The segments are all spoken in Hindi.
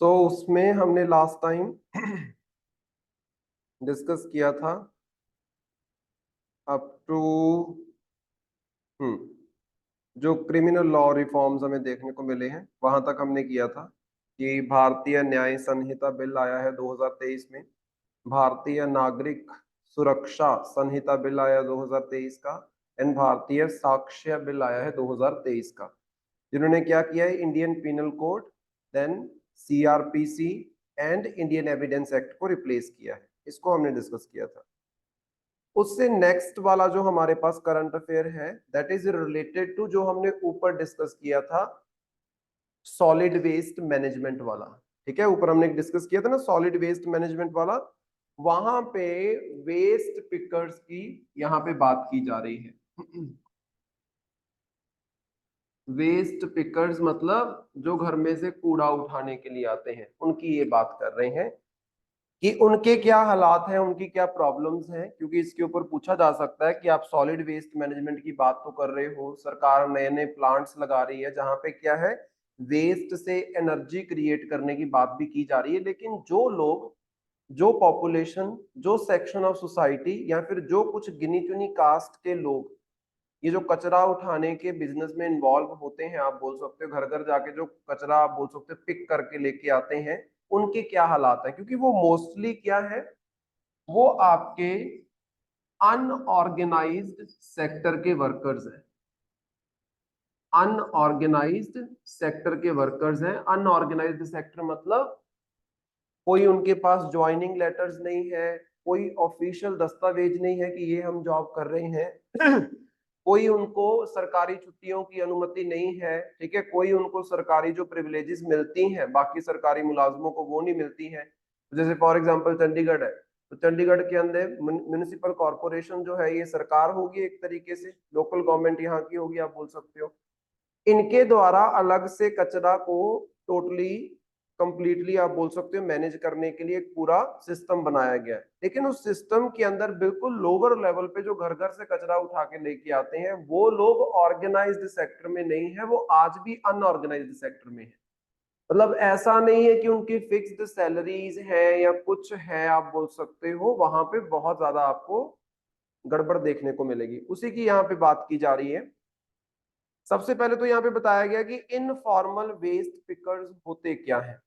उसमें हमने लास्ट टाइम डिस्कस किया था अप टू जो क्रिमिनल लॉ रिफॉर्म्स हमें देखने को मिले हैं वहां तक हमने किया था कि भारतीय न्याय संहिता बिल आया है 2023 में, भारतीय नागरिक सुरक्षा संहिता बिल आया 2023 का, एंड भारतीय साक्ष्य बिल आया है 2023 का, जिन्होंने क्या किया है, Indian penal code, then CrPC and Indian evidence act को रिप्लेस किया है। इसको हमने डिस्कस किया था। उससे नेक्स्ट वाला जो हमारे पास करंट अफेयर है दैट इज रिलेटेड टू जो हमने ऊपर डिस्कस किया था, सॉलिड वेस्ट मैनेजमेंट वाला। ठीक है, ऊपर हमने डिस्कस किया था ना सॉलिड वेस्ट मैनेजमेंट वाला, वहां पे वेस्ट पिकर्स की यहाँ पे बात की जा रही है। वेस्ट पिकर्स मतलब जो घर में से कूड़ा उठाने के लिए आते हैं, उनकी ये बात कर रहे हैं कि उनके क्या हालात हैं, उनकी क्या प्रॉब्लम्स हैं, क्योंकि इसके ऊपर पूछा जा सकता है कि आप सॉलिड वेस्ट मैनेजमेंट की बात तो कर रहे हो, सरकार नए नए प्लांट्स लगा रही है जहां पे क्या है, वेस्ट से एनर्जी क्रिएट करने की बात भी की जा रही है, लेकिन जो लोग, जो पॉपुलेशन, जो सेक्शन ऑफ सोसाइटी या फिर जो कुछ गिनी चुनी कास्ट के लोग ये जो कचरा उठाने के बिजनेस में इन्वॉल्व होते हैं, आप बोल सकते हो घर घर जाके जो कचरा आप बोल सकते हो पिक करके लेके आते हैं, उनके क्या हालात है, क्योंकि वो मोस्टली क्या है, वो आपके अनऑर्गेनाइज्ड सेक्टर के वर्कर्स हैं। अनऑर्गेनाइज्ड सेक्टर के वर्कर्स हैं। अनऑर्गेनाइज्ड सेक्टर मतलब कोई उनके पास ज्वाइनिंग लेटर्स नहीं है, कोई ऑफिशियल दस्तावेज नहीं है कि ये हम जॉब कर रहे हैं, कोई उनको सरकारी छुट्टियों की अनुमति नहीं है, ठीक है, कोई उनको सरकारी जो प्रिविलेजेस मिलती हैं बाकी सरकारी मुलाजमों को वो नहीं मिलती हैं। जैसे फॉर एग्जांपल चंडीगढ़ है, तो चंडीगढ़ के अंदर म्युनिसिपल कॉरपोरेशन जो है ये सरकार होगी, एक तरीके से लोकल गवर्नमेंट यहाँ की होगी, आप बोल सकते हो। इनके द्वारा अलग से कचरा को टोटली कंप्लीटली आप बोल सकते हो मैनेज करने के लिए एक पूरा सिस्टम बनाया गया है, लेकिन उस सिस्टम के अंदर बिल्कुल लोअर लेवल पे जो घर घर से कचरा उठा के लेके आते हैं वो लोग ऑर्गेनाइज्ड सेक्टर में नहीं है, वो आज भी अनऑर्गेनाइज्ड सेक्टर में है। मतलब ऐसा नहीं है कि उनकी फिक्स्ड सैलरीज है या कुछ है, आप बोल सकते हो वहां पे बहुत ज्यादा आपको गड़बड़ देखने को मिलेगी, उसी की यहाँ पे बात की जा रही है। सबसे पहले तो यहाँ पे बताया गया कि इनफॉर्मल वेस्ट पिकर्स होते क्या हैं।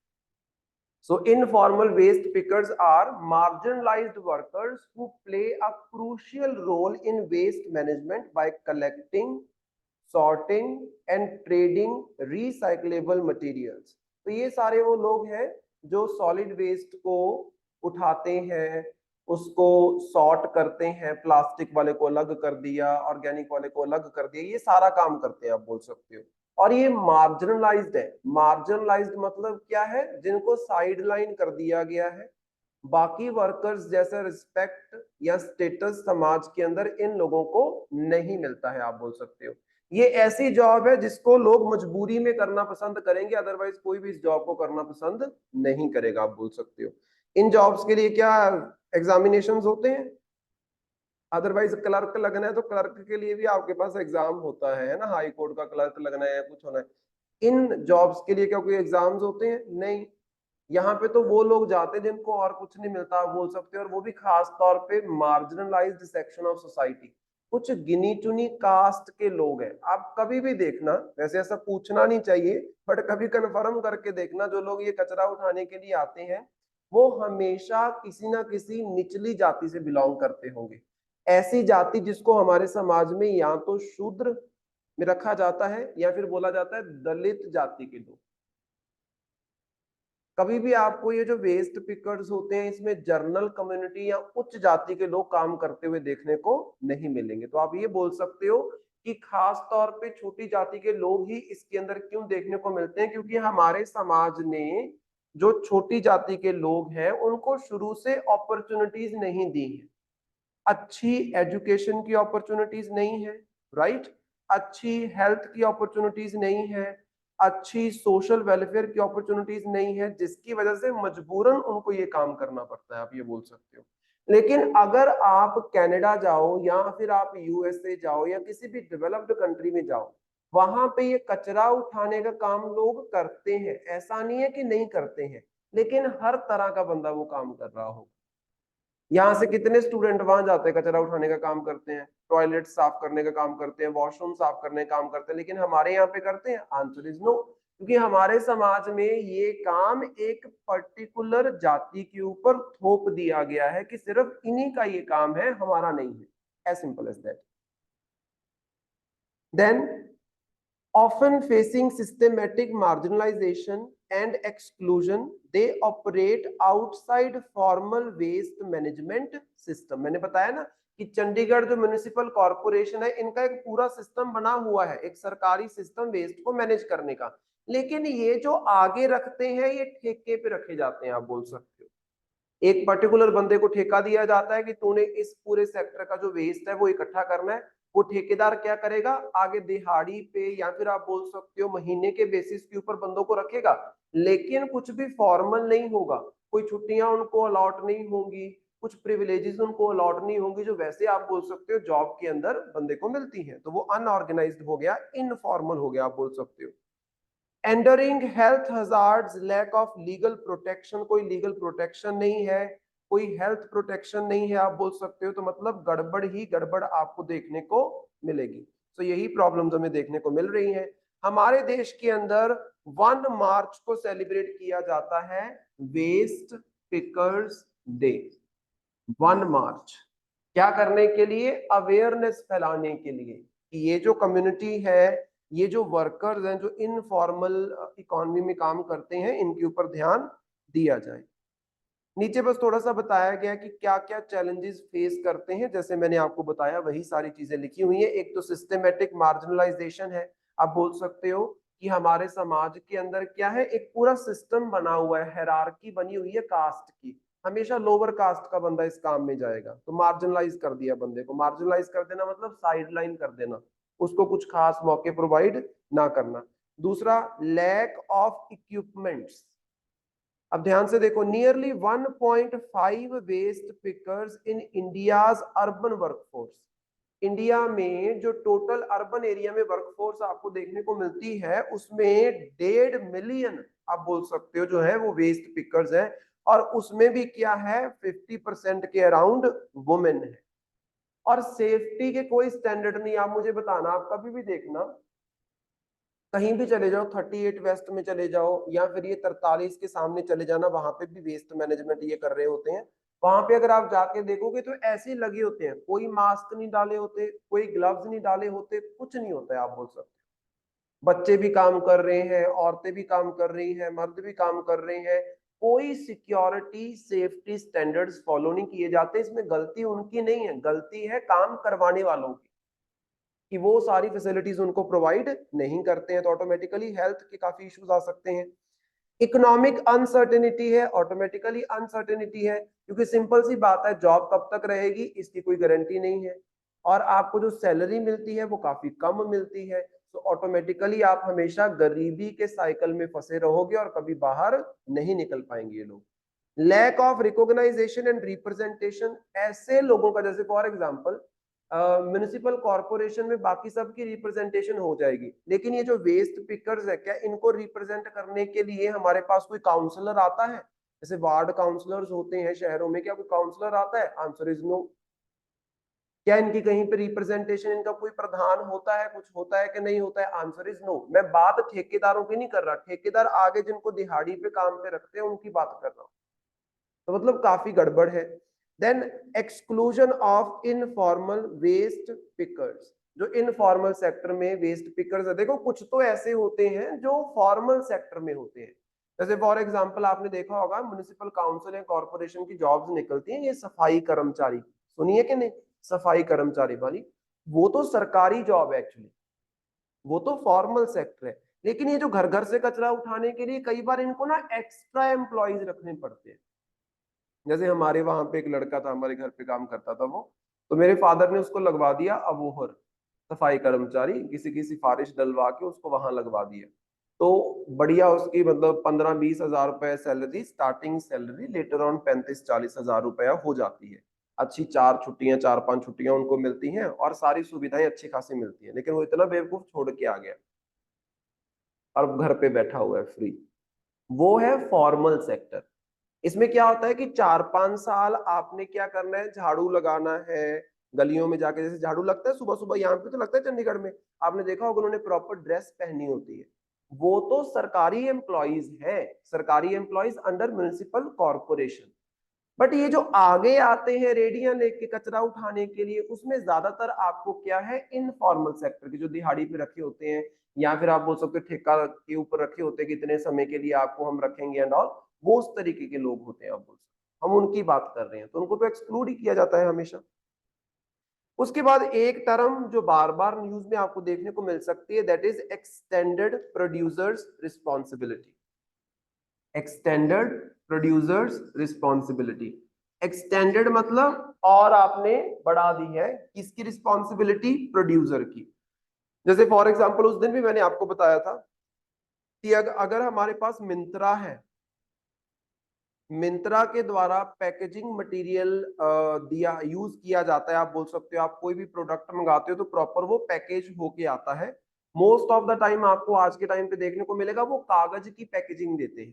So informal waste pickers are marginalized workers who play a crucial role in waste management by collecting, sorting and trading recyclable materials। तो ये सारे वो लोग हैं जो सॉलिड वेस्ट को उठाते हैं, उसको सॉर्ट करते हैं, प्लास्टिक वाले को अलग कर दिया, ऑर्गेनिक वाले को अलग कर दिया, ये सारा काम करते हैं, आप बोल सकते हो। और ये मार्जिनलाइज्ड है। मार्जिनलाइज्ड मतलब क्या है, जिनको साइड लाइन कर दिया गया है, बाकी वर्कर्स जैसा रिस्पेक्ट या स्टेटस समाज के अंदर इन लोगों को नहीं मिलता है, आप बोल सकते हो। ये ऐसी जॉब है जिसको लोग मजबूरी में करना पसंद करेंगे, अदरवाइज कोई भी इस जॉब को करना पसंद नहीं करेगा, आप बोल सकते हो। इन जॉब्स के लिए क्या एग्जामिनेशंस होते हैं, अदरवाइज क्लर्क लगना है तो क्लर्क के लिए भी आपके पास एग्जाम होता है ना, हाई कोर्ट का क्लर्क लगना है या कुछ होना है। इन जॉब्स के लिए क्या कोई एग्जाम्स होते हैं? नहीं। यहाँ पे तो वो लोग जाते हैं जिनको और कुछ नहीं मिलता, आप बोल सकते हो, और वो भी खास तौर पे मार्जिनलाइज्ड सेक्शन ऑफ सोसाइटी, कुछ गिनी चुनी कास्ट के लोग हैं। आप कभी भी देखना, वैसे ऐसा पूछना नहीं चाहिए बट कभी कंफर्म करके देखना, जो लोग ये कचरा उठाने के लिए आते हैं वो हमेशा किसी ना किसी निचली जाति से बिलोंग करते होंगे। ऐसी जाति जिसको हमारे समाज में या तो शूद्र में रखा जाता है या फिर बोला जाता है दलित जाति के लोग। कभी भी आपको ये जो वेस्ट पिकर्स होते हैं इसमें जर्नल कम्युनिटी या उच्च जाति के लोग काम करते हुए देखने को नहीं मिलेंगे। तो आप ये बोल सकते हो कि खास तौर पे छोटी जाति के लोग ही इसके अंदर क्यों देखने को मिलते हैं, क्योंकि हमारे समाज ने जो छोटी जाति के लोग हैं उनको शुरू से अपॉर्चुनिटीज नहीं दी है। अच्छी एजुकेशन की अपॉर्चुनिटीज नहीं है, राइट, अच्छी हेल्थ की अपॉर्चुनिटीज नहीं है, अच्छी सोशल वेलफेयर की अपॉर्चुनिटीज नहीं है, जिसकी वजह से मजबूरन उनको ये काम करना पड़ता है, आप ये बोल सकते हो। लेकिन अगर आप कनाडा जाओ या फिर आप यूएसए जाओ या किसी भी डेवलप्ड कंट्री में जाओ, वहां पे ये कचरा उठाने का काम लोग करते हैं, ऐसा नहीं है कि नहीं करते हैं, लेकिन हर तरह का बंदा वो काम कर रहा हो। यहाँ से कितने स्टूडेंट वहां जाते हैं, कचरा उठाने का काम करते हैं, टॉयलेट साफ करने का काम करते हैं, वॉशरूम साफ करने का काम करते हैं, लेकिन हमारे यहाँ पे करते हैं? Answer is no. क्योंकि हमारे समाज में ये काम एक पर्टिकुलर जाति के ऊपर थोप दिया गया है कि सिर्फ इन्हीं का ये काम है, हमारा नहीं है। As simple as that. Then often facing systematic marginalization and exclusion, they operate outside formal waste management system। मैंने बताया ना कि चंडीगढ़ जो म्युनिसिपल कॉरपोरेशन है, इनका एक पूरा सिस्टम बना हुआ है, एक सरकारी सिस्टम वेस्ट को मैनेज करने का, लेकिन ये जो आगे रखते हैं ये ठेके पे रखे जाते हैं, आप बोल सकते हो। एक पर्टिकुलर बंदे को ठेका दिया जाता है कि तूने इस पूरे सेक्टर का जो वेस्ट है वो इकट्ठा करना है। वो ठेकेदार क्या करेगा, आगे दिहाड़ी पे या फिर आप बोल सकते हो महीने के बेसिस के ऊपर बंदों को रखेगा, लेकिन कुछ भी फॉर्मल नहीं होगा। कोई छुट्टियां उनको अलॉट नहीं होंगी, कुछ प्रिविलेजेस उनको अलॉट नहीं होंगी, जो वैसे आप बोल सकते हो जॉब के अंदर बंदे को मिलती है। तो वो अनऑर्गेनाइज्ड हो गया, इनफॉर्मल हो गया, आप बोल सकते हो। Enduring health hazards, lack of legal protection, कोई लीगल प्रोटेक्शन नहीं है, कोई हेल्थ प्रोटेक्शन नहीं है, आप बोल सकते हो। तो मतलब गड़बड़ ही गड़बड़ आपको देखने को मिलेगी। तो यही प्रॉब्लम्स हमें देखने को मिल रही हैं। हमारे देश के अंदर 1 मार्च को सेलिब्रेट किया जाता है वेस्ट पिकर्स डे। 1 मार्च क्या करने के लिए? अवेयरनेस फैलाने के लिए कि ये जो कम्युनिटी है, ये जो वर्कर्स हैं जो इनफॉर्मल इकोनॉमी में काम करते हैं, इनके ऊपर ध्यान दिया जाए। नीचे बस थोड़ा सा बताया गया कि क्या क्या चैलेंजेस फेस करते हैं, जैसे मैंने आपको बताया वही सारी चीजें लिखी हुई है। एक तो सिस्टेमेटिक मार्जिनलाइजेशन है, आप बोल सकते हो कि हमारे समाज के अंदर क्या है, एक पूरा सिस्टम बना हुआ है, हायरार्की बनी हुई है कास्ट की। हमेशा लोअर कास्ट का बंदा इस काम में जाएगा, तो मार्जिनलाइज कर दिया बंदे को। मार्जिनलाइज कर देना मतलब साइडलाइन कर देना, उसको कुछ खास मौके प्रोवाइड ना करना। दूसरा, लैक ऑफ इक्विपमेंट्स। अब ध्यान से देखो, nearly 1.5 waste pickers in India's urban workforce. India में जो टोटल अर्बन एरिया में वर्कफोर्स आपको देखने को मिलती है, उसमें 1.5 मिलियन आप बोल सकते हो जो है वो वेस्ट पिकर्स है। और उसमें भी क्या है, 50% के अराउंड वुमेन है। और सेफ्टी के कोई स्टैंडर्ड नहीं। आप मुझे बताना, आप कभी भी देखना, कहीं भी चले जाओ, 38 वेस्ट में चले जाओ या फिर ये 43 के सामने चले जाना, वहां पे भी वेस्ट मैनेजमेंट ये कर रहे होते हैं। वहां पे अगर आप जाके देखोगे तो ऐसे लगे होते हैं, कोई मास्क नहीं डाले होते, कोई ग्लव्स नहीं डाले होते, कुछ नहीं होता है, आप बोल सकते हो। बच्चे भी काम कर रहे हैं, औरतें भी काम कर रही हैं, मर्द भी काम कर रहे हैं। कोई सिक्योरिटी सेफ्टी स्टैंडर्ड्स फॉलो नहीं किए जाते। इसमें गलती उनकी नहीं है, गलती है काम करवाने वालों की कि वो सारी फैसिलिटीज उनको प्रोवाइड नहीं करते हैं। तो ऑटोमेटिकली हेल्थ के काफी इश्यूज आ सकते हैं। इकोनॉमिक अनसर्टेनिटी है, ऑटोमेटिकली अनसर्टेनिटी है, क्योंकि सिंपल सी बात है, जॉब कब तक रहेगी इसकी कोई गारंटी नहीं है, और आपको जो सैलरी मिलती है वो काफी कम मिलती है। तो ऑटोमेटिकली आप हमेशा गरीबी के साइकिल में फंसे रहोगे और कभी बाहर नहीं निकल पाएंगे ये लोग। Lack of recognization and representation, ऐसे लोगों का, जैसे फॉर एग्जांपल म्युनिसिपल कॉर्पोरेशन में बाकी सबकी रिप्रेजेंटेशन हो जाएगी, लेकिन ये जो वेस्ट पिकर्स है, क्या इनको रिप्रेजेंट करने के लिए हमारे पास कोई काउंसलर आता है? जैसे वार्ड काउंसलर्स होते हैं शहरों में, क्या कोई काउंसलर आता है? Answer is no. क्या इनकी कहीं पे रिप्रेजेंटेशन, इनका कोई प्रधान होता है, कुछ होता है कि नहीं होता है? Answer is no. मैं बात ठेकेदारों की नहीं कर रहा, ठेकेदार आगे जिनको दिहाड़ी पे काम पे रखते हैं उनकी बात कर रहा हूँ। तो मतलब काफी गड़बड़ है। Then exclusion of informal waste pickers, जो इनफॉर्मल सेक्टर में वेस्ट पिकर्स है, देखो कुछ तो ऐसे होते हैं जो फॉर्मल सेक्टर में होते हैं। जैसे फॉर एग्जांपल आपने देखा होगा, म्युनिसिपल काउंसिल या कॉर्पोरेशन की जॉब्स निकलती हैं, ये सफाई कर्मचारी, सुनिए कि नहीं, सफाई कर्मचारी वाली, वो तो सरकारी जॉब है एक्चुअली, वो तो फॉर्मल सेक्टर है। लेकिन ये जो घर घर से कचरा उठाने के लिए कई बार इनको ना एक्स्ट्रा एम्प्लॉयज रखने पड़ते हैं। जैसे हमारे वहां पे एक लड़का था, हमारे घर पे काम करता था वो, तो मेरे फादर ने उसको लगवा दिया अबोहर, सफाई कर्मचारी, किसी की सिफारिश डलवा के उसको वहां लगवा दिया। तो बढ़िया, उसकी मतलब 15-20 हजार रुपए salary, starting salary, later on 35-40 हजार रुपया हो जाती है। अच्छी 4 छुट्टियां, 4-5 छुट्टियां उनको मिलती हैं और सारी सुविधाएं अच्छी खासी मिलती है। लेकिन वो इतना बेवकूफ छोड़ के आ गया, और घर पे बैठा हुआ है फ्री। वो है फॉर्मल सेक्टर। इसमें क्या होता है कि 4-5 साल आपने क्या करना है, झाड़ू लगाना है गलियों में जाके, जैसे झाड़ू लगता है सुबह सुबह, यहाँ पे तो लगता है चंडीगढ़ में, आपने देखा होगा उन्होंने प्रॉपर ड्रेस पहनी होती है। वो तो सरकारी एम्प्लॉइज है, सरकारी employees under municipal corporation. But ये जो आगे आते हैं रेडियां लेके कचरा उठाने के लिए, उसमें ज्यादातर आपको क्या है, इनफॉर्मल सेक्टर के जो दिहाड़ी पे रखे होते हैं, या फिर आप बोल सकते हो ठेका के ऊपर रखे होते हैं कि इतने समय के लिए आपको हम रखेंगे एंड ऑल, वो उस तरीके के लोग होते हैं। आप बोल सकते हम उनकी बात कर रहे हैं, तो उनको तो एक्सक्लूड ही किया जाता है हमेशा। उसके बाद एक टर्म जो बार बार न्यूज में आपको देखने को मिल सकती है, that is extended producers responsibility. Extended producers responsibility. Extended मतलब और आपने बढ़ा दी है, किसकी रिस्पॉन्सिबिलिटी, प्रोड्यूसर की। जैसे फॉर एग्जांपल उस दिन भी मैंने आपको बताया था कि अगर हमारे पास मिंत्रा है, मिंत्रा के द्वारा पैकेजिंग मटेरियल दिया यूज किया जाता है। आप बोल सकते हो आप कोई भी प्रोडक्ट मंगाते हो तो प्रॉपर वो पैकेज होके आता है। मोस्ट ऑफ द टाइम आपको आज के टाइम पे देखने को मिलेगा वो कागज की पैकेजिंग देते हैं,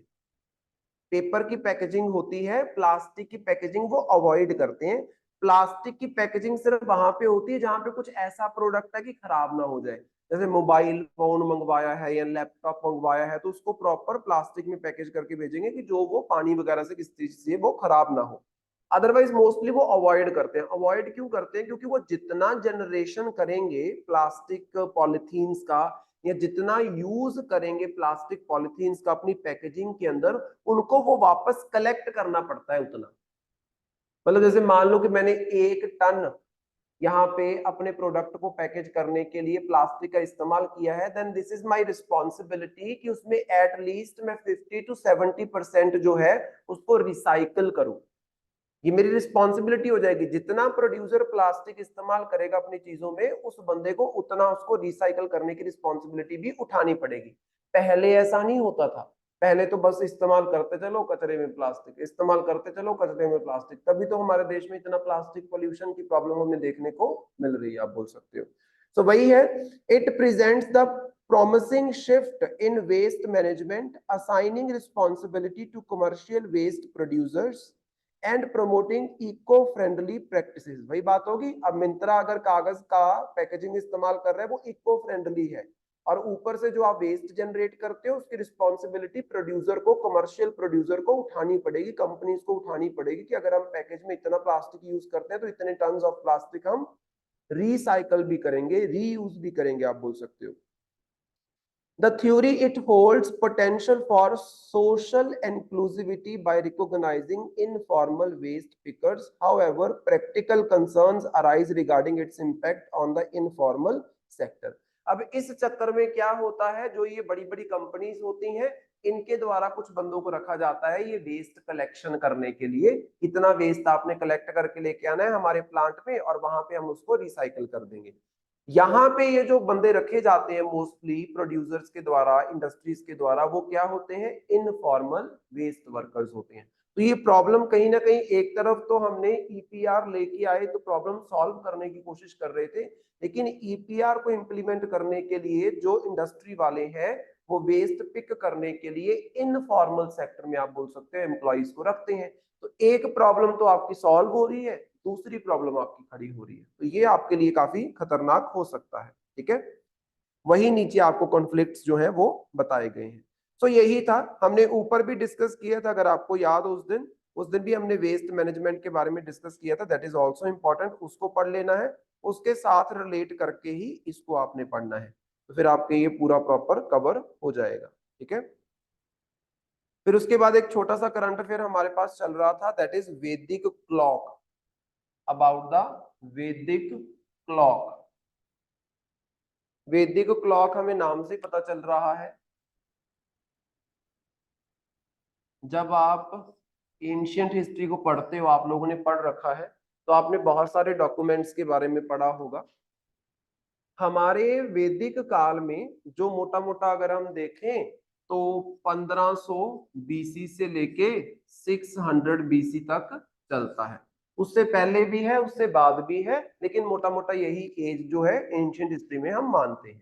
पेपर की पैकेजिंग होती है, प्लास्टिक की पैकेजिंग वो अवॉइड करते हैं। प्लास्टिक की पैकेजिंग सिर्फ वहां पे होती है जहां पे कुछ ऐसा प्रोडक्ट है कि खराब ना हो जाए। जैसे मोबाइल फोन मंगवाया है या लैपटॉप मंगवाया है, तो उसको प्रॉपर प्लास्टिक में पैकेज करके भेजेंगे कि जो वो पानी वगैरह से किस चीज से वो खराब ना हो। अदरवाइज मोस्टली वो अवॉइड करते हैं। अवॉइड क्यों करते हैं? क्योंकि वो जितना जनरेशन करेंगे प्लास्टिक पॉलिथीन्स का, या जितना यूज करेंगे प्लास्टिक पॉलिथीन्स का अपनी पैकेजिंग के अंदर, उनको वो वापस कलेक्ट करना पड़ता है उतना। मतलब जैसे मान लो कि मैंने 1 टन यहाँ पे अपने प्रोडक्ट को पैकेज करने के लिए प्लास्टिक का इस्तेमाल किया है, then this is my responsibility कि उसमें एटलीस्ट मैं 50 to 70% जो है उसको रिसाइकल करूं। ये मेरी रिस्पॉन्सिबिलिटी हो जाएगी। जितना प्रोड्यूसर प्लास्टिक इस्तेमाल करेगा अपनी चीजों में, उस बंदे को उतना उसको रिसाइकल करने की रिस्पॉन्सिबिलिटी भी उठानी पड़ेगी। पहले ऐसा नहीं होता था। पहले तो बस इस्तेमाल करते चलो कचरे में प्लास्टिक, इस्तेमाल करते चलो कचरे में प्लास्टिक। तभी तो हमारे देश में इतना प्लास्टिक पोल्यूशन की प्रॉब्लम हमें देखने को मिल रही है, आप बोल सकते हो। तो वही है, it presents the promising shift in waste management, assigning responsibility to commercial waste producers and promoting eco friendly practices. वही बात होगी, अब मिंत्रा अगर कागज का पैकेजिंग इस्तेमाल कर रहा है वो इको फ्रेंडली है, और ऊपर से जो आप वेस्ट जनरेट करते हो उसकी रिस्पॉन्सिबिलिटी प्रोड्यूसर को, कमर्शियल प्रोड्यूसर को उठानी पड़ेगी, कंपनीज को उठानी पड़ेगी कि अगर हम पैकेज में इतना प्लास्टिक यूज करते हैं तो इतने टन ऑफ प्लास्टिक हम रिसाइकल भी करेंगे, रीयूज भी करेंगे, आप बोल सकते हो। The theory, it holds potential for social inclusivity by recognizing informal waste pickers. However, practical concerns arise regarding its impact on the informal sector. अब इस चक्कर में क्या होता है, जो ये बड़ी बड़ी कंपनीज होती हैं, इनके द्वारा कुछ बंदों को रखा जाता है ये वेस्ट कलेक्शन करने के लिए। इतना वेस्ट आपने कलेक्ट करके लेके आना है हमारे प्लांट में, और वहां पे हम उसको रिसाइकल कर देंगे। यहाँ पे ये जो बंदे रखे जाते हैं मोस्टली प्रोड्यूसर्स के द्वारा, इंडस्ट्रीज के द्वारा, वो क्या होते हैं, इनफॉर्मल वेस्ट वर्कर्स होते हैं। तो ये प्रॉब्लम कहीं ना कहीं, एक तरफ तो हमने ईपीआर लेके आए तो प्रॉब्लम सॉल्व करने की कोशिश कर रहे थे, लेकिन ईपीआर को इम्प्लीमेंट करने के लिए जो इंडस्ट्री वाले हैं वो वेस्ट पिक करने के लिए इनफॉर्मल सेक्टर में, आप बोल सकते हो, एम्प्लॉइज को रखते हैं। तो एक प्रॉब्लम तो आपकी सॉल्व हो रही है, दूसरी प्रॉब्लम आपकी खड़ी हो रही है, तो ये आपके लिए काफी खतरनाक हो सकता है। ठीक है, वही नीचे आपको कॉन्फ्लिक्ट्स जो है वो बताए गए हैं। तो यही था, हमने ऊपर भी डिस्कस किया था, अगर आपको याद हो उस दिन भी हमने वेस्ट मैनेजमेंट के बारे में डिस्कस किया था, दैट इज ऑल्सो इंपॉर्टेंट, उसको पढ़ लेना है। उसके साथ रिलेट करके ही इसको आपने पढ़ना है, तो फिर आपके ये पूरा प्रॉपर कवर हो जाएगा। ठीक है, फिर उसके बाद एक छोटा सा करंट अफेयर हमारे पास चल रहा था, दैट इज वैदिक क्लॉक, अबाउट द वैदिक क्लॉक। वैदिक क्लॉक हमें नाम से पता चल रहा है, जब आप एंशियंट हिस्ट्री को पढ़ते हो, आप लोगों ने पढ़ रखा है, तो आपने बहुत सारे डॉक्यूमेंट्स के बारे में पढ़ा होगा। हमारे वैदिक काल में जो मोटा मोटा अगर हम देखें तो 1500 बीसी से लेके 600 बीसी तक चलता है। उससे पहले भी है, उससे बाद भी है, लेकिन मोटा मोटा यही एज जो है एंशियंट हिस्ट्री में हम मानते हैं।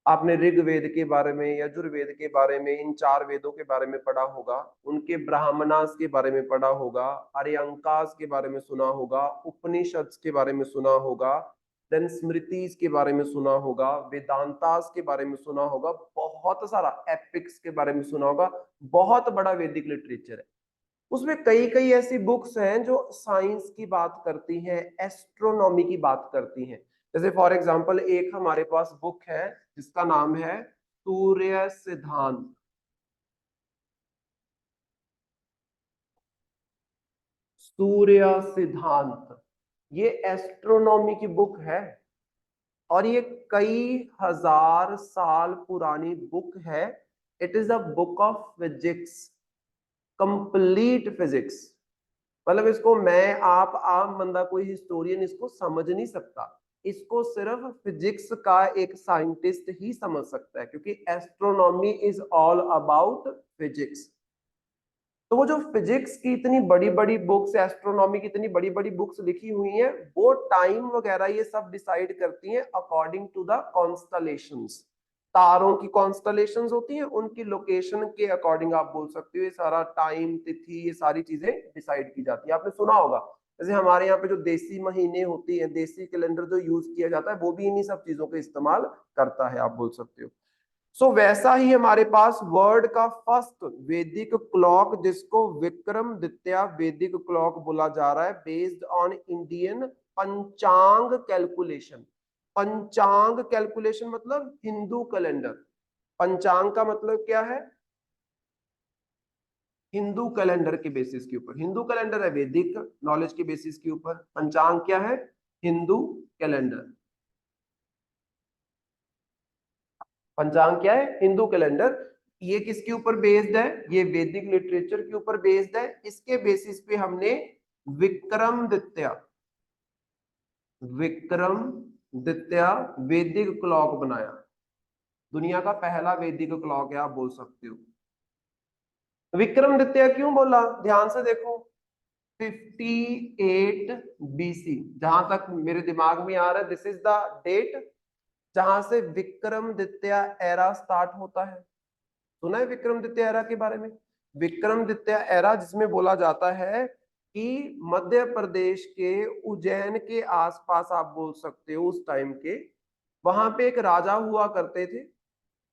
आपने ऋग्वेद के बारे में, यजुर्वेद के बारे में, इन 4 वेदों के बारे में पढ़ा होगा, उनके ब्राह्मणास के बारे में पढ़ा होगा, आर्यांकास के बारे में सुना होगा, उपनिषद के बारे में सुना होगा, देन स्मृतिज के बारे में सुना होगा, वेदांतास के बारे में सुना होगा, बहुत सारा एपिक्स के बारे में सुना होगा। बहुत बड़ा वैदिक लिटरेचर है। उसमें कई कई ऐसी बुक्स हैं जो साइंस की बात करती हैं, एस्ट्रोनॉमी की बात करती हैं। जैसे फॉर एग्जांपल एक हमारे पास बुक है जिसका नाम है सूर्य सिद्धांत। सूर्य सिद्धांत ये एस्ट्रोनॉमी की बुक है और ये कई हजार साल पुरानी बुक है। It is a book of physics, complete physics. मतलब इसको मैं आप आम बंदा कोई हिस्टोरियन इसको समझ नहीं सकता। इसको सिर्फ फिजिक्स का एक साइंटिस्ट ही समझ सकता है, क्योंकि astronomy is all about physics. तो वो जो फिजिक्स की इतनी बड़ी बड़ी बुक्स, एस्ट्रोनॉमी की इतनी बड़ी बड़ी बुक्स लिखी हुई हैं, वो टाइम वगैरह ये सब डिसाइड करती हैं अकॉर्डिंग टू द कॉन्स्टलेशंस। तारों की कॉन्स्टलेशंस होती हैं, उनकी लोकेशन के अकॉर्डिंग आप बोल सकते हो ये सारा टाइम, तिथि, ये सारी चीजें डिसाइड की जाती है। आपने सुना होगा जैसे हमारे यहाँ पे जो देसी महीने होती है, देसी कैलेंडर जो यूज किया जाता है, वो भी इन्हीं सब चीजों का इस्तेमाल करता है, आप बोल सकते हो। सो वैसा ही हमारे पास वर्ल्ड का फर्स्ट वैदिक क्लॉक, जिसको विक्रमदित्य वैदिक क्लॉक बोला जा रहा है, बेस्ड ऑन इंडियन पंचांग कैलकुलेशन। पंचांग कैलकुलेशन मतलब हिंदू कैलेंडर। पंचांग का मतलब क्या है? हिंदू कैलेंडर के बेसिस के ऊपर। हिंदू कैलेंडर है वैदिक नॉलेज के बेसिस के ऊपर, पंचांग क्या है? हिंदू कैलेंडर। पंचांग क्या है? हिंदू कैलेंडर। ये किसके ऊपर बेस्ड है? ये वैदिक लिटरेचर के ऊपर बेस्ड है। इसके बेसिस पे हमने विक्रमदित्य विक्रमदित्य वैदिक क्लॉक बनाया। दुनिया का पहला वैदिक क्लॉक है, आप बोल सकते हो। विक्रमदित्य क्यों बोला? ध्यान से देखो, 58 बीसी, जहां तक मेरे दिमाग में आ रहा है, दिस इज द डेट जहां से विक्रमदित्य एरा स्टार्ट होता है। सुना है विक्रमदित्य एरा के बारे में? विक्रमदित्य एरा जिसमें बोला जाता है कि मध्य प्रदेश के उज्जैन के आसपास, आप बोल सकते हो उस टाइम के, वहां पे एक राजा हुआ करते थे।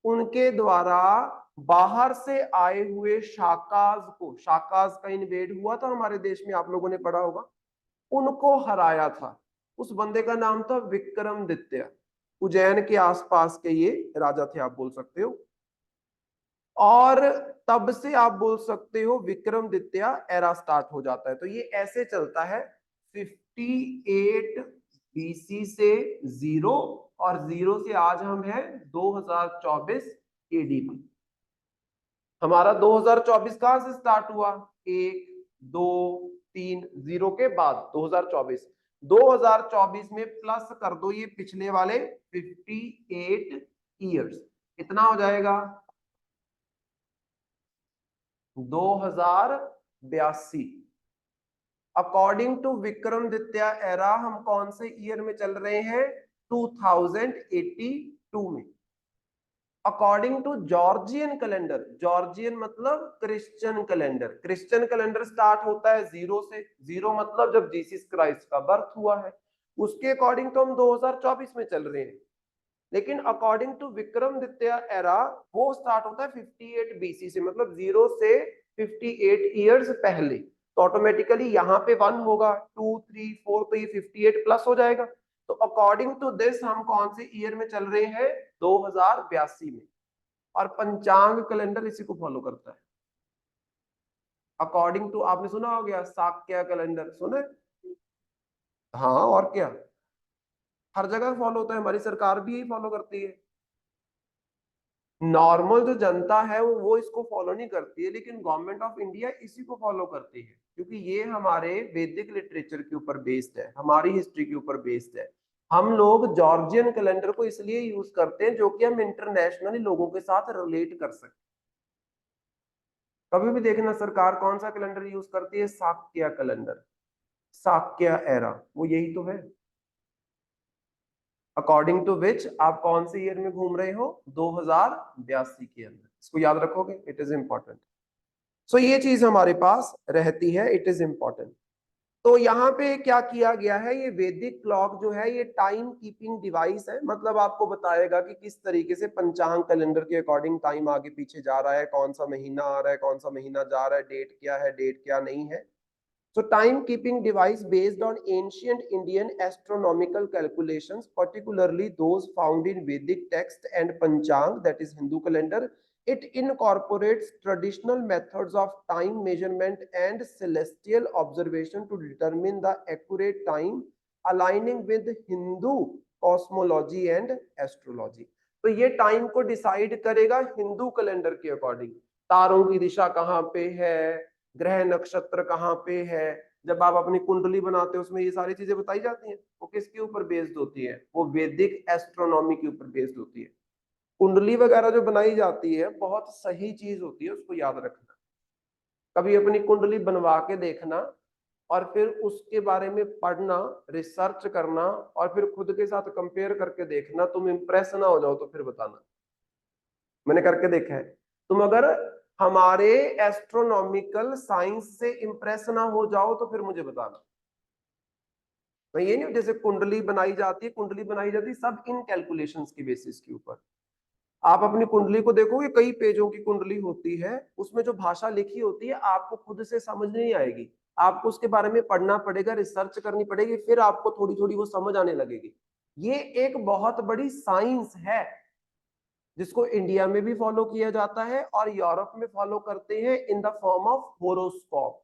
उनके द्वारा बाहर से आए हुए शाकाज को, शाकाज का इन्वेड हुआ था हमारे देश में, आप लोगों ने पढ़ा होगा, उनको हराया था। उस बंदे का नाम था विक्रमदित्य। उज्जैन के आसपास के ये राजा थे, आप बोल सकते हो। और तब से आप बोल सकते हो विक्रमदित्य एरा स्टार्ट हो जाता है। तो ये ऐसे चलता है 58 बीसी से जीरो, और जीरो से आज हम हैं 2024 एडी में। हमारा 2024 कहां से स्टार्ट हुआ? 1 2 3 जीरो के बाद 2024। 2024 में प्लस कर दो ये पिछले वाले 58 ईयर्स, कितना हो जाएगा? 2082। अकॉर्डिंग टू विक्रमदित्य एरा हम कौन से ईयर में चल रहे हैं? 2082 में। According to Georgian calendar, Georgian मतलब Christian calendar, Christian calendar start होता है जीरो से। जीरो मतलब जब जीसस क्राइस्ट का बर्थ हुआ है, उसके अकॉर्डिंग तो हम 2024 में चल रहे हैं। लेकिन अकॉर्डिंग टू विक्रमदित्य एरा वो स्टार्ट होता है 58 बीसी से, मतलब जीरो से 58 ईयर्स पहले। तो ऑटोमेटिकली यहाँ पे 1 होगा, 2 3 4, तो ये 58 प्लस हो जाएगा। तो अकॉर्डिंग टू दिस हम कौन से ईयर में चल रहे हैं? 2082 में। और पंचांग कैलेंडर इसी को फॉलो करता है। अकॉर्डिंग टू, आपने सुना हो गया शाक्य कैलेंडर, सुने? हाँ, और क्या, हर जगह फॉलो होता है, हमारी सरकार भी यही फॉलो करती है। नॉर्मल जो जनता है वो इसको फॉलो नहीं करती है, लेकिन गवर्नमेंट ऑफ इंडिया इसी को फॉलो करती है, क्योंकि ये हमारे वैदिक लिटरेचर के ऊपर बेस्ड है, हमारी हिस्ट्री के ऊपर बेस्ड है। हम लोग जॉर्जियन कैलेंडर को इसलिए यूज करते हैं जो कि हम इंटरनेशनली लोगों के साथ रिलेट कर सकें। कभी भी देखना सरकार कौन सा कैलेंडर यूज करती है? शाक्य कैलेंडर, शाक्य एरा, वो यही तो है। अकॉर्डिंग टू विच आप कौन से ईयर में घूम रहे हो, 2082 के अंदर। इसको याद रखोगे, इट इज इंपॉर्टेंट। सो ये चीज हमारे पास रहती है, इट इज इंपॉर्टेंट। तो यहाँ पे क्या किया गया है, ये वैदिक क्लॉक जो है ये टाइम कीपिंग डिवाइस है। मतलब आपको बताएगा कि किस तरीके से पंचांग कैलेंडर के अकॉर्डिंग टाइम आगे पीछे जा रहा है, कौन सा महीना आ रहा है, कौन सा महीना जा रहा है, डेट क्या है, डेट क्या नहीं है। So time-keeping device based on ancient Indian astronomical calculations, particularly those found in Vedic text and Panchang, that is Hindu calendar. It incorporates traditional methods of time measurement and celestial observation to determine the accurate time, aligning with Hindu cosmology and astrology. तो ये टाइम को डिसाइड करेगा हिंदू कैलेंडर के अकॉर्डिंग, तारों की दिशा कहाँ पे है, ग्रह नक्षत्र कहाँ पे है। जब आप अपनी कुंडली बनाते हो उसमें ये सारी चीजें बताई जाती हैं, वो किसके ऊपर बेस्ड होती है, वो वैदिक एस्ट्रोनॉमी के ऊपर बेस्ड होती है। कुंडली वगैरह जो बनाई जाती है बहुत सही चीज होती है, उसको याद रखना। कभी अपनी कुंडली बनवा के देखना और फिर उसके बारे में पढ़ना, रिसर्च करना और फिर खुद के साथ कंपेयर करके देखना। तुम इंप्रेस ना हो जाओ तो फिर बताना। मैंने करके देखा है। तुम अगर हमारे एस्ट्रोनॉमिकल साइंस से इंप्रेस ना हो जाओ तो फिर मुझे बताना। मैं ये नहीं, जैसे कुंडली बनाई जाती है, कुंडली बनाई जाती है सब इन कैलकुलेशंस की बेसिस के ऊपर। आप अपनी कुंडली को देखोगे, कई पेजों की कुंडली होती है, उसमें जो भाषा लिखी होती है आपको खुद से समझ नहीं आएगी। आपको उसके बारे में पढ़ना पड़ेगा, रिसर्च करनी पड़ेगी, फिर आपको थोड़ी थोड़ी वो समझ आने लगेगी। ये एक बहुत बड़ी साइंस है जिसको इंडिया में भी फॉलो किया जाता है और यूरोप में फॉलो करते हैं in the form of horoscope.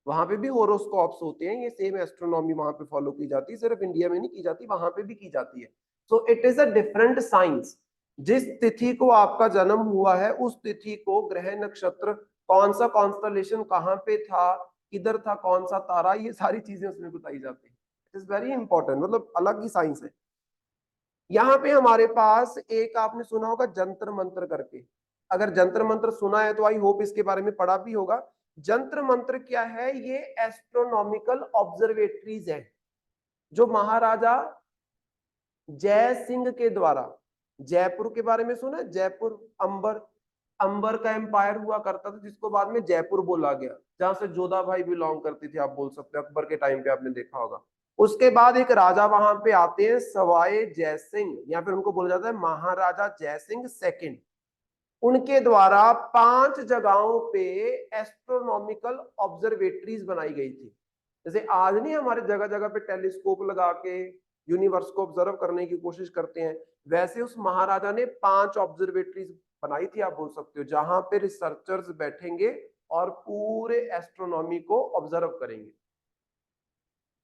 वहां पे भी होरोस्कोप्स होते हैं, ये सेम एस्ट्रोनॉमी वहां पे फॉलो की जाती है, सिर्फ इंडिया में नहीं की जाती, वहां पे भी की जाती है। So it is a different science. जिस तिथि को आपका जन्म हुआ है उस तिथि को ग्रह नक्षत्र, कौन सा कॉन्स्टलेशन कहाँ पे था, किधर था, कौन सा तारा, ये सारी चीजें उसमें बताई जाती है। इट इज वेरी इंपॉर्टेंट, मतलब अलग ही साइंस है। यहाँ पे हमारे पास एक आपने सुना होगा जंतर मंत्र करके। अगर जंतर मंत्र सुना है तो आई होप इसके बारे में पढ़ा भी होगा। जंतर मंत्र क्या है, ये एस्ट्रोनॉमिकल ऑब्जर्वेटरीज है जो महाराजा जय सिंह के द्वारा, जयपुर के बारे में सुना, जयपुर अंबर, अंबर का एम्पायर हुआ करता था जिसको बाद में जयपुर बोला गया, जहां से जोधा भाई बिलोंग करती थी, आप बोल सकते हो अकबर के टाइम पे आपने देखा होगा। उसके बाद एक राजा वहां पे आते हैं सवाई जय सिंह, या फिर उनको बोला जाता है महाराजा जय सिंह सेकंड। उनके द्वारा 5 जगहों पे एस्ट्रोनॉमिकल ऑब्जर्वेटरीज बनाई गई थी। जैसे आज नहीं हमारे जगह जगह पे टेलीस्कोप लगा के यूनिवर्स को ऑब्जर्व करने की कोशिश करते हैं, वैसे उस महाराजा ने 5 ऑब्जर्वेटरीज बनाई थी, आप बोल सकते हो, जहां पे रिसर्चर्स बैठेंगे और पूरे एस्ट्रोनॉमी को ऑब्जर्व करेंगे।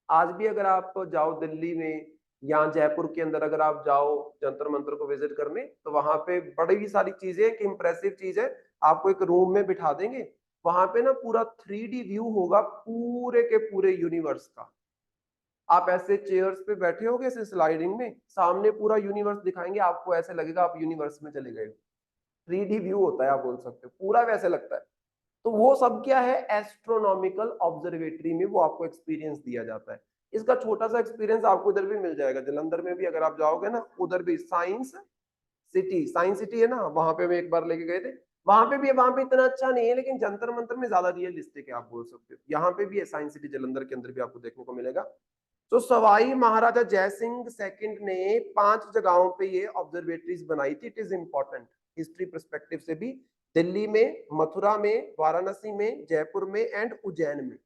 आज भी अगर आप जाओ दिल्ली में या जयपुर के अंदर अगर आप जाओ जंतर मंतर को विजिट करने, तो वहां पे बड़ी ही सारी चीजें, कि इंप्रेसिव चीज है। आपको एक रूम में बिठा देंगे, वहां पे ना पूरा 3D व्यू होगा पूरे के पूरे यूनिवर्स का। आप ऐसे चेयर्स पे बैठे होगे ऐसे स्लाइडिंग में, सामने पूरा यूनिवर्स दिखाएंगे, आपको ऐसे लगेगा आप यूनिवर्स में चले गए। 3D व्यू होता है, आप बोल सकते हो, पूरा वैसे लगता है। तो वो सब क्या है, एस्ट्रोनॉमिकल ऑब्जर्वेटरी में वो आपको एक्सपीरियंस दिया जाता है। इसका छोटा सा एक्सपीरियंस आपको इधर भी मिल जाएगा, जलंधर में भी अगर आप जाओगे ना, उधर भी साइंस सिटी, साइंस सिटी है ना, वहां पे हम एक बार लेके गए थे। वहां पे भी है, वहां पे इतना अच्छा नहीं है, लेकिन जंतर मंतर में ज्यादा रियलिस्टिक है, आप बोल सकते हो। यहाँ पे भी है साइंस सिटी जलंधर के अंदर भी आपको देखने को मिलेगा। तो सवाई महाराजा जय सिंह सेकंड ने 5 जगहों पे ये ऑब्जर्वेटरीज बनाई थी। It is important history perspective से भी। दिल्ली में, मथुरा में, वाराणसी में, जयपुर में एंड उज्जैन में।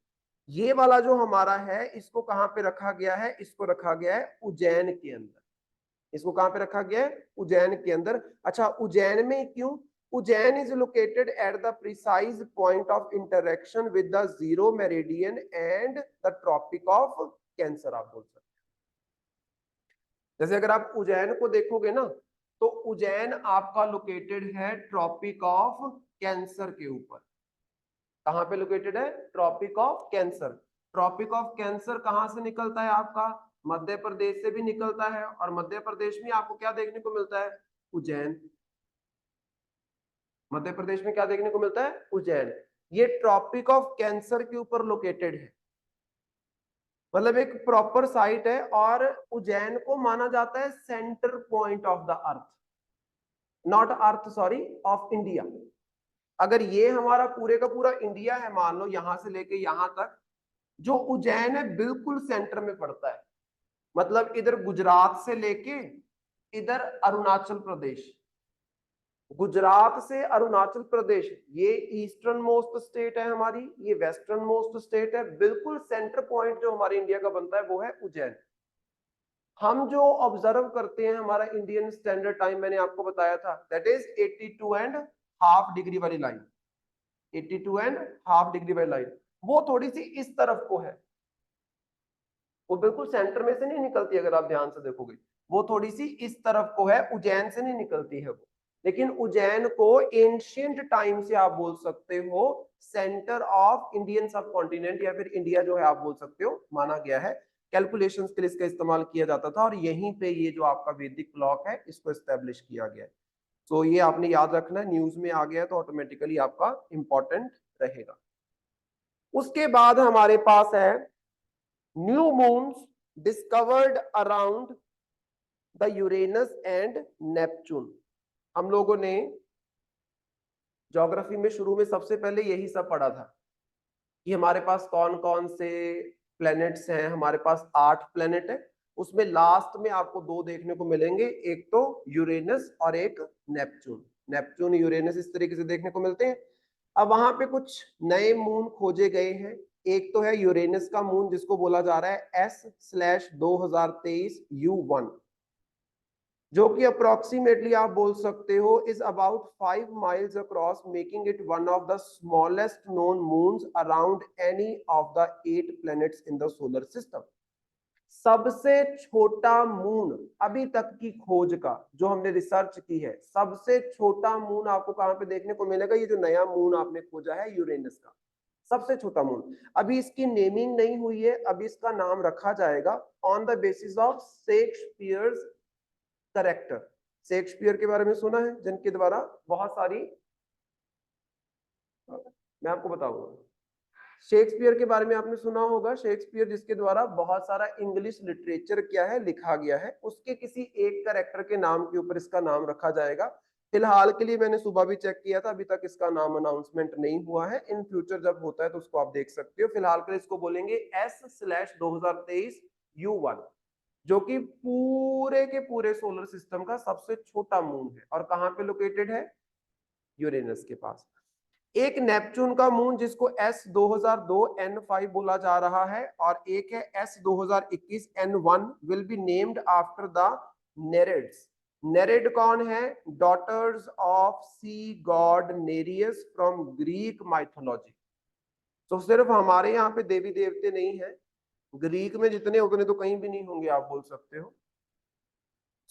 ये वाला जो हमारा है इसको कहाँ पे रखा गया है, इसको रखा गया है उज्जैन के अंदर। इसको कहाँ पे रखा गया है, उज्जैन के अंदर। अच्छा, उज्जैन में क्यों? Ujjain is located at the precise point of interaction with the zero meridian and the Tropic of Cancer, आप बोल सकते हैं। जैसे अगर आप उज्जैन को देखोगे ना, तो उज्जैन आपका लोकेटेड है ट्रॉपिक ऑफ कैंसर के ऊपर। कहां पे लोकेटेड है, Tropic of Cancer. Tropic of Cancer कहां से निकलता है आपका, मध्य प्रदेश से भी निकलता है, और मध्य प्रदेश में आपको क्या देखने को मिलता है, उज्जैन। मध्य प्रदेश में क्या देखने को मिलता है, उज्जैन। ये ट्रॉपिक ऑफ कैंसर के ऊपर लोकेटेड है। मतलब एक प्रॉपर साइट है, और उज्जैन को माना जाता है centre point of the earth, not earth sorry, of India. अगर ये हमारा पूरे का पूरा इंडिया है, मान लो यहां से लेके यहां तक, जो उज्जैन है बिल्कुल सेंटर में पड़ता है। मतलब इधर गुजरात से लेके इधर अरुणाचल प्रदेश, गुजरात से अरुणाचल प्रदेश, ये ईस्टर्न मोस्ट स्टेट है हमारी, ये वेस्टर्न मोस्ट स्टेट है, बिल्कुल सेंटर पॉइंट जो हमारे इंडिया का बनता है वो है उज्जैन। हम जो ऑब्जर्व करते हैं हमारा इंडियन स्टैंडर्ड टाइम, मैंने आपको बताया था, दैट इज 82.5 डिग्री वाली लाइन, 82.5 डिग्री वाली लाइन, वो थोड़ी सी इस तरफ को है, वो बिल्कुल सेंटर में से नहीं निकलती, अगर आप ध्यान से देखोगे वो थोड़ी सी इस तरफ को है, उज्जैन से नहीं निकलती है वो। लेकिन उज्जैन को एंशियंट टाइम से आप बोल सकते हो सेंटर ऑफ इंडियन सब कॉन्टिनेंट, या फिर इंडिया जो है आप बोल सकते हो, माना गया है। कैलकुलेशंस के लिए इसका इस्तेमाल किया जाता था, और यहीं पे ये जो आपका वैदिक क्लॉक है इसको एस्टेब्लिश किया गया है। तो ये आपने याद रखना है, न्यूज में आ गया तो ऑटोमेटिकली आपका इंपॉर्टेंट रहेगा। उसके बाद हमारे पास है new moons discovered around the Uranus and Neptune. हम लोगों ने ज्योग्राफी में शुरू में सबसे पहले यही सब पढ़ा था कि हमारे पास कौन कौन से प्लैनेट्स हैं। हमारे पास 8 प्लैनेट है, उसमें लास्ट में आपको 2 देखने को मिलेंगे, एक तो यूरेनस और एक नेपच्यून। नेपच्यून यूरेनस इस तरीके से देखने को मिलते हैं। अब वहां पे कुछ नए मून खोजे गए हैं। एक तो है यूरेनस का मून जिसको बोला जा रहा है S/2023U1, जो कि अप्रोक्सीमेटली आप बोल सकते हो is about 5 miles across, making it one of the smallest known moons around any of the 8 planets in the solar system. सबसे छोटा मून अभी तक की खोज का, जो हमने रिसर्च की है, सबसे छोटा मून आपको कहां पे देखने को मिलेगा? ये जो नया मून आपने खोजा है यूरेनस का, सबसे छोटा मून। अभी इसकी नेमिंग नहीं हुई है, अभी इसका नाम रखा जाएगा on the basis of Shakespeare's character. Shakespeare के बारे में सुना है, जिनके द्वारा बहुत सारी, मैं आपको बताऊंगा, शेक्सपियर के बारे में आपने सुना होगा। शेक्सपियर जिसके द्वारा बहुत सारा इंग्लिश लिटरेचर क्या है लिखा गया है, उसके किसी एक कैरेक्टर के नाम के ऊपर इसका नाम रखा जाएगा। फिलहाल के लिए मैंने सुबह भी चेक किया था, अभी तक इसका नाम अनाउंसमेंट नहीं हुआ है। इन फ्यूचर जब होता है तो उसको आप देख सकते हो। फिलहाल के लिए इसको बोलेंगे S/2023U1, जो कि पूरे के पूरे सोलर सिस्टम का सबसे छोटा मून है, और कहां पे लोकेटेड है? यूरेनस के पास। एक नेपच्यून का मून जिसको S/2002N5 बोला जा रहा है, और एक है S/2021N1 will be named after the Nereids. Nereid कौन है? Daughters of sea god Nereus from Greek mythology. तो सिर्फ हमारे यहाँ पे देवी देवते नहीं है, ग्रीक में जितने उतने तो कहीं भी नहीं होंगे, आप बोल सकते हो।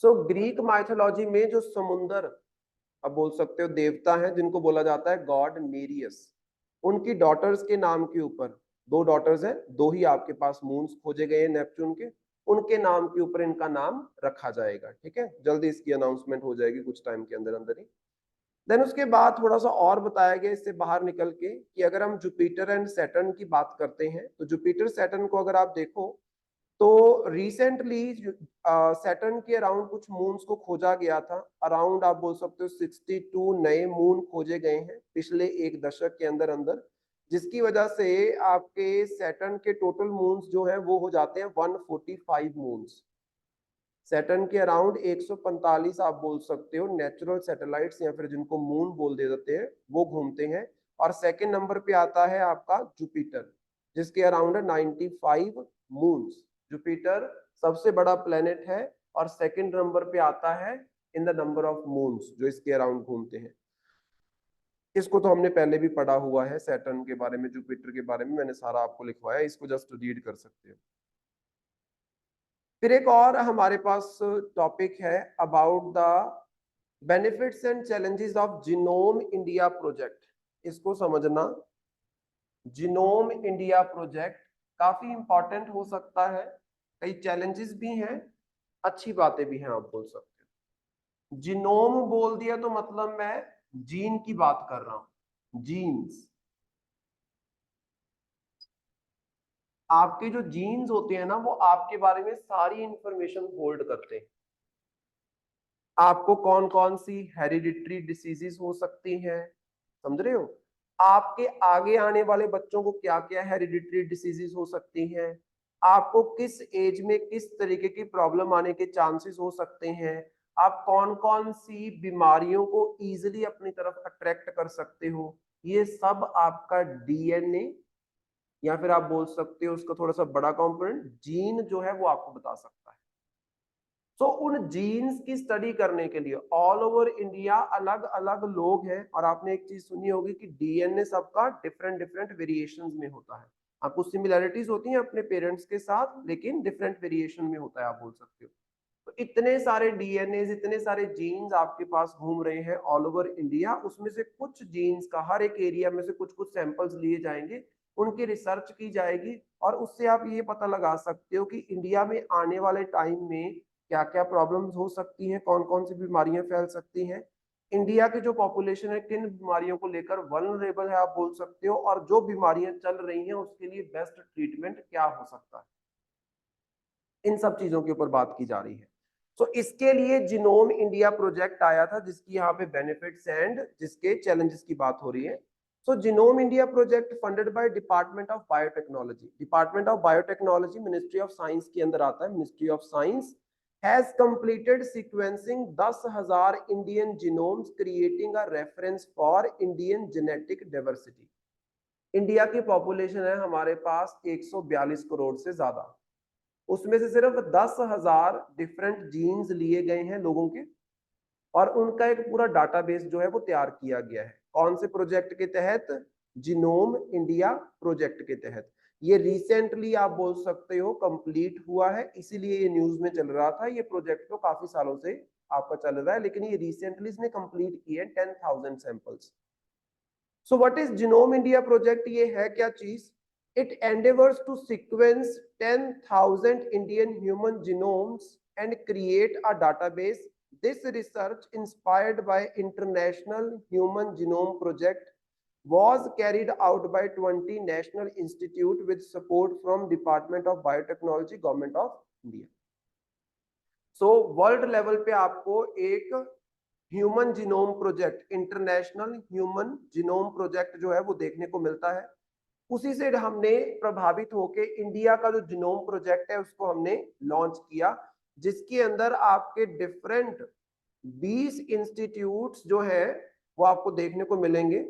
सो ग्रीक माइथोलॉजी में जो समुंदर, अब बोल सकते हो देवता है, जिनको बोला जाता है गॉड नेरियस, उनकी डॉटर्स के नाम के ऊपर, 2 डॉटर्स हैं, 2 ही आपके पास मून्स खोजे गए हैं नेपच्यून के, उनके नाम के ऊपर इनका नाम रखा जाएगा। ठीक है, जल्दी इसकी अनाउंसमेंट हो जाएगी कुछ टाइम के अंदर अंदर ही। देन उसके बाद थोड़ा सा और बताया गया इससे बाहर निकल के, कि अगर हम जुपिटर एंड सैटर्न की बात करते हैं, तो जुपिटर सैटर्न को अगर आप देखो तो रिसेंटली सैटर्न के अराउंड कुछ मून्स को खोजा गया था। अराउंड आप बोल सकते हो 62 नए मून खोजे गए हैं पिछले 1 दशक के अंदर अंदर, जिसकी वजह से आपके सैटर्न के टोटल मून्स जो है वो हो जाते हैं 145 मून्स। सैटर्न के अराउंड 145 आप बोल सकते हो नेचुरल सैटेलाइट्स, या फिर जिनको मून बोल दे देते हैं, वो घूमते हैं। और सेकंड नंबर पे आता है आपका जुपिटर, जिसके अराउंड है 95 मून्स। जुपिटर सबसे बड़ा प्लेनेट है, और सेकंड नंबर पे आता है in the number of moons जो इसके अराउंड घूमते हैं। इसको तो हमने पहले भी पढ़ा हुआ है, सैटर्न के बारे में, जुपिटर के बारे में मैंने सारा आपको लिखवाया, इसको जस्ट रीड कर सकते हो। फिर एक और हमारे पास टॉपिक है about the benefits and challenges of genome India project. इसको समझना, जीनोम इंडिया प्रोजेक्ट काफी इंपॉर्टेंट हो सकता है, कई चैलेंजेस भी हैं, अच्छी बातें भी हैं, आप बोल सकते हो। जीनोम बोल दिया तो मतलब मैं जीन की बात कर रहा हूं, जीन्स। आपके जो जीन्स होते हैं ना वो आपके बारे में सारी इंफॉर्मेशन होल्ड करते हैं। आपको कौन कौन सी हेरिडिटरी डिसीजेस हो सकती हैं, समझ रहे हो, आपके आगे आने वाले बच्चों को क्या क्या हेरिडिटरी डिसीजेस हो सकती हैं, आपको किस एज में किस तरीके की प्रॉब्लम आने के चांसेस हो सकते हैं, आप कौन कौन सी बीमारियों को इजीली अपनी तरफ अट्रैक्ट कर सकते हो, ये सब आपका डीएनए या फिर आप बोल सकते हो उसका थोड़ा सा बड़ा कंपोनेंट जीन जो है वो आपको बता सकता है। तो उन जीन्स की स्टडी करने के लिए ऑल ओवर इंडिया अलग अलग लोग हैं, और आपने एक चीज सुनी होगी कि डीएनए सबका डिफरेंट डिफरेंट वेरिएशंस में होता है। आपको सिमिलैरिटीज होती हैं अपने पेरेंट्स के साथ, लेकिन डिफरेंट वेरिएशन में होता है, आप बोल सकते हो। तो इतने सारे डीएनए, इतने सारे जीन्स आपके पास घूम रहे हैं ऑल ओवर इंडिया, उसमें से कुछ जीन्स का हर एक एरिया में से कुछ कुछ सैंपल्स लिए जाएंगे, उनकी रिसर्च की जाएगी, और उससे आप ये पता लगा सकते हो कि इंडिया में आने वाले टाइम में क्या क्या प्रॉब्लम्स हो सकती हैं, कौन कौन सी बीमारियां फैल सकती हैं, इंडिया की जो पॉपुलेशन है किन बीमारियों को लेकर वल्नरेबल है, आप बोल सकते हो, और जो बीमारियां चल रही हैं उसके लिए बेस्ट ट्रीटमेंट क्या हो सकता है, इन सब चीजों के ऊपर बात की जा रही है। तो इसके लिए जिनोम इंडिया प्रोजेक्ट आया था, जिसकी यहाँ पे बेनिफिट्स एंड जिसके चैलेंजेस की बात हो रही है। So genome India project funded by department of biotechnology, department of biotechnology ministry of science के अंदर आता है, ministry of science has completed sequencing 10,000 Indian genomes creating a reference for Indian genetic diversity. India की पॉपुलेशन है हमारे पास 142 करोड़ से ज्यादा, उसमें से सिर्फ 10,000 डिफरेंट जीन्स लिए गए हैं लोगों के, और उनका एक पूरा डाटाबेस जो है वो तैयार किया गया है। कौन से प्रोजेक्ट के तहत? जिनोम इंडिया प्रोजेक्ट के तहत। ये रिसेंटली आप बोल सकते हो कंप्लीट हुआ है, इसीलिए ये न्यूज में चल रहा था। ये प्रोजेक्ट तो काफी सालों से आपका चल रहा है, लेकिन ये रिसेंटली इसने कंप्लीट किए 10,000 samples. So what is genome India project? ये है क्या चीज? It endeavors to sequence 10,000 Indian human genomes and create a database. This research, inspired by International Human Genome Project, was carried out by 20 national institutes with support from Department of Biotechnology, Government of India. So world level पे आपको एक human genome project, international human genome project जो है वो देखने को मिलता है। उसी से हमने प्रभावित होके इंडिया का जो जीनोम प्रोजेक्ट है उसको हमने लॉन्च किया, जिसके अंदर आपके डिफरेंट 20 इंस्टीट्यूट्स जो है वो आपको देखने को मिलेंगे,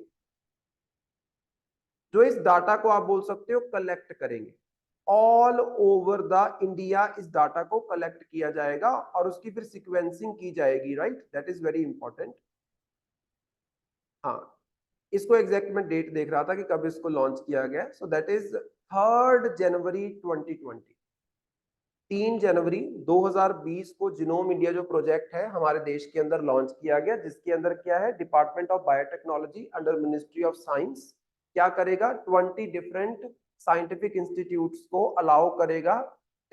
जो इस डाटा को आप बोल सकते हो कलेक्ट करेंगे। ऑल ओवर द इंडिया इस डाटा को कलेक्ट किया जाएगा और उसकी फिर सिक्वेंसिंग की जाएगी, right? That is very important. हाँ, इसको एग्जैक्ट मैं डेट देख रहा था कि कब इसको लॉन्च किया गया। सो दैट इज 3 जनवरी 2020। 3 जनवरी 2020 को जिनोम इंडिया जो प्रोजेक्ट है हमारे देश के अंदर लॉन्च किया गया, जिसके अंदर क्या है, department of biotechnology under ministry of science क्या करेगा, 20 डिफरेंट साइंटिफिक इंस्टीट्यूट्स को अलाउ करेगा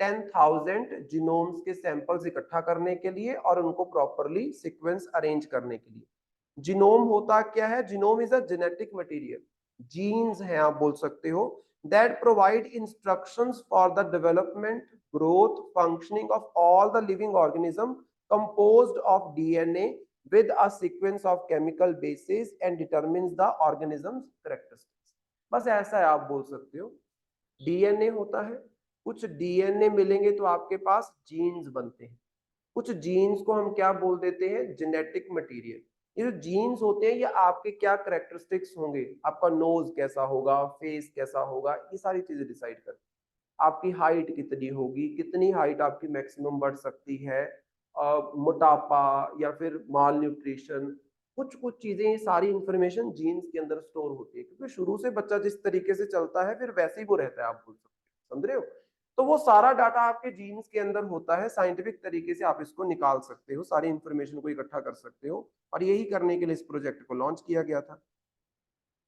10,000 जीनोम्स के सैंपल्स इकट्ठा करने के लिए और उनको प्रॉपरली सीक्वेंस अरेंज करने के लिए। जीनोम होता क्या है? Genome is a genetic material, genes हैं आप बोल सकते हो, that provide instructions for the development, growth, functioning of all the living organism composed of DNA with a sequence of chemical bases and determines the organism's characteristics। बस ऐसा है, आप बोल सकते हो। डीएनए होता है, कुछ डीएनए मिलेंगे तो आपके पास जीन्स बनते हैं, कुछ जीन्स को हम क्या बोल देते हैं, जेनेटिक मटेरियल। ये जो जीन्स होते हैं ये आपके क्या करेक्टरिस्टिक्स होंगे, आपका नोज कैसा होगा, फेस कैसा होगा, ये सारी चीजें डिसाइड करते हैं। आपकी हाइट कितनी होगी, कितनी हाइट आपकी मैक्सिमम बढ़ सकती है, मोटापा या फिर माल न्यूट्रिशन, कुछ कुछ चीजें, ये सारी इंफॉर्मेशन जीन्स के अंदर स्टोर होती है, क्योंकि शुरू से बच्चा जिस तरीके से चलता है फिर वैसे ही वो रहता है, आप बोल सकते हो, समझ रहे हो? तो वो सारा डाटा आपके जीन्स के अंदर होता है, साइंटिफिक तरीके से आप इसको निकाल सकते हो, सारी इंफॉर्मेशन को इकट्ठा कर सकते हो, और यही करने के लिए इस प्रोजेक्ट को लॉन्च किया गया था।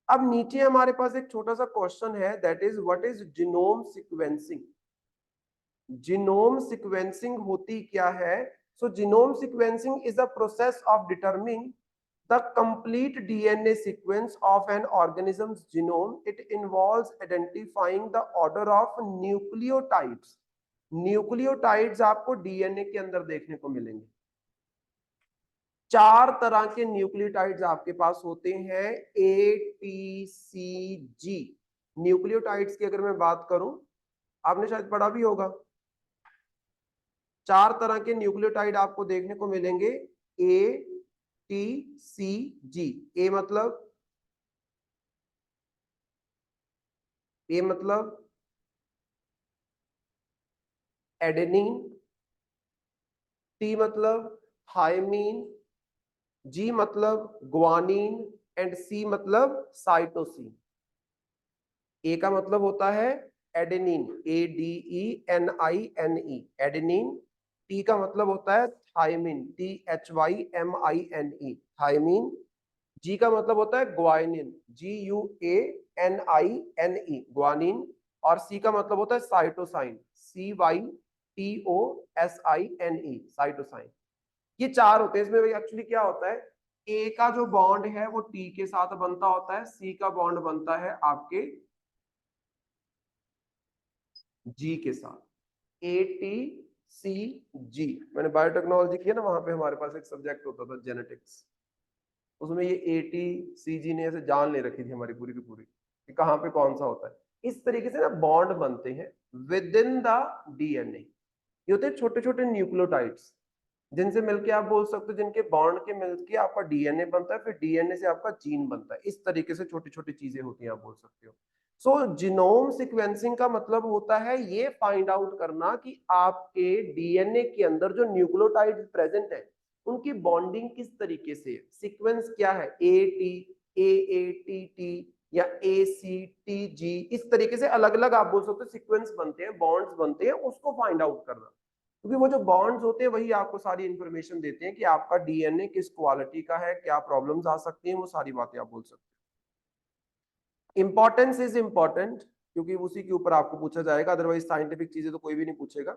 अब नीचे हमारे पास एक छोटा सा क्वेश्चन है, that is what is genome sequencing. Genome sequencing होती क्या है? So genome sequencing is a process of determining The complete DNA sequence of an organism's genome, it involves identifying the order of nucleotides. Nucleotides आपको डीएनए के अंदर देखने को मिलेंगे। 4 तरह के न्यूक्लियोटाइड्स आपके पास होते हैं, A T C ji. Nucleotides की अगर मैं बात करूं, आपने शायद पढ़ा भी होगा, 4 तरह के न्यूक्लियोटाइड आपको देखने को मिलेंगे, ए टी सी जी। ए मतलब एडेनिन, टी मतलब थायमीन, जी मतलब ग्वानिन एंड सी मतलब साइटोसिन। ए का मतलब होता है adenine, A D E N I N E, adenine. T का मतलब होता है thymine, T H Y M I N E, thymine. G का मतलब होता है guanine, G U A N I N E, guanine. और सी का मतलब होता है cytosine, C Y T O S I N E, cytosine. ये 4 होते हैं। इसमें एक्चुअली क्या होता है, ए का जो बॉन्ड है वो टी के साथ बनता होता है, सी का बॉन्ड बनता है आपके जी के साथ, ए टी सी जी। मैंने बायोटेक्नोलॉजी की है ना, वहां पे हमारे पास एक सब्जेक्ट होता था जेनेटिक्स, उसमें ये ए टी सी जी ने ऐसे जान ले रखी थी हमारी पूरी की पूरी कि कहाँ पे कौन सा होता है। इस तरीके से ना बॉन्ड बनते हैं विद इन द डीएनए। ये होते हैं छोटे छोटे न्यूक्लियोटाइड्स, जिनसे मिलके आप बोल सकते हो, जिनके बॉन्ड के मिलके आपका डीएनए बनता है, फिर डीएनए से आपका जीन बनता है। इस तरीके से छोटी छोटी चीजें होती हैं, आप बोल सकते हो। सो जीनोम सीक्वेंसिंग का मतलब होता है ये फाइंड आउट करना कि आपके डीएनए के अंदर जो न्यूक्लियोटाइड प्रेजेंट है उनकी बॉन्डिंग किस तरीके से है, सीक्वेंस क्या है, ए टी टी या ए सी टी जी। इस तरीके से अलग अलग आप बोल सकते हो सीक्वेंस बनते हैं, बॉन्ड्स बनते हैं, उसको फाइंड आउट करना। क्योंकि वो जो बॉन्ड्स होते हैं वही आपको सारी इंफॉर्मेशन देते हैं कि आपका डीएनए किस क्वालिटी का है, क्या प्रॉब्लम्स आ सकती हैं, वो सारी बातें आप बोल सकते हैं। इंपॉर्टेंस इज इंपॉर्टेंट, क्योंकि उसी के ऊपर आपको पूछा जाएगा, अदरवाइज साइंटिफिक चीजें तो कोई भी नहीं पूछेगा।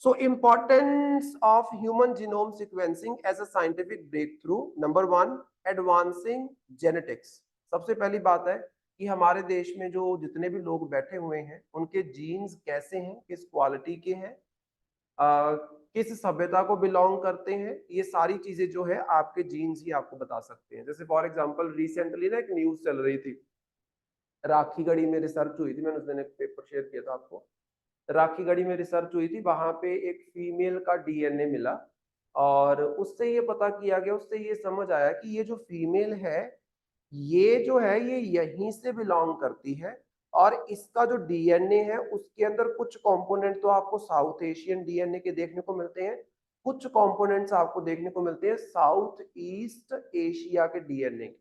So importance of human genome sequencing as a scientific breakthrough. Number 1, advancing genetics. सबसे पहली बात है कि हमारे देश में जो जितने भी लोग बैठे हुए हैं उनके जीन्स कैसे हैं, किस क्वालिटी के हैं, किस सभ्यता को बिलोंग करते हैं, ये सारी चीजें जो है आपके जीन्स ही आपको बता सकते हैं। जैसे फॉर एग्जांपल रिसेंटली ना एक न्यूज चल रही थी, राखीगढ़ी में रिसर्च हुई थी, मैंने उस दिन एक पेपर शेयर किया था आपको। राखीगढ़ी में रिसर्च हुई थी, वहां पे एक फीमेल का डीएनए मिला और उससे ये पता किया गया, उससे ये समझ आया कि ये जो फीमेल है ये जो है ये यहीं से बिलोंग करती है। और इसका जो डीएनए है उसके अंदर कुछ कंपोनेंट तो आपको साउथ एशियन डीएनए के देखने को मिलते हैं, कुछ कंपोनेंट्स आपको देखने को मिलते हैं साउथ ईस्ट एशिया के डीएनए,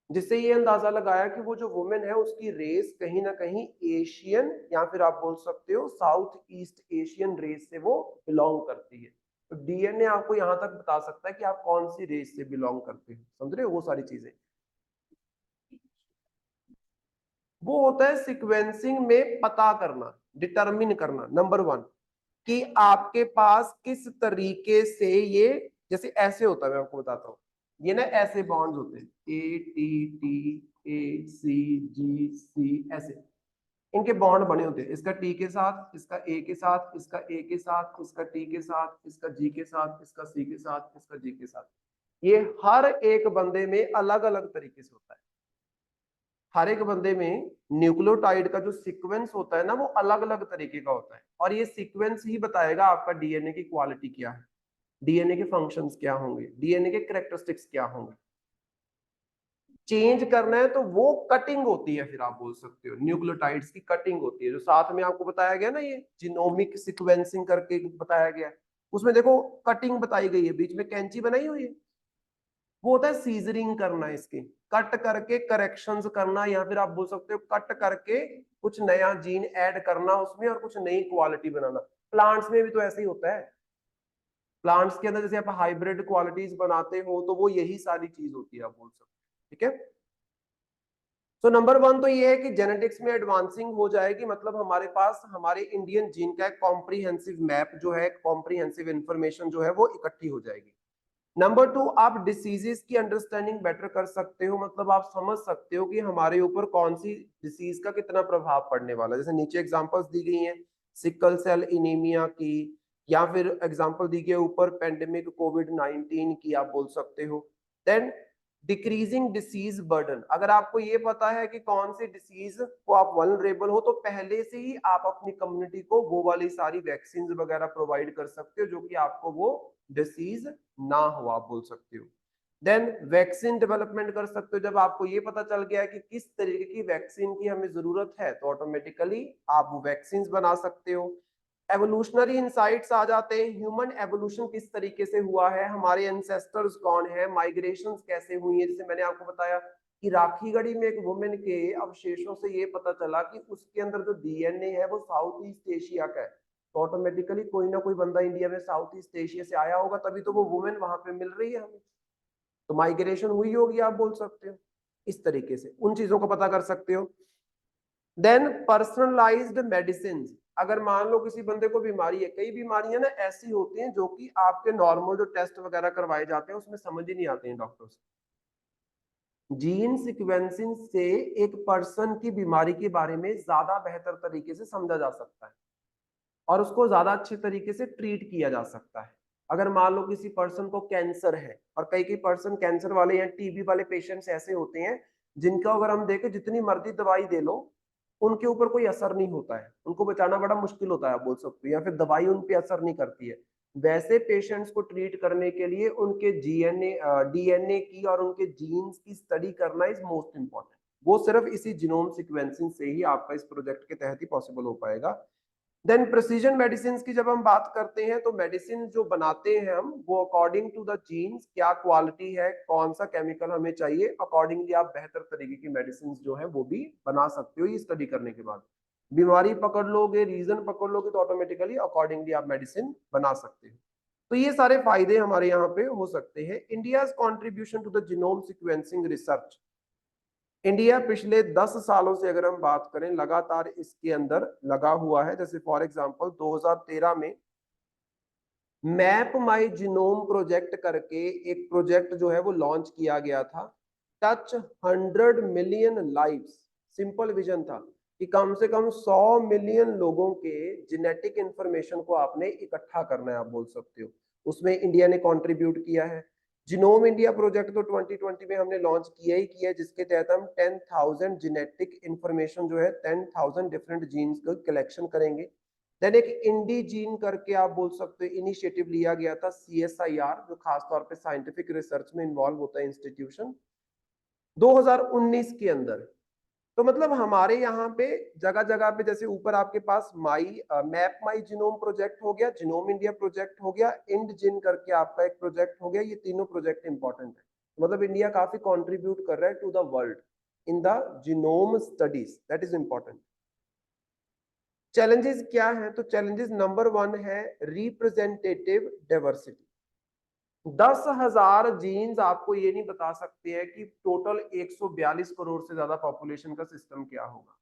जिससे ये अंदाजा लगाया कि वो जो वुमेन है उसकी रेस कहीं ना कहीं एशियन या फिर आप बोल सकते हो साउथ ईस्ट एशियन रेस से वो बिलोंग करती है। तो डीएनए आपको यहां तक बता सकता है कि आप कौन सी रेस से बिलोंग करते हो, समझ रहे हो वो सारी चीजें। वो होता है सीक्वेंसिंग में पता करना, डिटरमिन करना, नंबर 1, कि आपके पास किस तरीके से ये, जैसे ऐसे होता है, मैं आपको बताता हूँ, ये ना ऐसे बॉन्ड्स होते हैं, ए टी टी ए सी जी सी, ऐसे इनके बॉन्ड बने होते हैं, इसका टी के साथ, इसका ए के साथ, इसका ए के साथ, इसका टी के साथ, इसका जी के साथ, इसका सी के साथ, इसका जी के साथ। ये हर एक बंदे में अलग अलग तरीके से होता है। हर एक बंदे में न्यूक्लियोटाइड का जो सीक्वेंस होता है ना वो अलग अलग तरीके का होता है, और ये सीक्वेंस ही बताएगा आपका डीएनए की क्वालिटी क्या है, डीएनए के फंक्शंस क्या होंगे, डीएनए के कैरेक्टरिस्टिक्स क्या होंगे। चेंज करना है तो वो कटिंग होती है, फिर आप बोल सकते हो न्यूक्लियोटाइड्स की कटिंग होती है, जो साथ में आपको बताया गया ना, ये जीनोमिक सीक्वेंसिंग करके बताया गया है, उसमें देखो कटिंग बताई गई है, बीच में कैंची बनाई हुई है, वो होता है सीजरिंग करना, इसके कट करके करेक्शंस करना, या फिर आप बोल सकते हो कट करके कुछ नया जीन ऐड करना उसमें और कुछ नई क्वालिटी बनाना। प्लांट्स में भी तो ऐसे ही होता है, प्लांट्स के अंदर जैसे आप हाइब्रिड क्वालिटीज बनाते हो तो वो यही सारी चीज होती है, आप बोल सकते हो, ठीक है। तो नंबर 1 तो ये है कि जेनेटिक्स में एडवांसिंग हो जाएगी, मतलब हमारे पास हमारे इंडियन जीन का एक कॉम्प्रिहेंसिव मैप जो है, कॉम्प्रिहेंसिव इंफॉर्मेशन जो है वो इकट्ठी हो जाएगी। नंबर 2, आप डिसीजेस की अंडरस्टैंडिंग बेटर कर सकते हो, मतलब आप समझ सकते हो कि हमारे ऊपर कौन सी डिसीज का कितना प्रभाव पड़ने वाला है। जैसे नीचे एग्जांपल्स दी गई हैं सिकल सेल इनीमिया की, या फिर एग्जांपल दी गई ऊपर पेंडेमिक कोविड-19 की आप बोल सकते हो। देन डिक्रीजिंग डिसीज बर्डन, अगर आपको ये पता है कि कौन सी डिसीज को आप वल्नरेबल हो, तो पहले से ही आप अपनी कम्युनिटी को वो वाली सारी वैक्सीन वगैरह प्रोवाइड कर सकते हो जो कि आपको वो डिसीज ना हो, आप बोल सकते हो। देन वैक्सीन डेवलपमेंट कर सकते हो, जब आपको ये पता चल गया है कि किस तरीके की वैक्सीन की हमें जरूरत है, तो ऑटोमेटिकली आप वो वैक्सीन बना सकते हो। एवोल्यूशनरी इंसाइट्स आ जाते हैं, ह्यूमन एवोल्यूशन किस तरीके से हुआ है, हमारे एंसेस्टर्स कौन है, माइग्रेशंस कैसे हुई है। जैसे मैंने आपको बताया कि राखीगढ़ी में एक वुमेन के अवशेषों से ये पता चला कि उसके अंदर जो डीएनए है वो साउथ ईस्ट एशिया का है, तो ऑटोमेटिकली कोई ना कोई बंदा इंडिया में साउथ ईस्ट एशिया से आया होगा, तभी तो वो वुमेन वहां पे मिल रही है हमें, तो माइग्रेशन हुई होगी, आप बोल सकते हो। इस तरीके से उन चीजों को पता कर सकते हो। देन पर्सनलाइज्ड मेडिसिन, अगर मान लो किसी बंदे को बीमारी है, कई बीमारियां ना ऐसी होती हैं जो कि आपके नॉर्मल जो टेस्ट वगैरह करवाए जाते हैं उसमें समझ ही नहीं आते हैं डॉक्टर्स। जीन सिक्वेंसिंग से एक पर्सन की बीमारी के बारे में ज्यादा बेहतर तरीके से समझा जा सकता है और उसको ज्यादा अच्छे तरीके से ट्रीट किया जा सकता है। अगर मान लो किसी पर्सन को कैंसर है, और कई कई पर्सन कैंसर वाले या टीबी वाले पेशेंट्स ऐसे होते हैं जिनका अगर हम देखें जितनी मर्जी दवाई दे लो उनके ऊपर कोई असर नहीं होता है, उनको बचाना बड़ा मुश्किल होता है, आप बोल सकते हो, या फिर दवाई उन पे असर नहीं करती है। वैसे पेशेंट्स को ट्रीट करने के लिए उनके जीएनए डीएनए की और उनके जीन्स की स्टडी करना इज मोस्ट इंपॉर्टेंट। वो सिर्फ इसी जीनोम सीक्वेंसिंग से ही आपका इस प्रोजेक्ट के तहत ही पॉसिबल हो पाएगा। देन प्रिसीजन मेडिसिन की जब हम बात करते हैं, तो मेडिसिन जो बनाते हैं हम वो अकॉर्डिंग टू द जीन्स, क्या क्वालिटी है, कौन सा केमिकल हमें चाहिए, अकॉर्डिंगली आप बेहतर तरीके की मेडिसिन जो है वो भी बना सकते हो। ये स्टडी करने के बाद बीमारी पकड़ लोगे, रीजन पकड़ लोगे, तो ऑटोमेटिकली अकॉर्डिंगली आप मेडिसिन बना सकते हो। तो ये सारे फायदे हमारे यहाँ पे हो सकते हैं। India's contribution to the genome sequencing research, India पिछले 10 सालों से अगर हम बात करें लगातार इसके अंदर लगा हुआ है। जैसे फॉर एग्जांपल 2013 में मैप माई जीनोम प्रोजेक्ट करके एक प्रोजेक्ट जो है वो लॉन्च किया गया था। Touch 100 million lives, simple vision था कि कम से कम 100 मिलियन लोगों के जेनेटिक इंफॉर्मेशन को आपने इकट्ठा करना है, आप बोल सकते हो। उसमें इंडिया ने कंट्रीब्यूट किया है। जीनोम इंडिया प्रोजेक्ट तो 2020 में हमने लॉन्च किया ही किया है, जिसके तहत हम 10,000 जेनेटिक इंफॉर्मेशन जो है 10,000 डिफरेंट जीन्स का कलेक्शन करेंगे। देन एक इंडी जीन करके आप बोल सकते हो इनिशिएटिव लिया गया था, CSIR, जो खासतौर पे साइंटिफिक रिसर्च में इन्वॉल्व होता है इंस्टीट्यूशन, 2019 के अंदर। तो मतलब हमारे यहाँ पे जगह जगह पे, जैसे ऊपर आपके पास मैप माई जीनोम प्रोजेक्ट हो गया, जीनोम इंडिया प्रोजेक्ट हो गया, इंड जिन करके आपका एक प्रोजेक्ट हो गया, ये तीनों प्रोजेक्ट इंपॉर्टेंट है। मतलब इंडिया काफी कंट्रीब्यूट कर रहा है to the world in the genome studies, that is important. Challenges क्या है, तो चैलेंजेस नंबर 1 है रिप्रेजेंटेटिव डाइवर्सिटी। 10,000 जीन्स आपको ये नहीं बता सकते हैं कि टोटल 142 करोड़ से ज्यादा पॉपुलेशन का सिस्टम क्या होगा।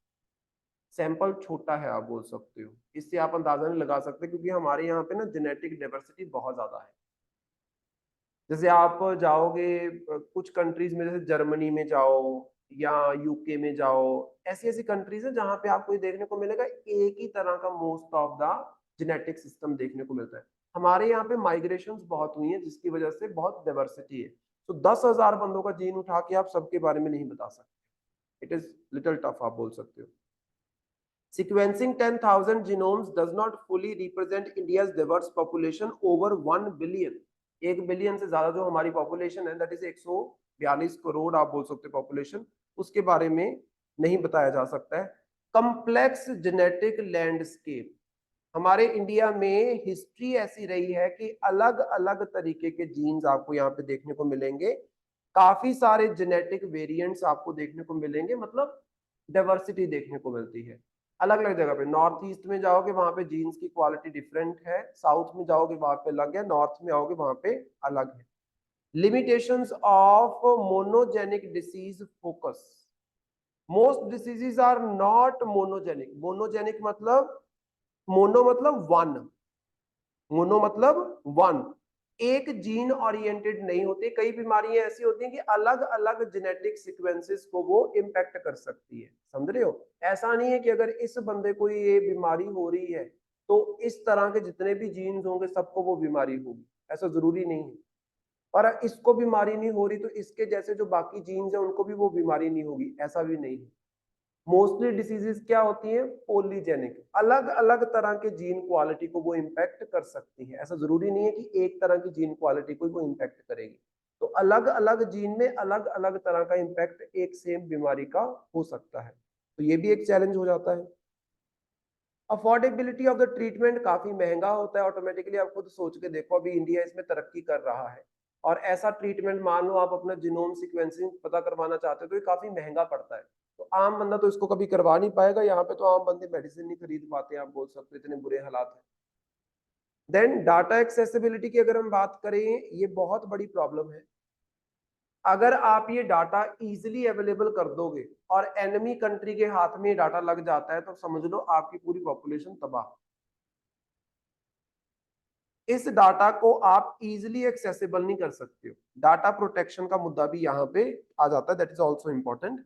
सैंपल छोटा है, आप बोल सकते हो, इससे आप अंदाजा नहीं लगा सकते, क्योंकि हमारे यहाँ पे ना जेनेटिक डाइवर्सिटी बहुत ज्यादा है। जैसे आप जाओगे कुछ कंट्रीज में, जैसे जर्मनी में जाओ या यूके में जाओ, ऐसी ऐसी कंट्रीज है जहां पे आपको ये देखने को मिलेगा एक ही तरह का most of the genetic system देखने को मिलता है। हमारे यहाँ पे माइग्रेशन बहुत हुई है जिसकी वजह से बहुत डाइवर्सिटी है। तो 10,000 बंदों का जीन उठा के आप सबके बारे में नहीं बता सकते, इट इज लिटिल टफ, आप बोल सकते हो। Sequencing 10,000 genomes does not fully represent India's diverse population over 1 billion। 1 billion से ज्यादा जो हमारी पॉपुलेशन है, दैट इज 142 करोड़ आप बोल सकते हो पॉपुलेशन, उसके बारे में नहीं बताया जा सकता है। कम्प्लेक्स जेनेटिक लैंडस्केप, हमारे इंडिया में हिस्ट्री ऐसी रही है कि अलग अलग तरीके के जीन्स आपको यहाँ पे देखने को मिलेंगे, काफी सारे जेनेटिक वेरिएंट्स आपको देखने को मिलेंगे, मतलब डाइवर्सिटी देखने को मिलती है अलग अलग जगह पे। नॉर्थ ईस्ट में जाओगे वहां पे जीन्स की क्वालिटी डिफरेंट है, साउथ में जाओगे वहां पे अलग है, नॉर्थ में आओगे वहां पे अलग है। Limitations of monogenic disease focus, most diseases are not monogenic. Monogenic मतलब, मोनो मतलब वन, मोनो मतलब वन, एक जीन ओरिएंटेड नहीं होते, कई बीमारियां ऐसी होती हैं कि अलग अलग जेनेटिक सीक्वेंसेस को वो इम्पैक्ट कर सकती है, समझ रहे हो। ऐसा नहीं है कि अगर इस बंदे को ये बीमारी हो रही है तो इस तरह के जितने भी जीन्स होंगे सबको वो बीमारी होगी, ऐसा जरूरी नहीं है। और इसको बीमारी नहीं हो रही तो इसके जैसे जो बाकी जीन्स है उनको भी वो बीमारी नहीं होगी, ऐसा भी नहीं है। मोस्टली डिसीजेस क्या होती हैं, पोलीजेनिक, अलग अलग तरह के जीन क्वालिटी को वो इम्पैक्ट कर सकती है, ऐसा जरूरी नहीं है कि एक तरह की जीन क्वालिटी को वो इम्पैक्ट करेगी। तो अलग अलग जीन में अलग अलग तरह का इम्पैक्ट एक सेम बीमारी का हो सकता है, तो ये भी एक चैलेंज हो जाता है। अफोर्डेबिलिटी ऑफ द ट्रीटमेंट काफी महंगा होता है, ऑटोमेटिकली आप खुद सोच के देखो, अभी इंडिया इसमें तरक्की कर रहा है और ऐसा ट्रीटमेंट मान लो आप अपना जीनोम सीक्वेंसिंग पता करवाना चाहते हो तो ये काफी महंगा पड़ता है, तो आम बंदा तो इसको कभी करवा नहीं पाएगा। यहाँ पे तो आम बंदे मेडिसिन नहीं खरीद पाते, आप बोल सकते हो इतने बुरे हालात है। देन डाटा एक्सेसिबिलिटी की अगर हम बात करें, ये बहुत बड़ी प्रॉब्लम है। अगर आप ये डाटा इजीली अवेलेबल कर दोगे और एनिमी कंट्री के हाथ में डाटा लग जाता है तो समझ लो आपकी पूरी पॉपुलेशन तबाह। इस डाटा को आप इजीली एक्सेसिबल नहीं कर सकते हो, डाटा प्रोटेक्शन का मुद्दा भी यहाँ पे आ जाता है, that is also important.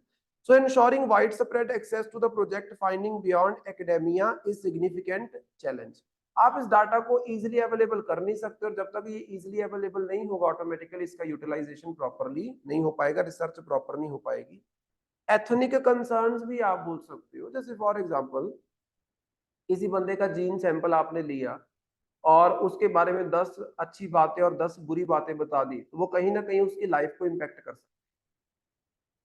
So ensuring wide spread access to the project finding beyond academia is significant challenge. आप इस डाटा को इजीली अवेलेबल कर नहीं सकते और जब तक ये इजीली अवेलेबल नहीं होगा ऑटोमेटिकली इसका यूटिलाइजेशन प्रॉपरली नहीं हो पाएगा, रिसर्च प्रॉपर नहीं हो पाएगी। एथनिक कंसर्न्स भी आप बोल सकते हो, जैसे फॉर एग्जांपल किसी बंदे का जीन सैंपल आपने लिया और उसके बारे में 10 अच्छी बातें और 10 बुरी बातें बता दी, तो वो कहीं ना कहीं उसकी लाइफ को इम्पैक्ट कर सकता है,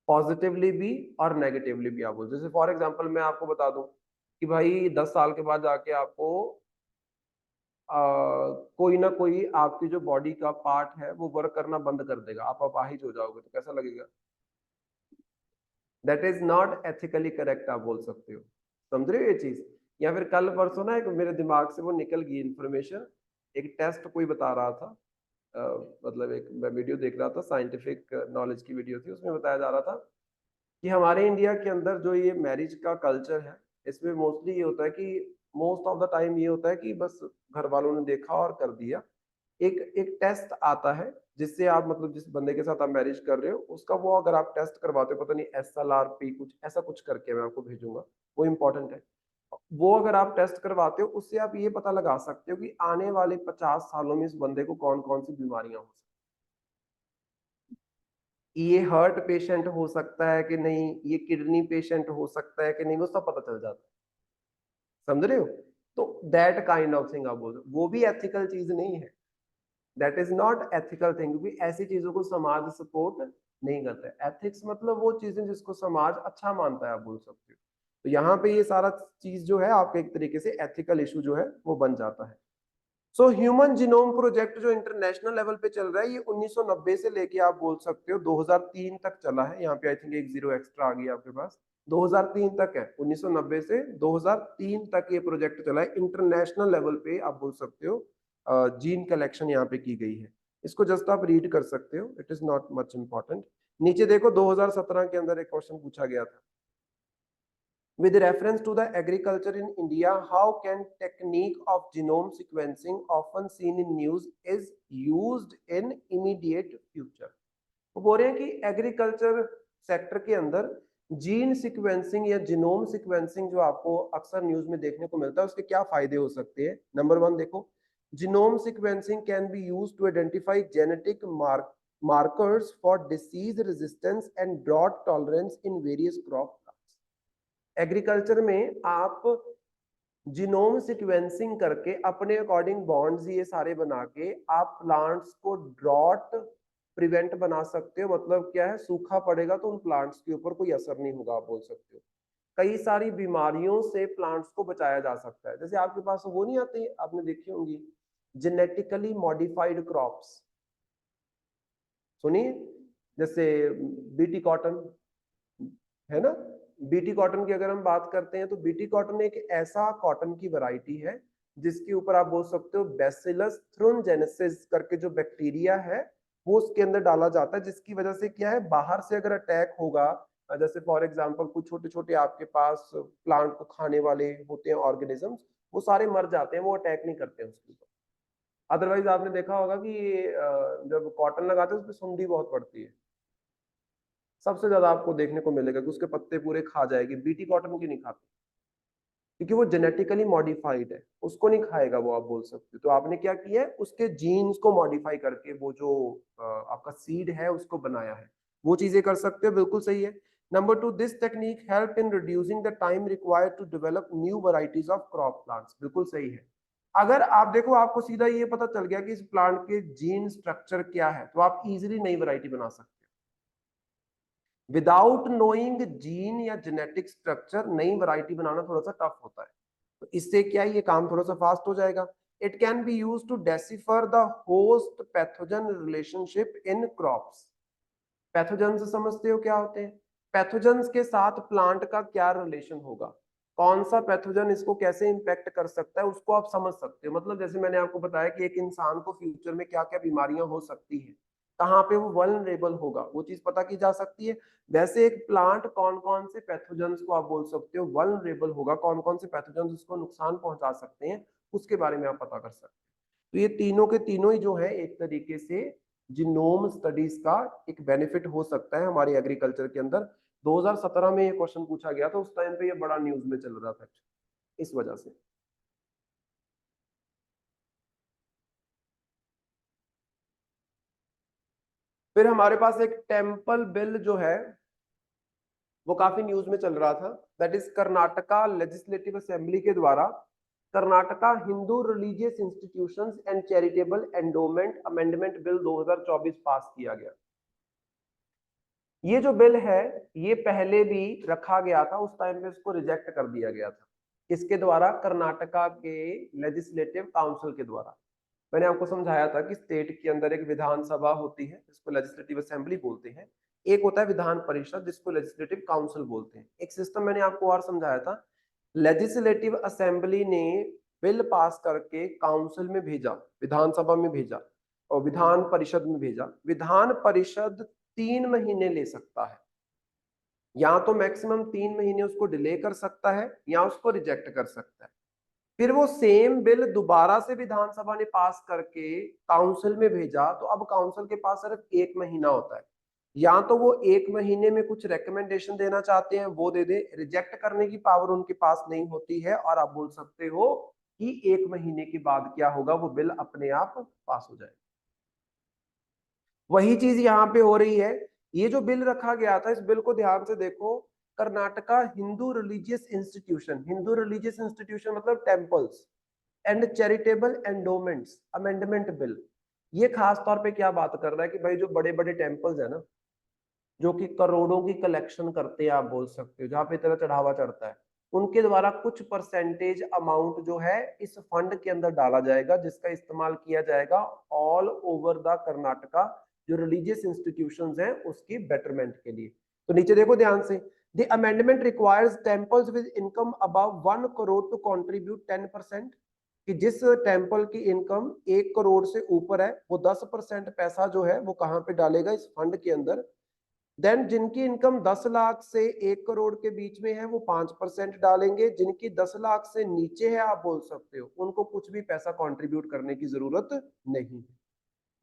पॉजिटिवली भी और नेगेटिवली भी। आप बोल, जैसे फॉर एग्जांपल मैं आपको बता दूं कि भाई 10 साल के बाद जाके आपको कोई ना कोई आपकी जो बॉडी का पार्ट है वो वर्क करना बंद कर देगा, आप अपाहिज हो जाओगे, तो कैसा लगेगा। That is not ethically correct, आप बोल सकते हो, समझ रहे हो ये चीज। या फिर कल परसों ना एक मेरे दिमाग से वो निकल गई इंफॉर्मेशन, एक टेस्ट कोई बता रहा था, मतलब एक मैं वीडियो देख रहा था, साइंटिफिक नॉलेज की वीडियो थी, उसमें बताया जा रहा था कि हमारे इंडिया के अंदर जो ये मैरिज का कल्चर है इसमें मोस्टली ये होता है कि मोस्ट ऑफ द टाइम ये होता है कि बस घर वालों ने देखा और कर दिया। एक एक टेस्ट आता है जिससे आप मतलब जिस बंदे के साथ आप मैरिज कर रहे हो उसका वो अगर आप टेस्ट करवाते हो, पता नहीं SLRP कुछ ऐसा कुछ करके मैं आपको भेजूंगा, वो इंपॉर्टेंट है। वो अगर आप टेस्ट करवाते हो उससे आप ये पता लगा सकते हो कि आने वाले 50 सालों में इस बंदे को कौन कौन सी बीमारियां हो सकती, ये हार्ट पेशेंट हो सकता है कि नहीं, ये किडनी पेशेंट हो सकता है कि नहीं, वो सब पता चल जाता है, समझ रहे हो। तो दैट काइंड ऑफ थिंग आप बोल रहे हो, वो भी एथिकल चीज नहीं है, that is not ethical thing, क्योंकि ऐसी चीजों को समाज सपोर्ट नहीं करता है। एथिक्स मतलब वो चीजें जिसको समाज अच्छा मानता है, आप बोल सकते हो। तो यहाँ पे ये सारा चीज जो है आपके एक तरीके से एथिकल इशू जो है वो बन जाता है। सो ह्यूमन जीनोम प्रोजेक्ट जो इंटरनेशनल लेवल पे चल रहा है, ये 1990 से लेके आप बोल सकते हो 2003 तक चला है। यहाँ पे आई थिंक एक जीरो एक्स्ट्रा आ गया आपके पास, 2003 तक है, 1990 से 2003 तक ये प्रोजेक्ट चला है इंटरनेशनल लेवल पे, आप बोल सकते हो। जीन कलेक्शन यहाँ पे की गई है, इसको जस्ट आप रीड कर सकते हो, it is not much important. नीचे देखो 2017 के अंदर एक क्वेश्चन पूछा गया था, with reference to the agriculture in India, how can technique of genome sequencing often seen in news is used in immediate future। वो बोल रहे हैं कि एग्रीकल्चर सेक्टर के अंदर जीन सीक्वेंसिंग या जीनोम सीक्वेंसिंग जो आपको अक्सर न्यूज में देखने को मिलता है उसके क्या फायदे हो सकते हैं। नंबर वन देखो, genome sequencing can be used to identify genetic markers for disease resistance and drought tolerance in various crop। Agriculture में आप जीनोम सीक्वेंसिंग करके अपने अकॉर्डिंग बॉन्ड्स ये सारे बना के आप प्लांट्स को ड्रॉट प्रिवेंट बना सकते हो। मतलब क्या है, सूखा पड़ेगा तो उन प्लांट्स के ऊपर कोई असर नहीं होगा, आप बोल सकते हो। कई सारी बीमारियों से प्लांट्स को बचाया जा सकता है। जैसे आपके पास वो नहीं आती, आपने देखी होंगी जेनेटिकली मॉडिफाइड क्रॉप्स, सुनिए, जैसे बीटी कॉटन है ना। बीटी कॉटन की अगर हम बात करते हैं तो बीटी कॉटन एक ऐसा कॉटन की वैरायटी है जिसके ऊपर आप बोल सकते हो बैसिलस थ्रोनजेनेसिस करके जो बैक्टीरिया है वो उसके अंदर डाला जाता है, जिसकी वजह से क्या है, बाहर से अगर अटैक होगा, जैसे फॉर एग्जांपल कुछ छोटे छोटे आपके पास प्लांट को खाने वाले होते हैं ऑर्गेनिजम्स, वो सारे मर जाते हैं, वो अटैक नहीं करते हैं उसके ऊपर। अदरवाइज आपने देखा होगा कि जब कॉटन लगाते हैं उस पर सुंडी बहुत पड़ती है, सबसे ज्यादा आपको देखने को मिलेगा कि उसके पत्ते पूरे खा जाएगी। बीटी कॉटन की नहीं खाती, क्योंकि वो जेनेटिकली मॉडिफाइड है, उसको नहीं खाएगा वो, आप बोल सकते हो। तो आपने क्या किया है, उसके जीन्स को मॉडिफाई करके वो जो आपका सीड है उसको बनाया है, वो चीजें कर सकते हो, बिल्कुल सही है। Number 2, this technique help in reducing the time required to develop new varieties of crop plants, बिल्कुल सही है। अगर आप देखो, आपको सीधा ये पता चल गया कि इस प्लांट के जीन स्ट्रक्चर क्या है, तो आप इजीली नई वैरायटी बना सकते हो। विदाउट नोइंग जीन या जेनेटिक स्ट्रक्चर नई वैरायटी बनाना थोड़ा सा टफ होता है। तो इससे क्या है, ये काम थोड़ा सा फास्ट हो जाएगा। It can be use to decipher the host pathogen relationship in crops. Pathogen समझते हो क्या होते हैं? पैथोजन के साथ प्लांट का क्या रिलेशन होगा, कौन सा पैथोजन इसको कैसे इंपैक्ट कर सकता है, उसको आप समझ सकते हो। मतलब जैसे मैंने आपको बताया कि एक इंसान को फ्यूचर में क्या क्या बीमारियां हो सकती है, कहाँ पे वो वल्नरेबल होगा, वो चीज पता की जा सकती है। वैसे एक प्लांट कौन कौन से पैथोजन को आप बोल सकते हो वल्नरेबल होगा, कौन कौन से पैथोजन उसको नुकसान पहुंचा सकते हैं, उसके बारे में आप पता कर सकते हैं। तो ये तीनों के तीनों ही जो है एक तरीके से जीनोम स्टडीज का एक बेनिफिट हो सकता है हमारी एग्रीकल्चर के अंदर। 2017 में ये क्वेश्चन पूछा गया था, उस टाइम पे ये बड़ा न्यूज में चल रहा था इस वजह से। फिर हमारे पास एक टेम्पल बिल जो है वो काफी न्यूज में चल रहा था, that is Karnataka legislative assembly के द्वारा Karnataka Hindu religious institutions and charitable endowment amendment bill 2024 पास किया गया। ये जो बिल है ये पहले भी रखा गया था, उस टाइम पे इसको रिजेक्ट कर दिया गया था। किसके द्वारा? कर्नाटका के लेजिस्लेटिव काउंसिल के द्वारा। मैंने आपको समझाया था कि स्टेट के अंदर एक विधानसभा होती है जिसको लेजिस्लेटिव असेंबली बोलते हैं, एक होता है विधान परिषद जिसको लेजिस्लेटिव काउंसिल बोलते हैं। एक सिस्टम मैंने आपको और समझाया था, लेजिस्लेटिव असेंबली ने बिल पास करके काउंसिल में भेजा, विधानसभा में भेजा और विधान परिषद में भेजा। विधान परिषद 3 महीने ले सकता है, या तो मैक्सिमम 3 महीने उसको डिले कर सकता है या उसको रिजेक्ट कर सकता है। फिर वो सेम बिल दोबारा से विधानसभा ने पास करके काउंसिल में भेजा, तो अब काउंसिल के पास सिर्फ 1 महीना होता है, या तो वो 1 महीने में कुछ रिकमेंडेशन देना चाहते हैं वो दे दे, रिजेक्ट करने की पावर उनके पास नहीं होती है, और आप बोल सकते हो कि 1 महीने के बाद क्या होगा, वो बिल अपने आप पास हो जाएगा। वही चीज यहाँ पे हो रही है। ये जो बिल रखा गया था, इस बिल को ध्यान से देखो, Karnataka Hindu religious institution, Hindu religious institution मतलब temples and charitable endowments amendment bill. ये खास तौर पे क्या बात कर रहा है कि भाई जो बड़े बड़े टेम्पल्स है ना, जो कि करोड़ों की कलेक्शन करते हैं, आप बोल सकते हो, जहां पे इतना चढ़ावा चढ़ता है, उनके द्वारा कुछ परसेंटेज अमाउंट जो है इस फंड के अंदर डाला जाएगा, जिसका इस्तेमाल किया जाएगा ऑल ओवर द कर्नाटका जो रिलीजियस इंस्टीट्यूशंस हैं उसकी बेटरमेंट के लिए। तो नीचे देखो ध्यान से, the amendment requires temples with income above 1 crore to contribute 10%, कि जिस टेम्पल की इनकम 1 करोड़ से ऊपर है वो 10% पैसा जो है वो कहां पे डालेगा, इस फंड के अंदर। देन जिनकी इनकम 10 लाख से 1 करोड़ के बीच में है वो 5% डालेंगे, जिनकी 10 लाख से नीचे है आप बोल सकते हो उनको कुछ भी पैसा कंट्रीब्यूट करने की जरूरत नहीं है।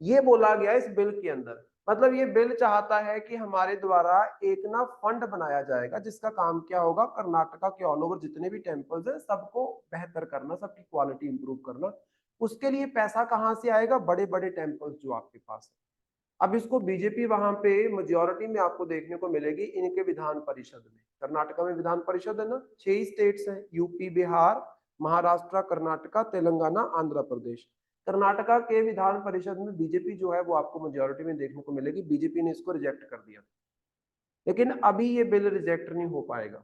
ये बोला गया इस बिल के अंदर। मतलब ये बिल चाहता है कि हमारे द्वारा एक ना फंड बनाया जाएगा जिसका काम क्या होगा, कर्नाटका के ऑल ओवर जितने भी टेम्पल्स हैं सबको बेहतर करना, सबकी क्वालिटी इंप्रूव करना। उसके लिए पैसा कहाँ से आएगा? बड़े बड़े टेम्पल्स जो आपके पास है। अब इसको बीजेपी वहां पे मेजोरिटी में आपको देखने को मिलेगी इनके विधान परिषद में। कर्नाटका में विधान परिषद है ना, 6 स्टेट्स हैं, यूपी, बिहार, महाराष्ट्र, कर्नाटका, तेलंगाना, आंध्र प्रदेश। कर्नाटका के विधान परिषद में बीजेपी जो है वो आपको मेजोरिटी में देखने को मिलेगी। बीजेपी ने इसको रिजेक्ट कर दिया, लेकिन अभी ये बिल रिजेक्ट नहीं हो पाएगा,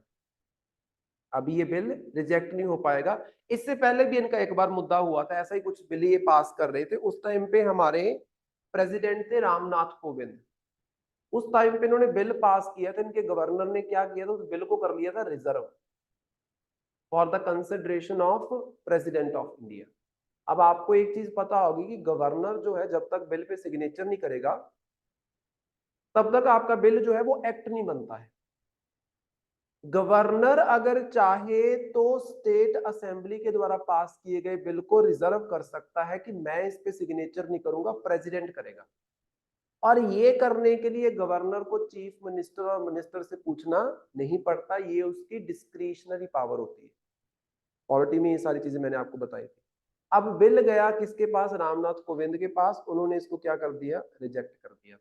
अभी ये बिल रिजेक्ट नहीं हो पाएगा। इससे पहले भी इनका एक बार मुद्दा हुआ था, ऐसा ही कुछ बिल ये पास कर रहे थे, उस टाइम पे हमारे प्रेसिडेंट थे रामनाथ कोविंद। उस टाइम पे इन्होंने बिल पास किया था, इनके गवर्नर ने क्या किया था, उस बिल को कर लिया था reserve for the consideration of president of India. अब आपको एक चीज पता होगी कि गवर्नर जो है जब तक बिल पे सिग्नेचर नहीं करेगा तब तक आपका बिल जो है वो एक्ट नहीं बनता है। गवर्नर अगर चाहे तो स्टेट असेंबली के द्वारा पास किए गए बिल को रिजर्व कर सकता है कि मैं इस पे सिग्नेचर नहीं करूंगा, प्रेसिडेंट करेगा। और ये करने के लिए गवर्नर को चीफ मिनिस्टर और मिनिस्टर से पूछना नहीं पड़ता, ये उसकी डिस्क्रिशनरी पावर होती है। पॉलिटी में ये सारी चीजें मैंने आपको बताई थी। अब बिल गया किसके पास? रामनाथ कोविंद के पास। उन्होंने इसको क्या कर दिया? रिजेक्ट कर दिया।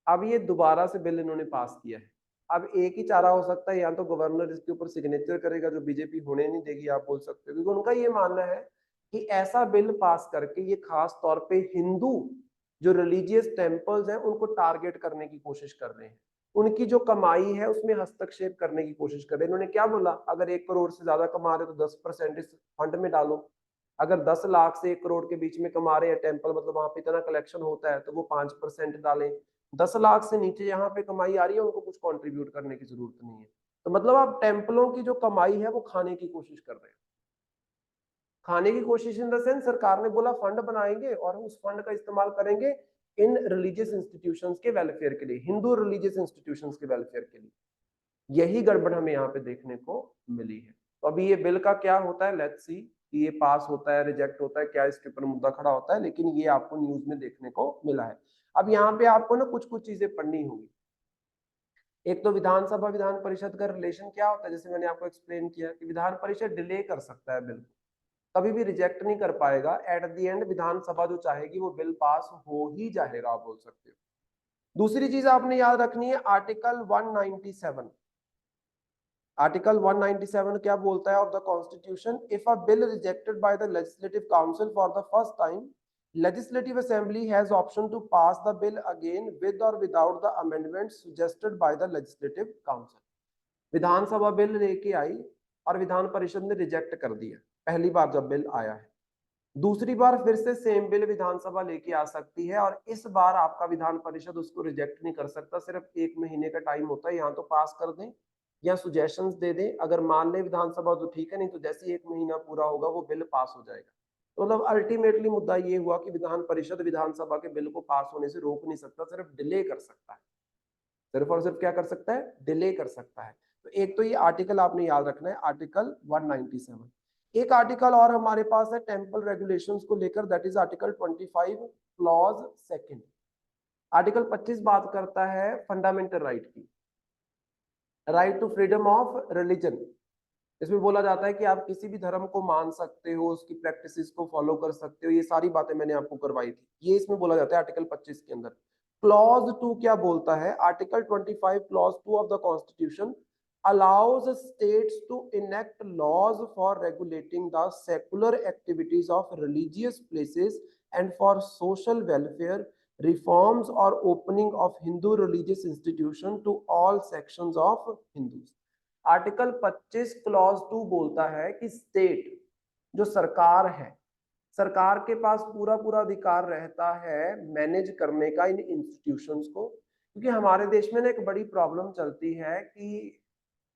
अब ये दोबारा से बिल इन्होंने पास किया है। अब एक ही चारा हो सकता है, या तो गवर्नर इसके ऊपर सिग्नेचर करेगा, जो बीजेपी होने नहीं देगी, आप बोल सकते हो, क्योंकि उनका ये मानना है कि ऐसा बिल पास करके ये खास तौर पे हिंदू जो रिलीजियस टेम्पल्स हैं उनको टारगेट करने की कोशिश कर रहे हैं, उनकी जो कमाई है उसमें हस्तक्षेप करने की कोशिश कर रहे हैं। इन्होंने क्या बोला? अगर 1 करोड़ से ज्यादा कमा रहे तो 10% इस फंड में डालो। अगर 10 लाख से 1 करोड़ के बीच में कमा रहे हैं टेम्पल, मतलब वहां पे इतना कलेक्शन होता है, तो वो 5% डालें। 10 लाख से नीचे यहाँ पे कमाई आ रही है, उनको कुछ कंट्रीब्यूट करने की जरूरत नहीं है। तो मतलब आप टेम्पलों की जो कमाई है वो खाने की कोशिश कर रहे हैं। खाने की कोशिश इन द सेंस, सरकार ने बोला फंड बनाएंगे और उस फंड का इस्तेमाल करेंगे इन रिलीजियस इंस्टीट्यूशंस के वेलफेयर के लिए, हिंदू रिलीजियस इंस्टीट्यूशंस के वेलफेयर के लिए। यही गड़बड़ हमें यहाँ पे देखने को मिली है। तो अभी ये बिल का क्या होता है, लेट्स सी कि ये पास होता है, रिजेक्ट होता है, क्या इसके ऊपर मुद्दा खड़ा होता है, लेकिन ये आपको न्यूज में देखने को मिला है। अब यहाँ पे आपको ना कुछ कुछ चीजें पढ़नी होगी। एक तो विधानसभा विधान परिषद का रिलेशन क्या होता है, जैसे मैंने आपको एक्सप्लेन किया कि विधान परिषद डिले कर सकता है बिल, कभी भी रिजेक्ट नहीं कर पाएगा। एट द एंड विधानसभा जो चाहेगी वो बिल पास हो ही जाएगा, आप बोल सकते हो। दूसरी चीज आपने याद रखनी है, आर्टिकल 197। आर्टिकल 197 क्या बोलता है of the constitution? If a bill rejected by the legislative council for the first time, legislative assembly has option to pass the bill again with or without the amendments suggested by the legislative council। Vidhan Sabha bill लेके आई और विधान परिषद ने रिजेक्ट कर दिया पहली बार जब बिल आया है, दूसरी बार फिर से सेम बिल विधानसभा लेके आ सकती है, और इस बार आपका विधान परिषद उसको रिजेक्ट नहीं कर सकता। सिर्फ 1 महीने का टाइम होता है, यहाँ तो पास कर दें या सुजेशंस दे दें। अगर मान ले विधानसभा तो ठीक है, नहीं तो जैसे ही 1 महीना पूरा होगा वो बिल पास हो जाएगा। तो मतलब अल्टीमेटली मुद्दा ये हुआ कि विधान परिषद विधानसभा के बिल को पास होने से रोक नहीं सकता, सिर्फ डिले कर सकता है। सिर्फ और सिर्फ क्या कर सकता है? डिले कर सकता है। तो एक तो ये आर्टिकल आपने याद रखना है, आर्टिकल 197। एक आर्टिकल और हमारे पास है टेम्पल रेगुलेशंस को लेकर, that is article 25 clause second. Article 25 बात करता है फंडामेंटल राइट की, right to freedom of religion. इसमें बोला जाता है कि आप किसी भी धर्म को मान सकते हो, उसकी प्रैक्टिसेस को फॉलो कर सकते हो, ये सारी बातें मैंने आपको करवाई थी, ये इसमें बोला जाता है आर्टिकल 25 के अंदर। क्लॉज 2 क्या बोलता है? Article 25 clause 2 of the constitution allows states to enact laws for regulating the secular activities of religious places and for social welfare, reforms or opening of Hindu religious institution to all sections of Hindus। Article 25 clause 2 बोलता है कि स्टेट जो सरकार है, सरकार के पास पूरा पूरा अधिकार रहता है मैनेज करने का इन इंस्टीट्यूशंस को। क्योंकि हमारे देश में ना एक बड़ी प्रॉब्लम चलती है कि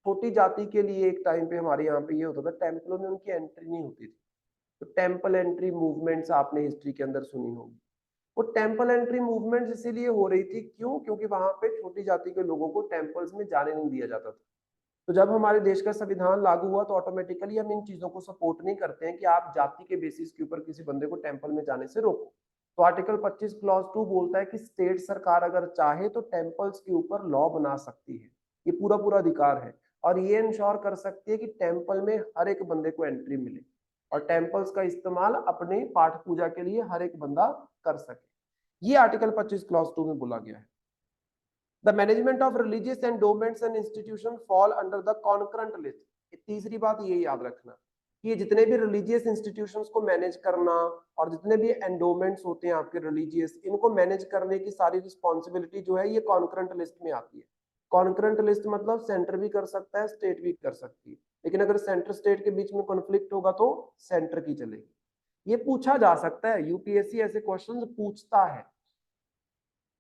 छोटी जाति के लिए एक टाइम पे हमारे यहाँ पे ये होता था, टेम्पलों में उनकी एंट्री नहीं होती थी। तो टेम्पल एंट्री मूवमेंट्स आपने हिस्ट्री के अंदर सुनी होगी। वो टेम्पल एंट्री मूवमेंट्स इसीलिए हो रही थी, क्यों? क्योंकि वहां पे छोटी जाति के लोगों को टेम्पल्स में जाने नहीं दिया जाता था। तो जब हमारे देश का संविधान लागू हुआ तो ऑटोमेटिकली हम इन चीजों को सपोर्ट नहीं करते हैं कि आप जाति के बेसिस के ऊपर किसी बंदे को टेम्पल में जाने से रोको। तो आर्टिकल 25 क्लॉज 2 बोलता है कि स्टेट सरकार अगर चाहे तो टेम्पल्स के ऊपर लॉ बना सकती है, ये पूरा पूरा अधिकार है। और ये इंश्योर कर सकती है कि टेम्पल में हर एक बंदे को एंट्री मिले और टेम्पल्स का इस्तेमाल अपने पाठ पूजा के लिए हर एक बंदा कर सके। ये आर्टिकल 25 क्लॉज 2 में बोला गया है। The management of religious endowments and institutions fall under the concurrent list। तीसरी बात ये याद रखना कि ये जितने भी रिलीजियस इंस्टीट्यूशंस को मैनेज करना और जितने भी एंडोमेंट्स होते हैं आपके रिलीजियस, इनको मैनेज करने की सारी रिस्पॉन्सिबिलिटी जो है ये कॉन्करेंट लिस्ट में आती है। कॉन्करेंट लिस्ट मतलब सेंटर भी कर सकता है, स्टेट भी कर सकती है, लेकिन अगर सेंटर स्टेट के बीच में कॉन्फ्लिक्ट होगा तो सेंटर की चलेगी। ये पूछा जा सकता है, यूपीएससी ऐसे क्वेश्चन पूछता है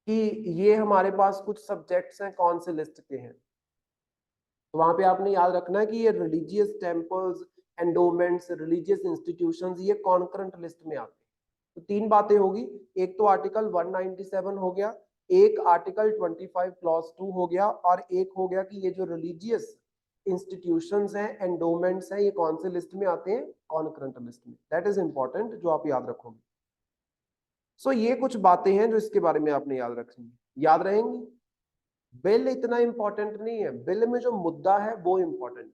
कि ये हमारे पास कुछ सब्जेक्ट्स हैं, कौन से लिस्ट के हैं। तो वहां पे आपने याद रखना है कि ये religious temples, endowments, religious institutions, ये कॉन्करेंट लिस्ट में आते हैं। तो तीन बातें होगी, एक तो आर्टिकल 197 हो गया, एक आर्टिकल 25 क्लॉज 2 हो गया, और एक हो गया कि ये जो रिलीजियस इंस्टीट्यूशंस हैं, एंडोमेंट्स हैं, ये कौन से लिस्ट में आते हैं, कॉन्करेंट लिस्ट में। दैट इज इंपॉर्टेंट, जो आप याद रखोगे। सो ये कुछ बातें हैं जो इसके बारे में आपने याद रखनी है, याद रहेंगी। बिल इतना इंपॉर्टेंट नहीं है, बिल में जो मुद्दा है वो इंपॉर्टेंट,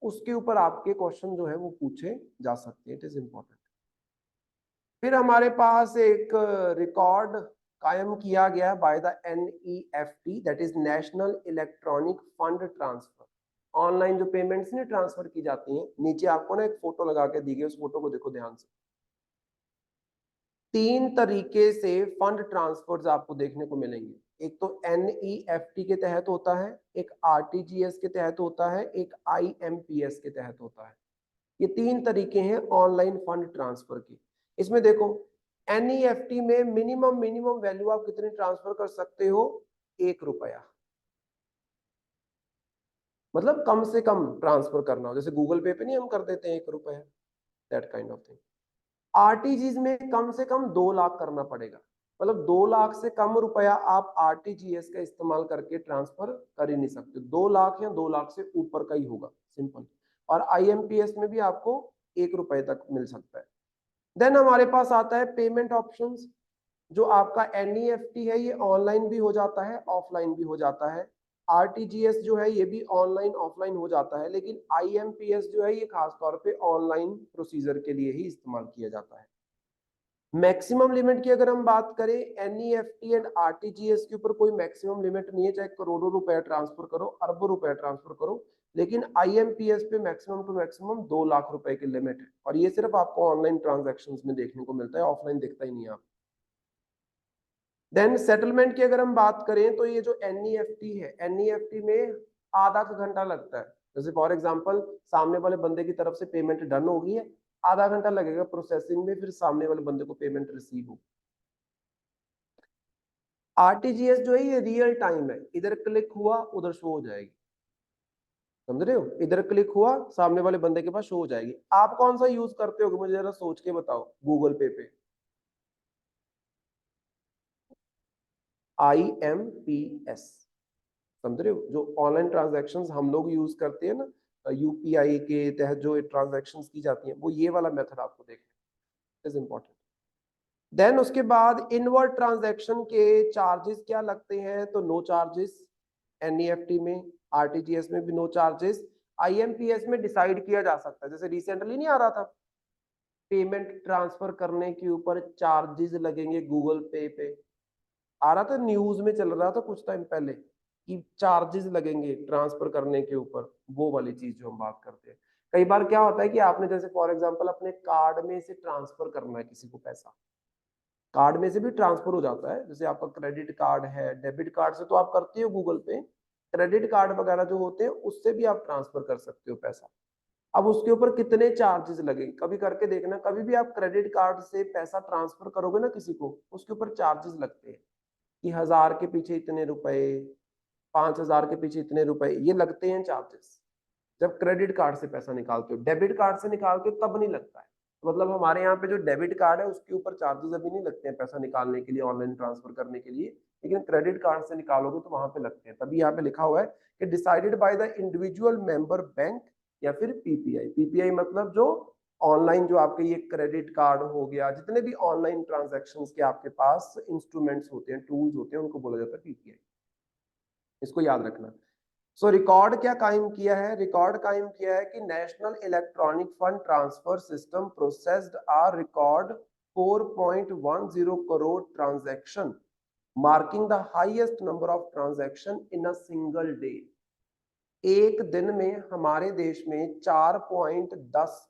उसके ऊपर आपके क्वेश्चन जो है वो पूछे जा सकते हैं, इट इज इंपॉर्टेंट। फिर हमारे पास एक रिकॉर्ड कायम किया गया by the NEFT, that is national electronic fund transfer. Online जो पेमेंट्स नहीं ट्रांसफर की जाती हैं, नीचे आपको ना एक फोटो लगा के दी गई, उस फोटो को देखो ध्यान से। 3 तरीके से फंड ट्रांसफर्स आपको देखने को मिलेंगे। एक तो NEFT के तहत होता है, एक RTGS के तहत होता है, एक IMPS के तहत होता है। ये 3 तरीके हैं ऑनलाइन फंड ट्रांसफर की। इसमें देखो, NEFT में मिनिमम वैल्यू आप कितनी ट्रांसफर कर सकते हो, 1 रुपया। मतलब कम से कम ट्रांसफर करना हो, जैसे गूगल पे नहीं हम कर देते हैं 1 रुपया, that kind of thing. RTGS में कम से कम 2 लाख करना पड़ेगा, मतलब 2 लाख से कम रुपया आप RTGS का इस्तेमाल करके ट्रांसफर कर ही नहीं सकते। 2 लाख या 2 लाख से ऊपर का ही होगा, सिंपल। और IMPS में भी आपको 1 रुपए तक मिल सकता है। देन हमारे पास आता है पेमेंट ऑप्शंस। जो आपका NEFT है ये ऑनलाइन भी हो जाता है, ऑफलाइन भी हो जाता है। RTGS जो है ये भी ऑनलाइन ऑफलाइन हो जाता है, लेकिन IMPS जो है ये खास तौर पे ऑनलाइन प्रोसीजर के लिए ही इस्तेमाल किया जाता है। मैक्सिमम लिमिट की अगर हम बात करें, NEFT एंड RTGS के ऊपर कोई मैक्सिमम लिमिट नहीं है, चाहे करोड़ों रुपए ट्रांसफर करो, अरबों रुपए ट्रांसफर करो। लेकिन IMPS पे मैक्सिमम टू मैक्सिमम 2 लाख रुपए की लिमिट है, और ये सिर्फ आपको ऑनलाइन ट्रांजैक्शंस में देखने को मिलता है, ऑफलाइन दिखता ही नहीं है। देन सेटलमेंट की अगर हम बात करें, तो ये जो NEFT है, NEFT में आधा घंटा लगता है। जैसे फॉर एग्जांपल सामने वाले बंदे की तरफ से पेमेंट डन हो गई है, आधा घंटा लगेगा प्रोसेसिंग में, फिर सामने वाले बंदे को पेमेंट रिसीव हो। RTGS जो है ये रियल टाइम है, इधर क्लिक हुआ उधर शो हो जाएगी, समझ रहे हो, इधर क्लिक हुआ सामने वाले बंदे के पास शो हो जाएगी। आप कौन सा यूज करते हो, मुझे जरा सोच के बताओ, गूगल पे IMPS, समझ रहे हो, जो ऑनलाइन ट्रांजैक्शंस हम लोग यूज करते हैं ना, UPI के तहत जो ट्रांजैक्शंस की जाती हैं, वो ये वाला मेथड आपको देखना इज इंपॉर्टेंट। देन उसके बाद इनवर्ड ट्रांजैक्शन के चार्जेस क्या लगते हैं, तो नो चार्जेस NEFT में, RTGS में भी नो चार्जेस। IMPS में डिसाइड किया जा सकता है, जैसे रिसेंटली नहीं आ रहा था पेमेंट ट्रांसफर करने के ऊपर चार्जेस लगेंगे गूगल पे आ रहा था, न्यूज में चल रहा था कुछ टाइम पहले कि चार्जेस लगेंगे ट्रांसफर करने के ऊपर, वो वाली चीज जो हम बात करते हैं। कई बार क्या होता है कि आपने जैसे फॉर एग्जांपल अपने कार्ड में से ट्रांसफर करना है किसी को पैसा, कार्ड में से भी ट्रांसफर हो जाता है, जैसे आपका क्रेडिट कार्ड है, डेबिट कार्ड से तो आप करते हो गूगल पे, क्रेडिट कार्ड वगैरह जो होते हैं उससे भी आप ट्रांसफर कर सकते हो पैसा। अब उसके ऊपर कितने चार्जेस लगेंगे, कभी करके देखना, कभी भी आप क्रेडिट कार्ड से पैसा ट्रांसफर करोगे ना किसी को, उसके ऊपर चार्जेस लगते हैं कि 1000 के पीछे इतने रुपए, 5000 के पीछे इतने रुपए, ये लगते हैं चार्जेस। जब क्रेडिट कार्ड से पैसा निकालते हो, डेबिट कार्ड से निकालते हो तब नहीं लगता है। मतलब हमारे यहाँ पे जो डेबिट कार्ड है उसके ऊपर चार्जेस अभी नहीं लगते हैं पैसा निकालने के लिए, ऑनलाइन ट्रांसफर करने के लिए, लेकिन क्रेडिट कार्ड से निकालोगे तो वहां पे लगते हैं। तभी यहाँ पे लिखा हुआ है कि decided by the individual member bank या फिर PPI मतलब जो ऑनलाइन जो आपके ये क्रेडिट कार्ड हो गया, जितने भी ऑनलाइन ट्रांजेक्शन के आपके पास इंस्ट्रूमेंट्स होते हैं, टूल्स होते हैं, उनको बोला जाता है PPI। इसको याद रखना। सो रिकॉर्ड क्या कायम किया है, रिकॉर्ड कायम किया है कि national electronic fund transfer system processed are record 4.10 crore transaction, marking the highest number of transaction in a single day. एक दिन में हमारे देश में 4.10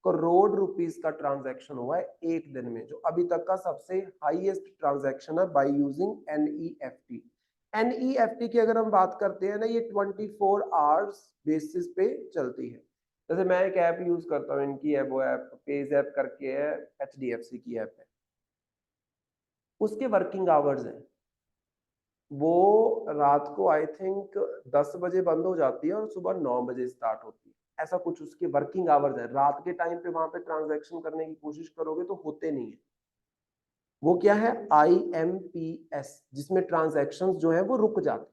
करोड़ रुपीस का ट्रांजैक्शन हुआ है एक दिन में, जो अभी तक का सबसे हाईएस्ट ट्रांजैक्शन है बाय यूजिंग NEFT। NEFT की अगर हम बात करते हैं ना, ये 24 आवर्स बेसिस पे चलती है। जैसे मैं एक ऐप यूज करता हूँ, इनकी है वो ऐप पेज ऐप करके है, HDFC की ऐप है, उसके वर्किंग आवर्स हैं, वो रात को आई थिंक 10 बजे बंद हो जाती है और सुबह 9 बजे स्टार्ट होती है, ऐसा कुछ उसके वर्किंग आवर्स है। रात के टाइम पे वहां पे ट्रांजैक्शन करने की कोशिश करोगे तो होते नहीं है, वो क्या है, IMPS, जिसमें ट्रांजैक्शंस जो है वो रुक जाते हैं।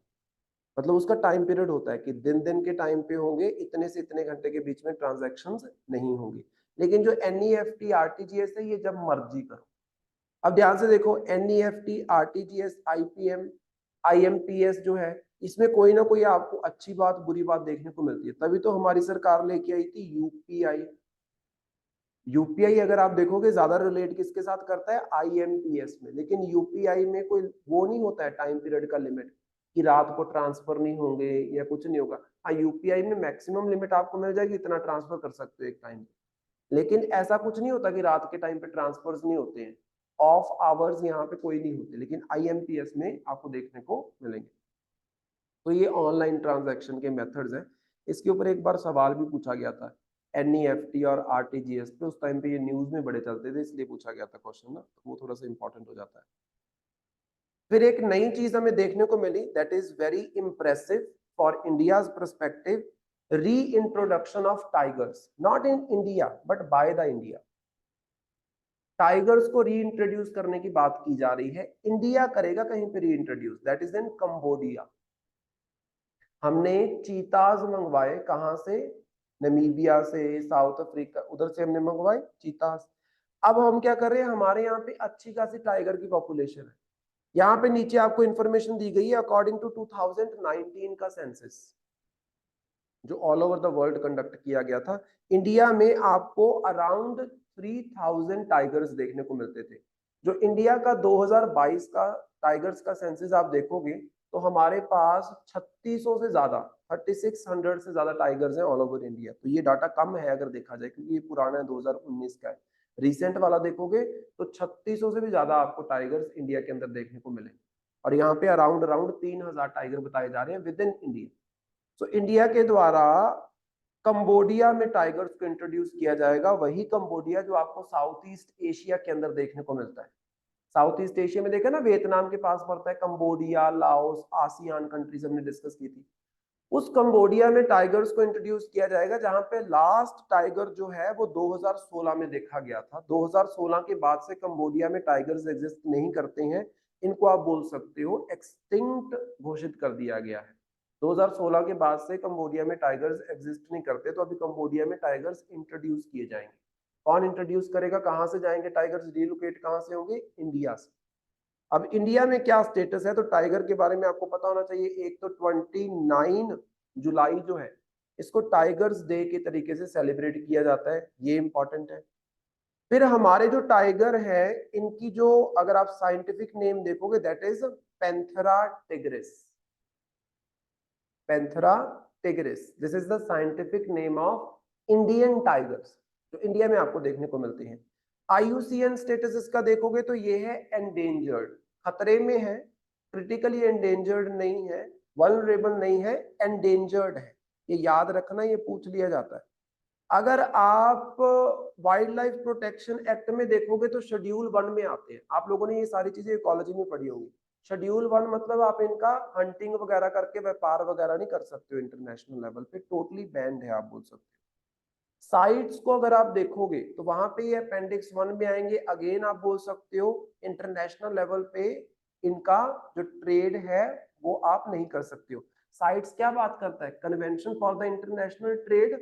मतलब उसका टाइम पीरियड होता है कि दिन दिन के टाइम पे होंगे, इतने से इतने घंटे के बीच में ट्रांजैक्शंस नहीं होंगे। लेकिन जो NEFT RTGS है, ये जब मर्जी करो। अब ध्यान से देखो, NEFT RTGS IMPS जो है, इसमें कोई ना कोई आपको अच्छी बात बुरी बात देखने को मिलती है। तभी तो हमारी सरकार लेके आई थी UPI। यूपीआई अगर आप देखोगे ज्यादा रिलेट किसके साथ करता है, IMPS में। लेकिन यूपीआई में कोई वो नहीं होता है टाइम पीरियड का लिमिट कि रात को ट्रांसफर नहीं होंगे या कुछ नहीं होगा। हाँ, यूपीआई में मैक्सिमम लिमिट आपको मिल जाएगी, इतना ट्रांसफर कर सकते हो एक टाइम पे। लेकिन ऐसा कुछ नहीं होता कि रात के टाइम पे ट्रांसफर्स नहीं होते हैं, ऑफ आवर्स यहाँ पे कोई नहीं होते, लेकिन IMPS में आपको देखने को मिलेंगे। तो ये ऑनलाइन ट्रांजैक्शन के मेथड्स हैं। इसके ऊपर एक बार सवाल भी पूछा गया था NEFT और RTGS पे, उस टाइम पे ये न्यूज में बड़े चलते थे, इसलिए पूछा गया था क्वेश्चन ना, तो वो थोड़ा सा इंपॉर्टेंट हो जाता है। फिर एक नई चीज हमें देखने को मिली, that is very impressive for India's perspective, reintroduction of tigers, not in India but by the India. Tigers को री इंट्रोड्यूस करने की बात की जा रही है, इंडिया करेगा कहीं पे री introduce, that is in Cambodia. हमने चीताज मंगवाए, कहां से, नमीबिया से, साउथ अफ्रीका, उधर से हमने मंगवाए चीताज। अब हम क्या कर रहे हैं, हमारे यहाँ पे अच्छी खासी टाइगर की पॉपुलेशन है। यहाँ पे नीचे आपको इंफॉर्मेशन दी गई है अकॉर्डिंग टू 2019 का सेंसस, जो all over the world conduct किया गया था। इंडिया में आपको अराउंड 3000 टाइगर्स देखने को मिलते थे। जो इंडिया का 2022 का टाइगर्स का सेंसस आप देखोगे, तो हमारे पास 3600 से ज्यादा, 3600 से ज्यादा टाइगर्स हैं ऑल ओवर इंडिया। तो ये डाटा कम है अगर देखा जाए, क्योंकि ये पुराना है, 2019 का है। रिसेंट वाला देखोगे तो 3600 से भी ज्यादा आपको टाइगर्स इंडिया के अंदर देखने को मिलेंगे। और यहाँ पे अराउंड अराउंड 3000 टाइगर बताए जा रहे हैं विद इन इंडिया। तो इंडिया के द्वारा कंबोडिया में टाइगर्स को इंट्रोड्यूस किया जाएगा, वही कंबोडिया जो आपको साउथ ईस्ट एशिया के अंदर देखने को मिलता है। साउथ ईस्ट एशिया में देखा ना, वियतनाम के पास पड़ता है कंबोडिया, लाओस, आसियान कंट्रीज हमने डिस्कस की थी। उस कंबोडिया में टाइगर्स को इंट्रोड्यूस किया जाएगा, जहां पे लास्ट टाइगर जो है वो 2016 में देखा गया था। 2016 के बाद से कंबोडिया में टाइगर्स एग्जिस्ट नहीं करते हैं, इनको आप बोल सकते हो एक्सटिंक्ट घोषित कर दिया गया है। 2016 के बाद से कंबोडिया में टाइगर्स एग्जिस्ट नहीं करते, तो अभी कंबोडिया में टाइगर्स इंट्रोड्यूस किए जाएंगे। कौन इंट्रोड्यूस करेगा, कहां से जाएंगे टाइगर्स, रिलोकेट कहां से होंगे, इंडिया से। अब इंडिया में क्या स्टेटस है, तो टाइगर के बारे में आपको पता होना चाहिए। एक तो 29 जुलाई जो है, इसको टाइगर्स डे के तरीके से सेलिब्रेट किया जाता है, ये इंपॉर्टेंट है। फिर हमारे जो टाइगर है, इनकी जो अगर आप साइंटिफिक नेम देखोगे, that is Panthera tigris. Panthera tigris, this is the scientific name of Indian tigers, जो इंडिया में आपको देखने को मिलते हैं। IUCN स्टेटस इसका देखोगे तो ये है एंडेंजर्ड, खतरे में है, क्रिटिकली एंडेंजर्ड नहीं है, वल्नरेबल नहीं है, एंडेंजर्ड है। ये याद रखना, ये पूछ लिया जाता है। अगर आप वाइल्ड लाइफ प्रोटेक्शन एक्ट में देखोगे तो शेड्यूल 1 में आते हैं। आप लोगों ने ये सारी चीजें इकोलॉजी में पढ़ी होंगी। शेड्यूल 1 मतलब आप इनका हंटिंग वगैरह करके व्यापार वगैरह नहीं कर सकते हो, इंटरनेशनल लेवल पे टोटली बैंड है, आप बोल सकते हो। साइट्स को अगर आप देखोगे तो वहां पे ये अपेंडिक्स 1 में आएंगे, अगेन आप बोल सकते हो इंटरनेशनल लेवल पे इनका जो ट्रेड है वो आप नहीं कर सकते हो। साइट्स क्या बात करता है, convention for the international trade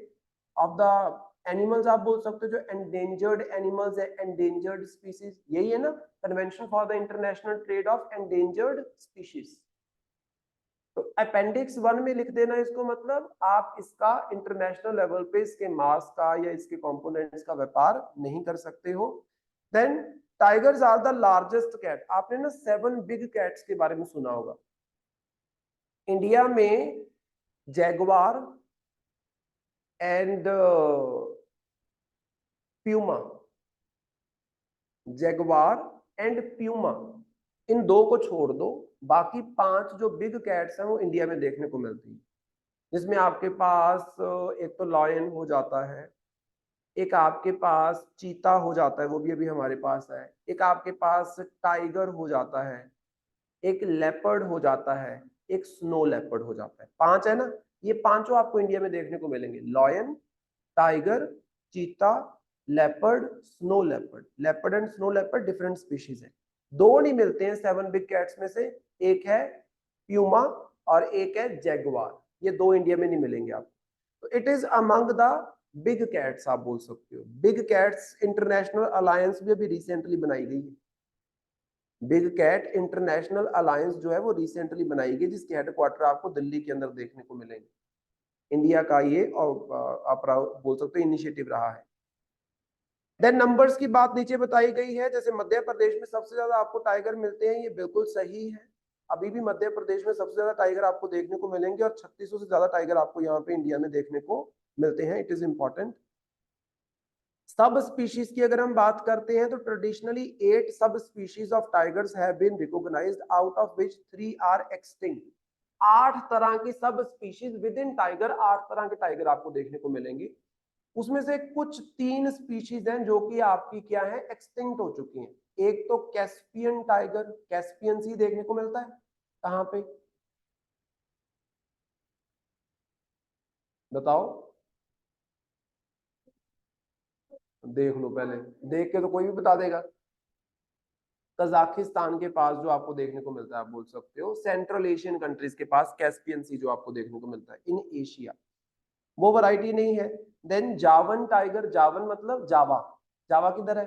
off the animals, आप बोल सकते हो जो एंडेंजर्ड एनिमल्स है, एंडेंजर्ड स्पीसीज, यही है ना, convention for the international trade off endangered species. तो अपेंडिक्स 1 में लिख देना इसको, मतलब आप इसका इंटरनेशनल लेवल पे इसके मांस का या इसके कंपोनेंट्स का व्यापार नहीं कर सकते हो। Then tigers are the largest cat, आपने ना 7 बिग कैट्स के बारे में सुना होगा। इंडिया में jaguar and puma, jaguar and puma, इन दो को छोड़ दो, बाकी 5 जो बिग कैट्स हैं वो इंडिया में देखने को मिलती है। जिसमें आपके पास एक तो लॉयन हो जाता है, एक आपके पास चीता हो जाता है, वो भी अभी हमारे पास है, एक आपके पास टाइगर हो जाता है, एक लेपर्ड हो जाता है, एक स्नो लेपर्ड हो जाता है। 5 है ना, ये पांचों आपको इंडिया में देखने को मिलेंगे, लॉयन, टाइगर, चीता, leopard, snow leopard. Leopard and snow leopard different species है। दो नहीं मिलते हैं 7 बिग कैट्स में से, एक है प्यूमा और एक है जैगुआर, ये दो इंडिया में नहीं मिलेंगे आपको। तो it is among the big cats आप बोल सकते हो। बिग कैट्स इंटरनेशनल अलायंस भी अभी रिसेंटली बनाई गई है। बिग कैट इंटरनेशनल अलायंस जो है वो रिसेंटली बनाई गई, जिसके हेडक्वार्टर आपको दिल्ली के अंदर देखने को मिलेंगे। इंडिया का ये और आप बोल सकते हो इनिशिएटिव रहा है। देन नंबर्स की बात नीचे बताई गई है, जैसे मध्य प्रदेश में सबसे ज्यादा आपको टाइगर मिलते हैं, ये बिल्कुल सही है। अभी भी मध्य प्रदेश में सबसे ज्यादा टाइगर आपको देखने को मिलेंगे और 3600 से ज्यादा टाइगर आपको यहाँ पे इंडिया में देखने को मिलते हैं। It is important. सब स्पीशीज की अगर हम बात करते हैं तो ट्रेडिशनली 8 सब species of tigers have been recognised, out of which 3 are extinct. 8 तरह की सब स्पीशीज विद इन टाइगर, 8 तरह के टाइगर आपको देखने को मिलेंगे। उसमें से कुछ 3 स्पीशीज हैं जो कि आपकी क्या है, एक्सटिंक्ट हो चुकी हैं। एक तो कैस्पियन टाइगर, कैस्पियन सी देखने को मिलता है कहां पे, बताओ, देख लो पहले, देख के तो कोई भी बता देगा। कजाकिस्तान के पास जो आपको देखने को मिलता है, आप बोल सकते हो सेंट्रल एशियन कंट्रीज के पास कैस्पियन सी जो आपको देखने को मिलता है इन एशिया, वो वैरायटी नहीं है। देन जावन टाइगर, जावन मतलब जावा, जावा किधर है,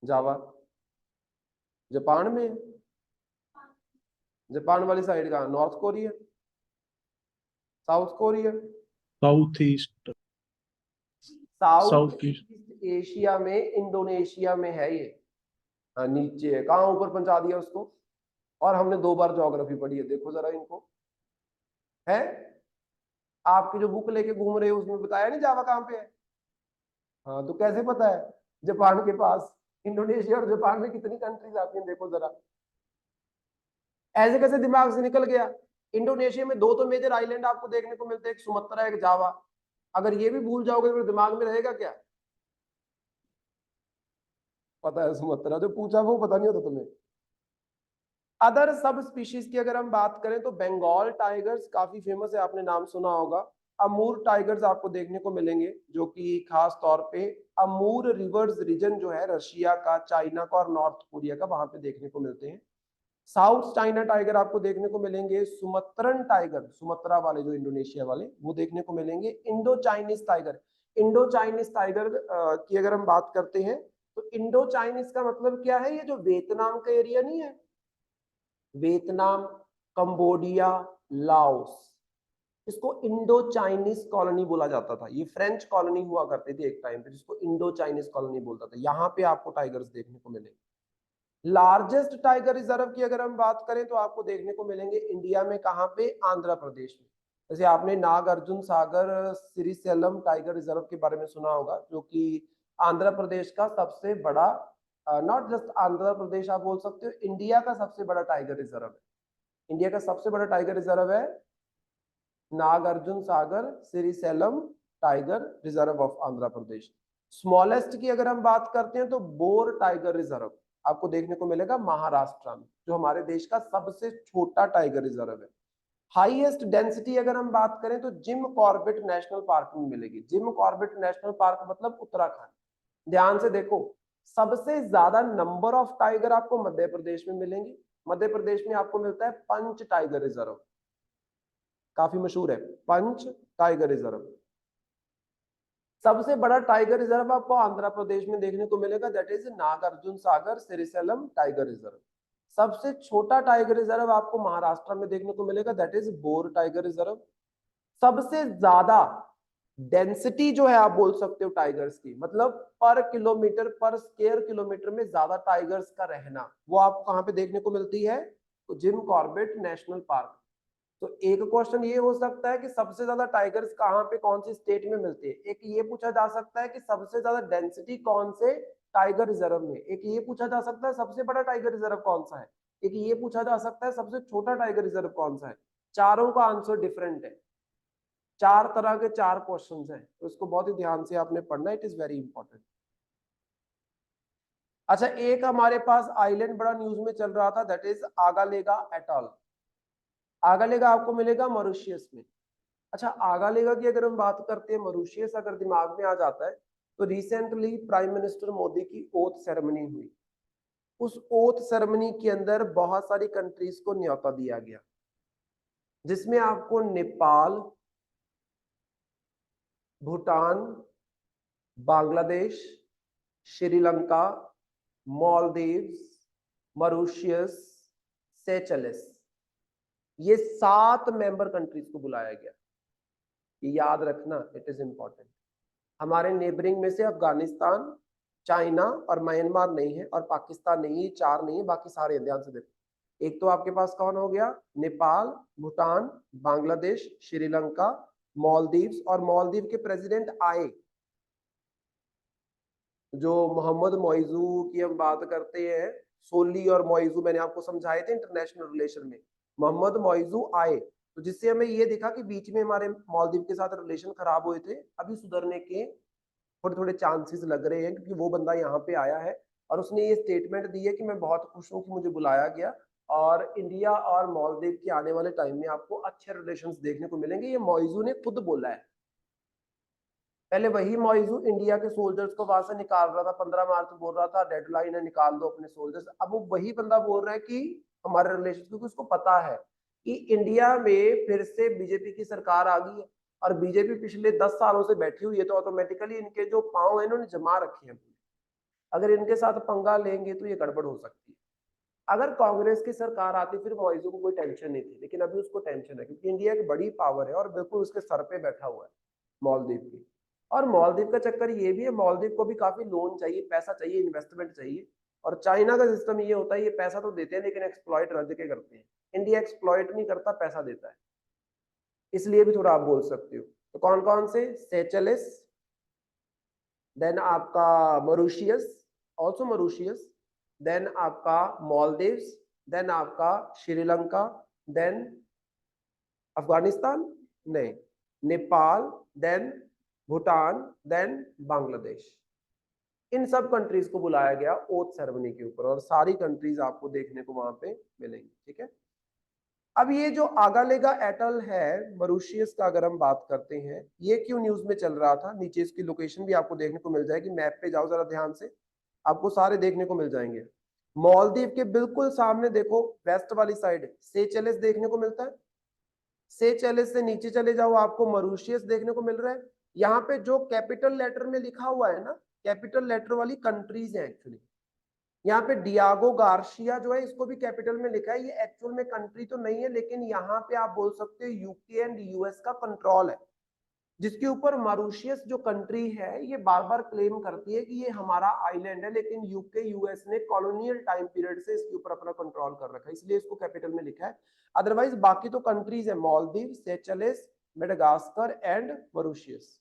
जावा जापान में है। जापान वाली साइड का, north Korea, south Korea, south east, south south east, east Asia में इंडोनेशिया में है ये। हाँ, नीचे है, कहाँ ऊपर पहुंचा दिया उसको। और हमने 2 बार ज्योग्राफी पढ़ी है, देखो जरा इनको, है आपकी जो बुक लेके घूम रहे हो उसमें बताया नहीं जावा कहाँ पे है। हाँ तो कैसे पता है, जापान के पास। इंडोनेशिया और जापान में कितनी कंट्रीज आती हैं देखो जरा, ऐसे कैसे दिमाग से निकल गया। इंडोनेशिया में 2 तो मेजर आइलैंड आपको देखने को मिलते हैं, एक सुमत्रा एक जावा। अगर ये भी भूल जाओगे तो दिमाग में रहेगा क्या। पता है सुमत्रा, जो पूछा वो पता नहीं होता तुम्हें। अदर सब स्पीशीज की अगर हम बात करें तो बंगाल टाइगर्स काफी फेमस है, आपने नाम सुना होगा। अमूर टाइगर्स आपको देखने को मिलेंगे, जो कि खास तौर पे अमूर रिवर्स रीजन जो है रशिया का, चाइना का और नॉर्थ कोरिया का, वहां पे देखने को मिलते हैं। साउथ चाइना टाइगर आपको देखने को मिलेंगे। सुमत्रन टाइगर, सुमत्रा वाले जो इंडोनेशिया वाले, वो देखने को मिलेंगे। Indo Chinese tiger, Indo Chinese tiger की अगर हम बात करते हैं तो इंडो चाइनीज का मतलब क्या है, ये जो वियतनाम का एरिया नहीं है, वियतनाम, कंबोडिया, लाओस, इसको इंडो चाइनीज कॉलोनी बोला जाता था। ये फ्रेंच कॉलोनी हुआ करती थी एक टाइम पे, जिसको इंडो चाइनीज कॉलोनी बोलता था। यहाँ पे आपको टाइगर्स देखने को मिलेंगे। लार्जेस्ट टाइगर रिजर्व की अगर हम बात करें तो आपको देखने को मिलेंगे इंडिया में, कहाँ पे, आंध्र प्रदेश में। जैसे आपने नागार्जुन सागर श्रीशैलम टाइगर रिजर्व के बारे में सुना होगा, जो कि आंध्र प्रदेश का सबसे बड़ा, नॉट जस्ट आंध्र प्रदेश आप बोल सकते हो, इंडिया का सबसे बड़ा टाइगर रिजर्व है। इंडिया का सबसे बड़ा टाइगर रिजर्व है Nagarjuna Sagar Srisailam tiger reserve of Andhra Pradesh. Smallest की अगर हम बात करते हैं तो बोर टाइगर रिजर्व आपको देखने को मिलेगा महाराष्ट्र में, जो हमारे देश का सबसे छोटा टाइगर रिजर्व है। हाईएस्ट डेंसिटी अगर हम बात करें तो जिम कॉर्बेट नेशनल पार्क में मिलेगी। जिम कॉर्बेट नेशनल पार्क मतलब उत्तराखंड। ध्यान से देखो, सबसे ज्यादा नंबर ऑफ टाइगर आपको मध्य प्रदेश में मिलेंगे। मध्य प्रदेश में आपको मिलता है पंच टाइगर रिजर्व, काफी मशहूर है पंच टाइगर रिजर्व। सबसे बड़ा टाइगर रिजर्व आपको आंध्र प्रदेश में देखने को मिलेगा, that is Nagarjuna Sagar Srisailam tiger reserve. सबसे छोटा टाइगर रिजर्व आपको महाराष्ट्र में देखने को मिलेगा, that is bore tiger reserve. सबसे ज्यादा डेंसिटी जो है आप बोल सकते हो टाइगर्स की, मतलब पर किलोमीटर, पर स्क्वायर किलोमीटर में ज्यादा टाइगर्स का रहना, वो आपको कहां पे देखने को मिलती है, तो जिम कॉर्बेट नेशनल पार्क। तो एक क्वेश्चन ये हो सकता है कि सबसे ज्यादा टाइगर्स कहाँ पे, कौन सी स्टेट में मिलते हैं। एक ये पूछा जा सकता है कि सबसे ज्यादा डेंसिटी कौन से टाइगर रिजर्व में। एक ये पूछा जा सकता है सबसे बड़ा टाइगर रिजर्व कौन सा है। एक ये पूछा जा सकता है सबसे छोटा टाइगर रिजर्व कौन सा है। चारों का आंसर डिफरेंट है। 4 तरह के 4 क्वेश्चन हैं, तो इसको बहुत ही ध्यान से आपने पढ़ना, इट इज वेरी इंपॉर्टेंट। अच्छा, एक हमारे पास आइलैंड बड़ा न्यूज में चल रहा था, दैट इज आगालेगा एटॉल। आगालेगा आपको मिलेगा मॉरिशस में। अच्छा, आगालेगा की अगर हम बात करते हैं, मॉरिशस अगर दिमाग में आ जाता है तो रिसेंटली प्राइम मिनिस्टर मोदी की ओथ सेरेमनी हुई। उस ओथ सेरेमनी के अंदर बहुत सारी कंट्रीज को न्योता दिया गया, जिसमें आपको नेपाल, भूटान, बांग्लादेश, श्रीलंका, मालदीव्स, मॉरिशस, सेचेल्स, ये 7 मेंबर कंट्रीज को बुलाया गया। ये याद रखना, इट इज इंपॉर्टेंट। हमारे नेबरिंग में से अफगानिस्तान, चाइना और म्यांमार नहीं है, और पाकिस्तान नहीं है, 4 नहीं है, बाकी सारे ध्यान से देखो। एक तो आपके पास कौन हो गया, नेपाल, भूटान, बांग्लादेश, श्रीलंका, मालदीव्स, और मालदीव के प्रेसिडेंट आए, जो मोहम्मद मोइजू की हम बात करते हैं, सोली और मोइजू मैंने आपको समझाए थे इंटरनेशनल रिलेशन में, मोहम्मद मोइजू आए, तो जिससे हमें ये दिखा कि बीच में हमारे मालदीव के साथ रिलेशन खराब हुए थे, अभी सुधरने के थोड़े थोड़े चांसेस लग रहे हैं, क्योंकि वो बंदा यहाँ पे आया है और उसने ये स्टेटमेंट दी है कि मैं बहुत खुश हूँ कि मुझे बुलाया गया, और इंडिया और मालदीव के आने वाले टाइम में आपको अच्छे रिलेशंस देखने को मिलेंगे। ये मोइजू ने खुद बोला है। पहले वही मोइजू इंडिया के सोल्जर्स को वहां से निकाल रहा था, 15 मार्च बोल रहा था डेडलाइन है, निकाल दो अपने सोल्जर्स। अब वो वही बंदा बोल रहा है कि हमारे रिलेशन, क्योंकि उसको पता है कि इंडिया में फिर से बीजेपी की सरकार आ गई है, और बीजेपी पिछले 10 सालों से बैठी हुई है, तो ऑटोमेटिकली इनके जो पांव है इन्होंने जमा रखे हैं। अगर इनके साथ पंगा लेंगे तो ये गड़बड़ हो सकती है। अगर कांग्रेस की सरकार आती फिर मॉइजू को कोई टेंशन नहीं थी, लेकिन अभी उसको टेंशन है, क्योंकि इंडिया की बड़ी पावर है और बिल्कुल उसके सर पे बैठा हुआ है मालदीव की। और मालदीव का चक्कर ये भी है, मालदीव को भी काफी लोन चाहिए, पैसा चाहिए, इन्वेस्टमेंट चाहिए, और चाइना का सिस्टम ये होता है, ये पैसा तो देते हैं लेकिन एक्सप्लॉइट रज के करते हैं। इंडिया एक्सप्लॉइट नहीं करता, पैसा देता है, इसलिए भी थोड़ा आप बोल सकते हो। तो कौन कौन से, सेचेल्स, देन आपका मॉरिशस, ऑल्सो मॉरिशस, देन आपका मालदीव्स, देन आपका श्रीलंका, देन अफगानिस्तान नहीं, नेपाल, देन भूटान, देन बांग्लादेश। इन सब कंट्रीज को बुलाया गया ओथ सेरेमनी के ऊपर, और सारी कंट्रीज आपको देखने को वहां पे मिलेंगी। ठीक है, अब ये जो आगालेगा एटल है मॉरिशस का, अगर हम बात करते हैं, ये क्यों न्यूज में चल रहा था, नीचे इसकी लोकेशन भी आपको देखने को मिल जाएगी, मैप पे जाओ जरा ध्यान से, आपको सारे देखने को मिल जाएंगे। मालदीव के बिल्कुल सामने देखो, वेस्ट वाली साइड सेचेल्स देखने को मिलता है, सेचेल्स से नीचे चले जाओ आपको मॉरिशस देखने को मिल रहा है। यहाँ पे जो कैपिटल लेटर में लिखा हुआ है ना, कैपिटल लेटर वाली कंट्रीज है एक्चुअली। यहाँ पे डियागो गार्शिया जो है, इसको भी कैपिटल में लिखा है, ये एक्चुअल में कंट्री तो नहीं है, लेकिन यहाँ पे आप बोल सकते हो यूके एंड यूएस का कंट्रोल है, जिसके ऊपर मॉरिशस जो कंट्री है ये बार बार क्लेम करती है कि ये हमारा आइलैंड है, लेकिन यूके यूएस ने कॉलोनियल टाइम पीरियड से इसके ऊपर अपना कंट्रोल कर रखा है, इसलिए इसको कैपिटल में लिखा है। अदरवाइज बाकी तो कंट्रीज है, मालदीव, सेचेल्स, मेडागास्कर एंड मॉरिशस।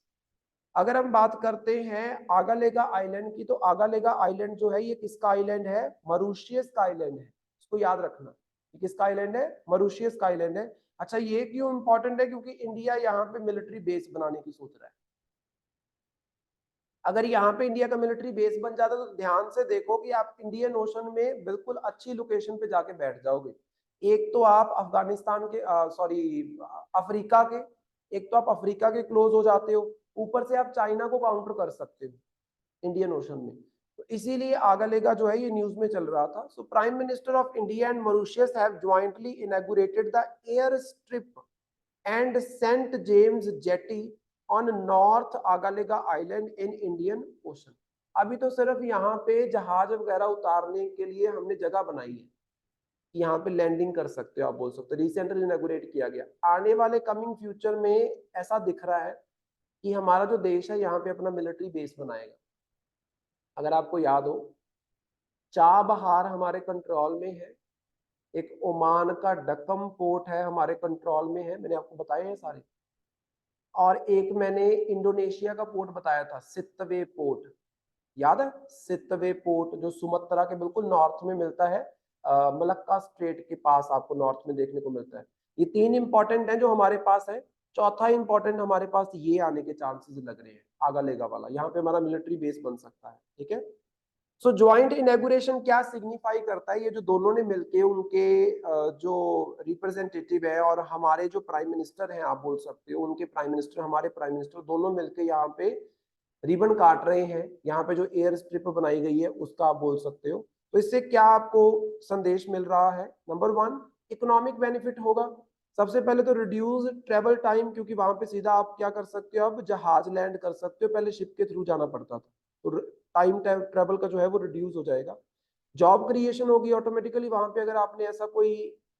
अगर हम बात करते हैं आगालेगा आइलैंड की, तो आगालेगा आइलैंड जो है ये किसका आइलैंड है, मॉरिशस का आइलैंड है, इसको याद रखना। ये किसका आइलैंड है, मॉरिशस का आइलैंड है। अच्छा, ये क्यों इंपॉर्टेंट है, क्योंकि इंडिया यहाँ पे मिलिट्री बेस बनाने की सोच रहा है। अगर यहाँ पे इंडिया का मिलिट्री बेस बन जाता तो ध्यान से देखो कि आप इंडियन ओशन में बिल्कुल अच्छी लोकेशन पे जाके बैठ जाओगे। एक तो आप अफगानिस्तान के अफ्रीका के, एक तो आप अफ्रीका के क्लोज हो जाते हो, ऊपर से आप चाइना को काउंटर कर सकते हो इंडियन ओशन में। तो इसीलिए आगालेगा जो है ये न्यूज में चल रहा था। So prime minister of India and Mauritius have jointly inaugurated the airstrip and Saint James jetty on north Agalega island in Indian ocean. अभी तो सिर्फ यहाँ पे जहाज वगैरह उतारने के लिए हमने जगह बनाई है, यहाँ पे लैंडिंग कर सकते हो, आप बोल सकते हो, रिसेंटली इनॉग्रेट किया गया। आने वाले कमिंग फ्यूचर में ऐसा दिख रहा है कि हमारा जो देश है यहाँ पे अपना मिलिट्री बेस बनाएगा। अगर आपको याद हो, चाबहार हमारे कंट्रोल में है, एक ओमान का डकम पोर्ट है हमारे कंट्रोल में है, मैंने आपको बताए हैं सारे, और एक मैंने इंडोनेशिया का पोर्ट बताया था, सितवे पोर्ट, याद है, सितवे पोर्ट जो सुमत्रा के बिल्कुल नॉर्थ में मिलता है, मलक्का स्ट्रेट के पास आपको नॉर्थ में देखने को मिलता है। ये 3 इंपॉर्टेंट हैं जो हमारे पास है। चौथा इंपॉर्टेंट हमारे पास ये आने के चांसेस लग रहे हैं, आगालेगा वाला, यहाँ पे हमारा मिलिट्री बेस बन सकता है। ठीक है, सो ज्वाइंट इनॉग्रेशन क्या सिग्निफाई करता है, ये जो दोनों ने मिलके, उनके जो रिप्रेजेंटेटिव है और हमारे जो प्राइम मिनिस्टर हैं, आप बोल सकते हो उनके प्राइम मिनिस्टर, हमारे प्राइम मिनिस्टर, दोनों मिलके यहाँ पे रिबन काट रहे हैं, यहाँ पे जो एयर स्ट्रिप बनाई गई है उसका आप बोल सकते हो। तो इससे क्या आपको संदेश मिल रहा है? नंबर 1, इकोनॉमिक बेनिफिट होगा। सबसे पहले तो रिड्यूस ट्रेवल टाइम, क्योंकि वहां पे सीधा आप क्या कर सकते हो, अब जहाज लैंड कर सकते हो, पहले शिप के थ्रू जाना पड़ता था, तो टाइम ट्रेवल का जो है वो रिड्यूस हो जाएगा। जॉब क्रिएशन होगी ऑटोमेटिकली, वहां पे अगर आपने ऐसा कोई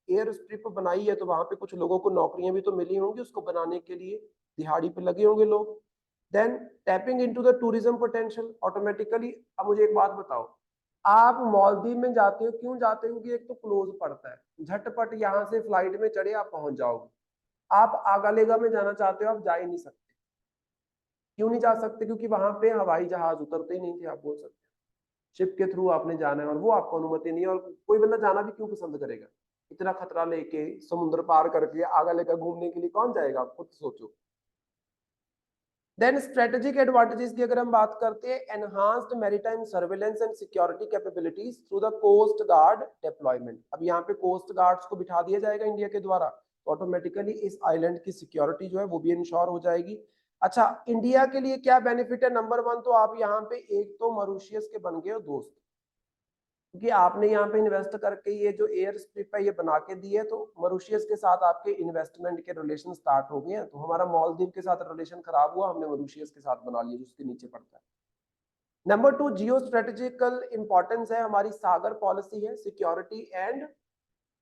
एयर स्ट्रिप बनाई है तो वहां पे कुछ लोगों को नौकरियां भी तो मिली होंगी उसको बनाने के लिए, दिहाड़ी पे लगे होंगे लोग। Then tapping into the tourism potential automatically. अब मुझे एक बात बताओ, आप मालदीव में जाते हो, क्यों जाते हो? क्योंकि एक तो क्लोज पड़ता है, झटपट यहाँ से फ्लाइट में चढ़े आप पहुंच जाओगे। आप आगालेगा में जाना चाहते हो, आप जा ही नहीं सकते। क्यों नहीं जा सकते? क्योंकि वहां पे हवाई जहाज उतरते ही नहीं थे, आप बोल सकते हो। शिप के थ्रू आपने जाना है और वो आपको अनुमति नहीं है, और कोई बंदा जाना भी क्यों पसंद करेगा? इतना खतरा लेके समुद्र पार करके आगा लेकर घूमने के लिए कौन जाएगा? आप खुद सोचो। देन स्ट्रेटेजिक एडवांटेजेस की अगर हम बात करते हैं, enhanced maritime surveillance and security capabilities through the coast guard deployment. अब यहाँ पे कोस्ट गार्ड्स को बिठा दिया जाएगा इंडिया के द्वारा, तो ऑटोमेटिकली इस आइलैंड की सिक्योरिटी जो है वो भी इंश्योर हो जाएगी। अच्छा, इंडिया के लिए क्या बेनिफिट है? नंबर 1 तो आप यहाँ पे एक तो मॉरिशस के बन गए हो दोस्त, क्योंकि आपने यहाँ पे इन्वेस्ट करके ये जो एयर स्ट्रिप है ये बना के दी है, तो मॉरिशस के साथ आपके इन्वेस्टमेंट के रिलेशन स्टार्ट हो गए हैं। तो हमारा मालदीव के साथ रिलेशन खराब हुआ, हमने मॉरिशस के साथ बना लिया जो उसके नीचे पड़ता है। नंबर 2, जियो स्ट्रेटेजिकल इंपॉर्टेंस है, हमारी सागर पॉलिसी है, security and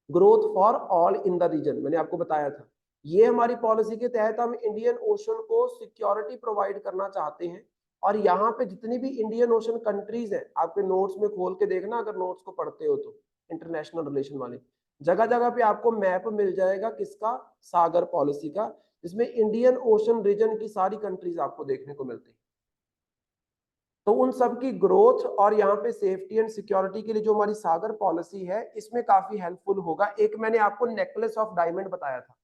growth for all in the region, मैंने आपको बताया था। ये हमारी पॉलिसी के तहत हम इंडियन ओशन को सिक्योरिटी प्रोवाइड करना चाहते हैं, और यहाँ पे जितनी भी इंडियन ओशन कंट्रीज हैं, आपके नोट्स में खोल के देखना अगर नोट्स को पढ़ते हो तो, इंटरनेशनल रिलेशन वाले, जगह जगह पे आपको मैप मिल जाएगा किसका? सागर पॉलिसी का, जिसमें इंडियन ओशन रीजन की सारी कंट्रीज आपको देखने को मिलती है। तो उन सब की ग्रोथ और यहाँ पे सेफ्टी एंड सिक्योरिटी के लिए जो हमारी सागर पॉलिसी है, इसमें काफी हेल्पफुल होगा। एक मैंने आपको नेकलेस ऑफ डायमंड बताया था,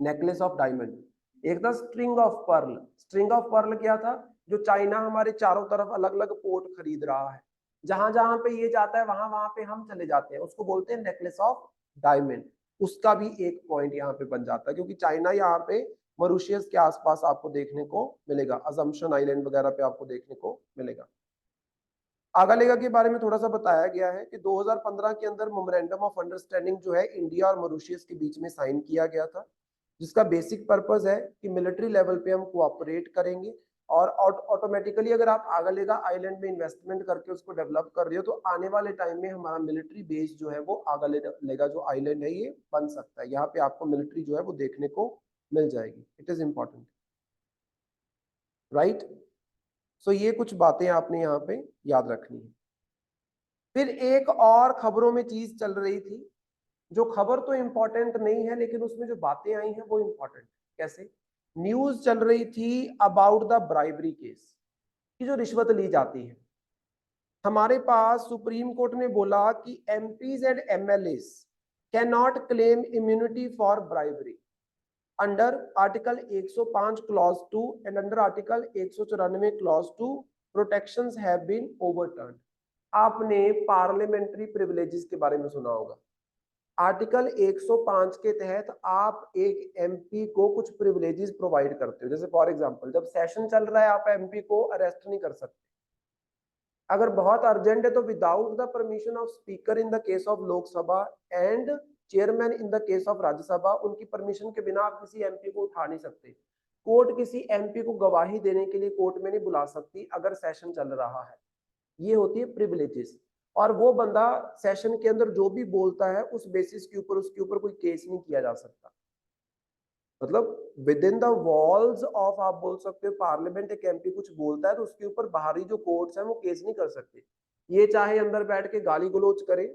नेकलेस ऑफ डायमंड, एक था string of pearl. String of pearl क्या था? जो चाइना हमारे चारों तरफ अलग अलग पोर्ट खरीद रहा है, जहां जहां पे ये जाता है वहां वहां पे हम चले जाते हैं, उसको बोलते हैं नेकलेस ऑफ डायमंड। उसका भी एक पॉइंट यहाँ पे बन जाता है, क्योंकि चाइना यहाँ पे मॉरिशस के आसपास आपको देखने को मिलेगा, अजम्पशन आइलैंड वगैरह पे आपको देखने को मिलेगा। आगालेगा के बारे में थोड़ा सा बताया गया है कि 2015 के अंदर मेमोरेंडम ऑफ अंडरस्टैंडिंग जो है इंडिया और मॉरिशस के बीच में साइन किया गया था, जिसका बेसिक पर्पस है कि मिलिट्री लेवल पे हम कोऑपरेट करेंगे, और ऑटोमेटिकली अगर आप आगालेगा आइलैंड में इन्वेस्टमेंट करके उसको डेवलप कर रहे हो, तो आने वाले टाइम में हमारा मिलिट्री बेस जो है वो आगालेगा जो आइलैंड है ये बन सकता है। यहाँ पे आपको मिलिट्री जो है वो देखने को मिल जाएगी। It is important, right? So ये कुछ बातें आपने यहाँ पे याद रखनी है। फिर एक और खबरों में चीज चल रही थी, जो खबर तो इंपॉर्टेंट नहीं है लेकिन उसमें जो बातें आई हैं वो इंपॉर्टेंट। कैसे? न्यूज चल रही थी अबाउट द ब्राइबरी केस, की जो रिश्वत ली जाती है। हमारे पास सुप्रीम कोर्ट ने बोला कि MPs and MLA can not claim immunity for bribery under article 105 clause 2 and under article 194 clause 2 protections have been overturned. आपने पार्लियामेंट्री प्रिविलेजेस के बारे में सुना होगा। आर्टिकल 105 के तहत आप एक एमपी को कुछ प्रिविलेजेस प्रोवाइड करते हो, जैसे फॉर एग्जांपल जब सेशन चल रहा है आप एमपी को अरेस्ट नहीं कर सकते। अगर बहुत अर्जेंट है तो without the permission of speaker in the case of Lok Sabha and chairman in the case of Rajya Sabha, उनकी परमिशन के बिना आप किसी एमपी को उठा नहीं सकते। कोर्ट किसी एमपी को गवाही देने के लिए कोर्ट में नहीं बुला सकती अगर सेशन चल रहा है। ये होती है प्रिविलेजेस, और वो बंदा सेशन के अंदर जो भी बोलता है उस बेसिस के ऊपर उसके ऊपर कोई केस नहीं किया जा सकता। मतलब with in the walls of, आप बोल सकते हो पार्लियामेंट, एक एमपी कुछ बोलता है तो उसके ऊपर बाहरी जो कोर्ट्स हैं वो केस नहीं कर सकते। ये चाहे अंदर बैठ के गाली गलोच करे,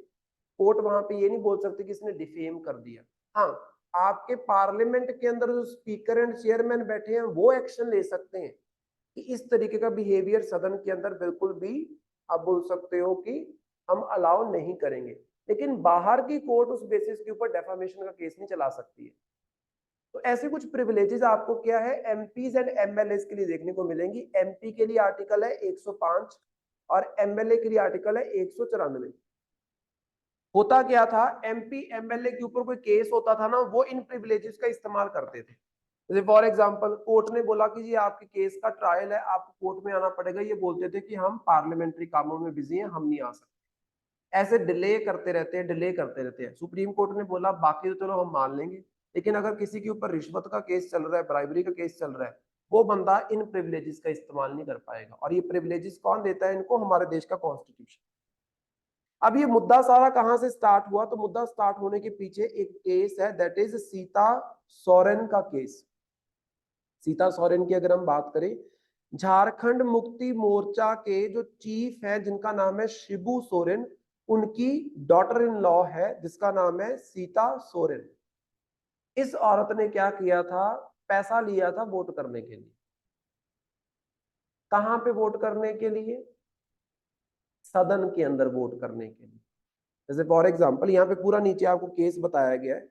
कोर्ट वहां पे ये नहीं बोल सकते कि इसने डिफेम कर दिया। हाँ, आपके पार्लियामेंट के अंदर जो स्पीकर एंड चेयरमैन बैठे हैं वो एक्शन ले सकते हैं कि इस तरीके का बिहेवियर सदन के अंदर बिल्कुल भी, आप बोल सकते हो कि हम अलाउ नहीं करेंगे। लेकिन बाहर की कोर्ट उस बेसिस के ऊपर डेफामेशन का केस नहीं चला सकती है। तो ऐसे कुछ प्रिविलेजेस आपको क्या है एमपीज एंड एमएलए के लिए देखने को मिलेंगी। एमपी के लिए आर्टिकल है 105 और एमएलए के लिए आर्टिकल है 194। होता क्या था, एमपी एमएलए के ऊपर कोई केस होता था ना, वो इन प्रिविलेजेस का इस्तेमाल करते थे। जैसे फॉर एग्जांपल कोर्ट ने बोला कि जी आपके केस का ट्रायल है, आपको कोर्ट में आना पड़ेगा, ये बोलते थे कि हम पार्लियामेंट्री कामों में बिजी हैं, हम नहीं आ सकते। ऐसे डिले करते रहते हैं, डिले करते रहते हैं। सुप्रीम कोर्ट ने बोला बाकी तो चलो हम मान लेंगे, लेकिन अगर किसी के ऊपर रिश्वत का केस चल रहा है, ब्राइबरी का केस चल रहा है, वो बंदा इन प्रिविलेजेस का इस्तेमाल नहीं कर पाएगा। और ये प्रिविलेजेस कौन देता है इनको? हमारे देश का कॉन्स्टिट्यूशन। अब ये मुद्दा सारा कहां से स्टार्ट हुआ? तो मुद्दा स्टार्ट होने के पीछे एक केस है, दैट इज सीता सोरेन का केस। सीता सोरेन की अगर हम बात करें, झारखंड मुक्ति मोर्चा के जो चीफ है जिनका नाम है शिबू सोरेन, उनकी डॉटर इन लॉ है जिसका नाम है सीता सोरेन। इस औरत ने क्या किया था? पैसा लिया था वोट करने के लिए। कहां पे वोट करने के लिए? सदन के अंदर वोट करने के लिए। जैसे फॉर एग्जांपल यहाँ पे पूरा नीचे आपको केस बताया गया है,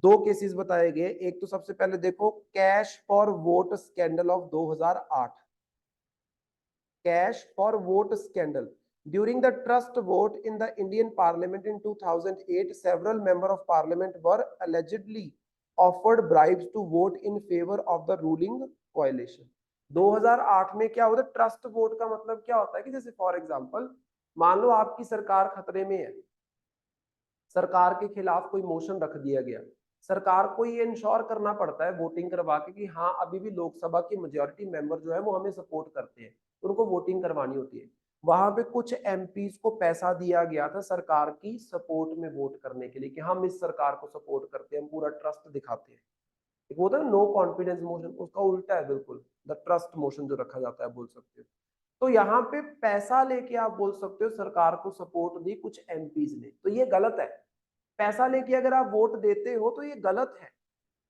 दो केसेस बताए गए। एक तो सबसे पहले देखो, cash for vote scandal of 2008। Cash for vote scandal during the trust vote in the Indian Parliament in 2008, several members of Parliament were allegedly offered bribes to vote in favor of the ruling coalition। 2008 में क्या होता है? ट्रस्ट वोट का मतलब क्या होता है कि जैसे फॉर एग्जांपल मान लो आपकी सरकार खतरे में है, सरकार के खिलाफ कोई मोशन रख दिया गया, सरकार को ये इंश्योर करना पड़ता है वोटिंग करवा के कि हाँ अभी भी लोकसभा की मेजोरिटी मेंबर जो है वो हमें सपोर्ट करते हैं, उनको वोटिंग करवानी होती है। वहां पे कुछ एमपीज को पैसा दिया गया था सरकार की सपोर्ट में वोट करने के लिए कि हम इस सरकार को सपोर्ट करते हैं, हम पूरा ट्रस्ट दिखाते हैं। एक होता है नो कॉन्फिडेंस मोशन, उसका उल्टा है बिल्कुल, द ट्रस्ट मोशन जो रखा जाता है, बोल सकते हो। तो यहाँ पे पैसा लेके आप बोल सकते हो सरकार को सपोर्ट दी कुछ एमपीज ने, तो ये गलत है। पैसा लेके अगर आप वोट देते हो तो ये गलत है,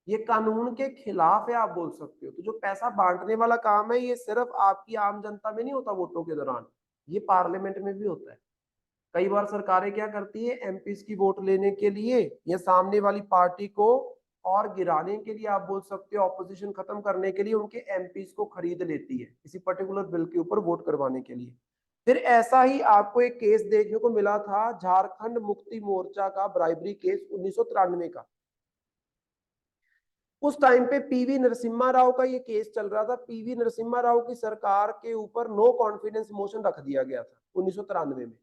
ये कानून के खिलाफ है, आप बोल सकते हो। तो जो पैसा बांटने वाला काम है ये सिर्फ आपकी आम जनता में नहीं होता वोटों के दौरान, ये पार्लियामेंट में भी होता है। कई बार सरकारें क्या करती है, एमपीज की वोट लेने के लिए या सामने वाली पार्टी को और गिराने के लिए, आप बोल सकते हो ऑपोजिशन खत्म करने के लिए, उनके एमपीज को खरीद लेती है किसी पर्टिकुलर बिल के ऊपर वोट करवाने के लिए। फिर ऐसा ही आपको एक केस देखने को मिला था, झारखंड मुक्ति मोर्चा का ब्राइबरी केस 1993 का। उस टाइम पे पीवी नरसिम्हा राव का ये केस चल रहा था। पीवी नरसिम्हा राव की सरकार के ऊपर नो कॉन्फिडेंस मोशन रख दिया गया था 1993 में।